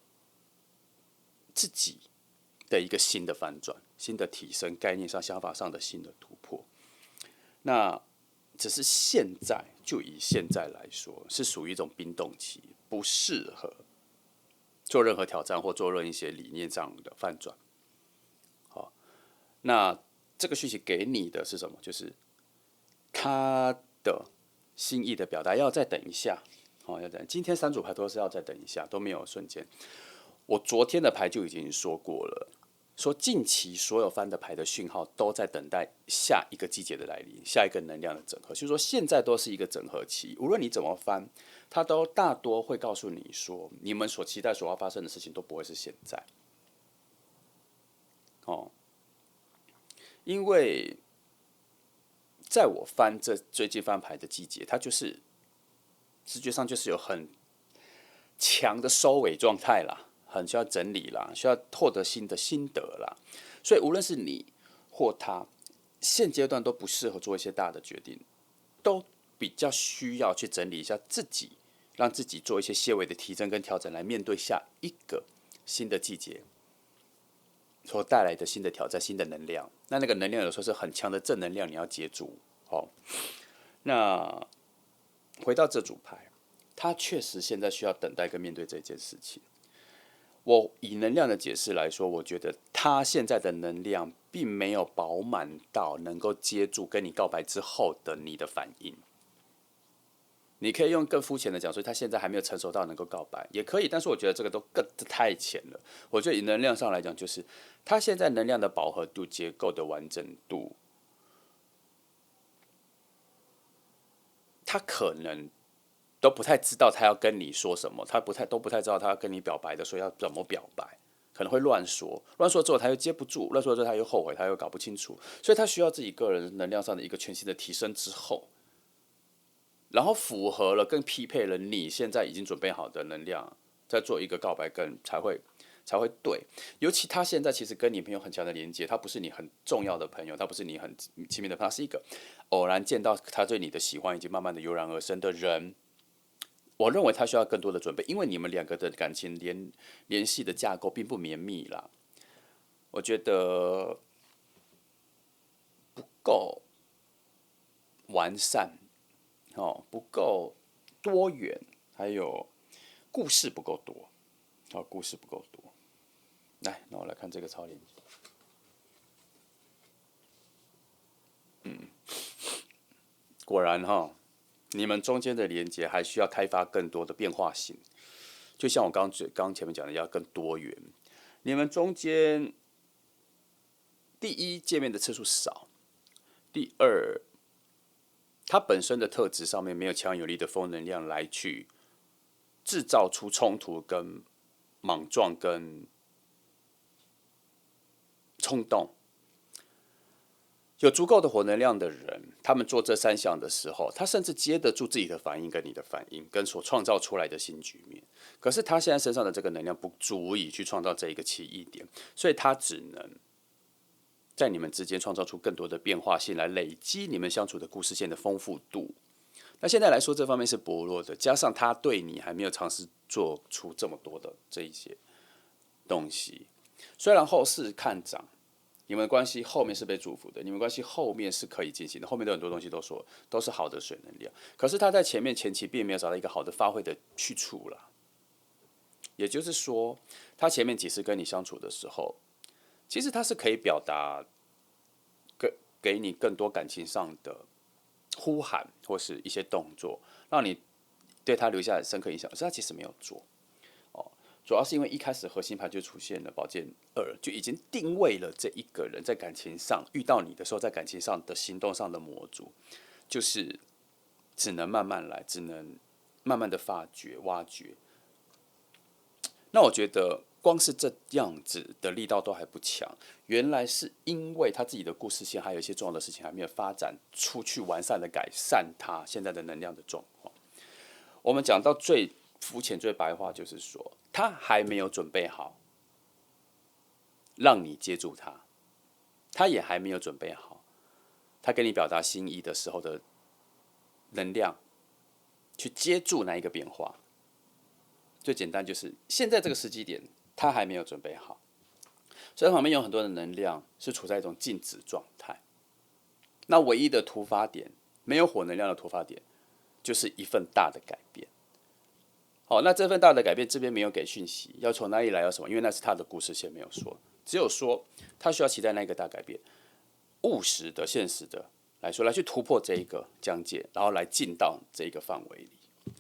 自己的一个新的翻转、新的提升，概念上、想法上的新的突破。那只是现在，就以现在来说，是属于一种冰冻期，不适合做任何挑战或做任一些理念上的翻转。好，那这个讯息给你的是什么？就是他的心意的表达要再等一下。哦，要等。今天3组牌都是要再等一下，都没有瞬间。我昨天的牌就已经说过了，说近期所有翻的牌的讯号都在等待下一个季节的来临，下一个能量的整合。就是说现在都是一个整合期，无论你怎么翻，它都大多会告诉你说，你们所期待所要发生的事情都不会是现在。哦，因为在我翻最近翻牌的季节，它就是直觉上就是有很强的收尾状态啦，很需要整理啦，需要获得新的心得啦。所以无论是你或他，现阶段都不适合做一些大的决定，都比较需要去整理一下自己，让自己做一些些微的提升跟调整，来面对下一个新的季节所带来的新的挑战、新的能量。那个能量有时候是很强的正能量，你要接住。哦，那回到这组牌，他确实现在需要等待跟面对这件事情。我以能量的解释来说，我觉得他现在的能量并没有饱满到能够接住跟你告白之后的你的反应。你可以用更肤浅的讲，说他现在还没有成熟到能够告白，也可以，但是我觉得这个都更太浅了。我觉得以能量上来讲，就是他现在能量的饱和度、结构的完整度，他可能都不太知道他要跟你说什么，他都不太知道他要跟你表白的时候要怎么表白，可能会乱说，乱说之后他又接不住，乱说之后他又后悔，他又搞不清楚，所以他需要自己个人能量上的一个全新的提升之后，然后符合了跟匹配了你现在已经准备好的能量，再做一个告白跟才会对。尤其他现在其实跟你朋友很强的连接，他不是你很重要的朋友，他不是你很亲密的朋友，他是一个偶然见到他对你的喜欢已经慢慢的油然而生的人。我认为他需要更多的准备，因为你们两个的感情联系的架构并不绵密啦，我觉得不够完善，哦，不够多元，还有故事不够多，哦，故事不够多。来，那我来看这个超连接。果然哈，你们中间的连接还需要开发更多的变化性，就像我刚前面讲的，要更多元。你们中间第一见面的次数少，第二，它本身的特质上面没有强有力的风能量来去制造出冲突跟莽撞跟冲动。有足够的火能量的人，他们做这3项的时候，他甚至接得住自己的反应跟你的反应，跟所创造出来的新局面。可是他现在身上的这个能量不足以去创造这一个奇异点，所以他只能在你们之间创造出更多的变化性，来累积你们相处的故事线的丰富度。那现在来说，这方面是薄弱的，加上他对你还没有尝试做出这么多的这一些东西，虽然后世看涨。你们的关系后面是被祝福的，你们关系后面是可以进行的，后面的很多东西都是好的水能量。可是他在前期并没有找到一个好的发挥的去处啦。也就是说，他前面几次跟你相处的时候，其实他是可以表达给你更多感情上的呼喊或是一些动作，让你对他留下深刻印象。可是他其实没有做。主要是因为一开始核心牌就出现了宝剑2，就已经定位了这一个人在感情上遇到你的时候，在感情上的行动上的模组，就是只能慢慢来，只能慢慢的发掘、挖掘。那我觉得光是这样子的力道都还不强，原来是因为他自己的故事线还有一些重要的事情还没有发展出去，完善的改善他现在的能量的状况。我们讲到最肤浅、最白话，就是说他还没有准备好让你接住他，他也还没有准备好他跟你表达心意的时候的能量去接住那一个变化。最简单就是现在这个时机点，他还没有准备好，所以旁边有很多的能量是处在一种静止状态。那唯一的突发点，没有火能量的突发点，就是一份大的改变。好，那这份大的改变这边没有给讯息，要从哪里来，要什么？因为那是他的故事线没有说，只有说他需要期待那个大改变，务实的、现实的来说，来去突破这一个疆界，然后来进到这一个范围里，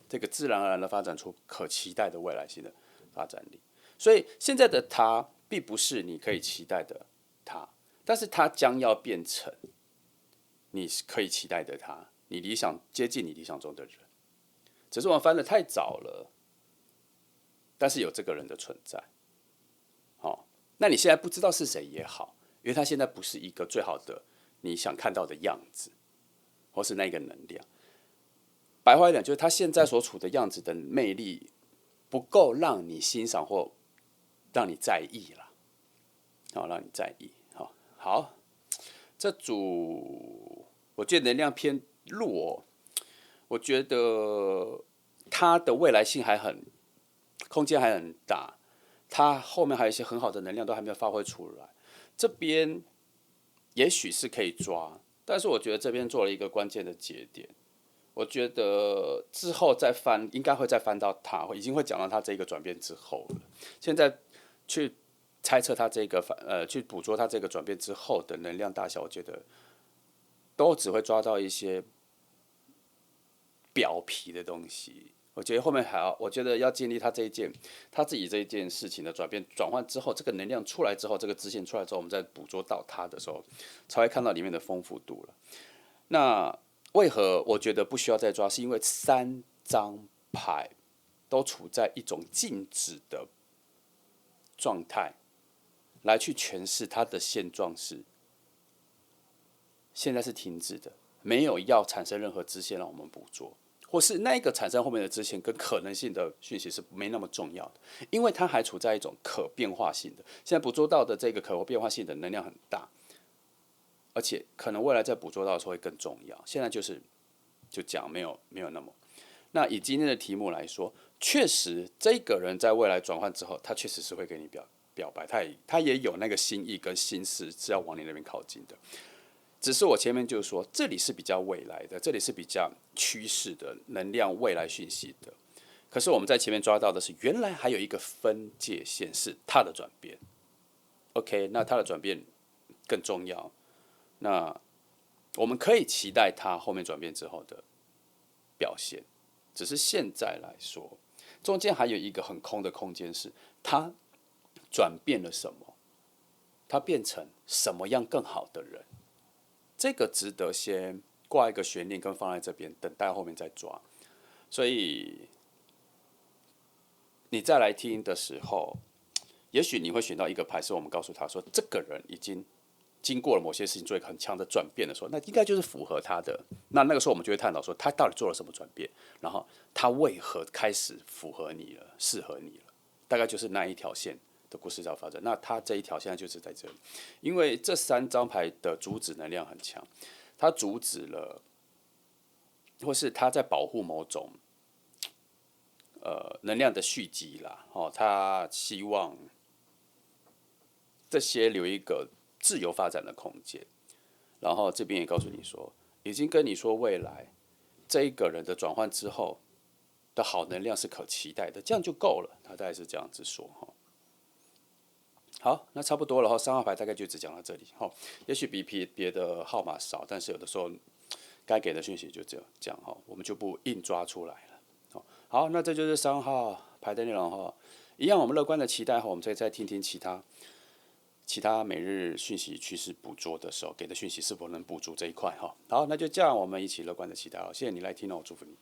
这个自然而然的发展出可期待的未来性的发展力。所以现在的他并不是你可以期待的他，但是他将要变成你可以期待的他，你理想接近你理想中的人。只是我们翻得太早了，但是有这个人的存在。好，那你现在不知道是谁也好，因为他现在不是一个最好的你想看到的样子，或是那个能量。白话一点，就是他现在所处的样子的魅力不够让你欣赏或让你在意啦。好，让你在意。好，这组我觉得能量偏弱，我觉得它的未来性空间还很大，它后面还有一些很好的能量都还没有发挥出来。这边也许是可以抓，但是我觉得这边做了一个关键的节点。我觉得之后再翻，应该会再翻到它，已经会讲到它这个转变之后了。现在去猜测它这个去捕捉它这个转变之后的能量大小，我觉得都只会抓到一些表皮的东西。我觉得后面还要，我觉得要经历他自己这一件事情的转换之后，这个能量出来之后，这个支线出来之后，我们再捕捉到它的时候，才会看到里面的丰富度了。那为何我觉得不需要再抓？是因为3张牌都处在一种静止的状态，来去诠释它的现状是现在是停止的，没有要产生任何支线让我们捕捉。或是那个产生后面的支线跟可能性的讯息是没那么重要的，因为它还处在一种可变化性的。现在捕捉到的这个可变化性的能量很大，而且可能未来在捕捉到的时候会更重要。现在就讲没有那么。那以今天的题目来说，确实这个人在未来转换之后，他确实是会跟你表白，他也有那个心意跟心思是要往你那边靠近的。只是我前面就说，这里是比较未来的，这里是比较趋势的能量未来讯息的。可是我们在前面抓到的是，原来还有一个分界线是它的转变。OK， 那它的转变更重要。那我们可以期待它后面转变之后的表现。只是现在来说，中间还有一个很空的空间，是它转变了什么？它变成什么样更好的人？这个值得先挂一个悬念，跟放在这边，等待后面再抓。所以你再来听的时候，也许你会选到一个牌，是我们告诉他说，这个人已经经过了某些事情，做一个很强的转变的时候，那应该就是符合他的。那个时候我们就会探讨说，他到底做了什么转变，然后他为何开始符合你了，适合你了，大概就是那一条线的故事要发展。那他这一条现在就是在这里，因为这3张牌的主旨能量很强，它阻止了，或是他在保护某种能量的蓄积啦。他希望这些留一个自由发展的空间。然后这边也告诉你说，已经跟你说未来这一个人的转换之后的好能量是可期待的，这样就够了。他大概是这样子说哈。好，那差不多了哈。3号牌大概就只讲到这里哈。也许比别的号码少，但是有的时候该给的讯息就这样哈，我们就不硬抓出来了。好，那这就是3号牌的内容哈。一样，我们乐观的期待哈，我们再听听其他每日讯息趋势捕捉的时候给的讯息是否能补足这一块哈。好，那就这样，我们一起乐观的期待哦。谢谢你来听哦，祝福你。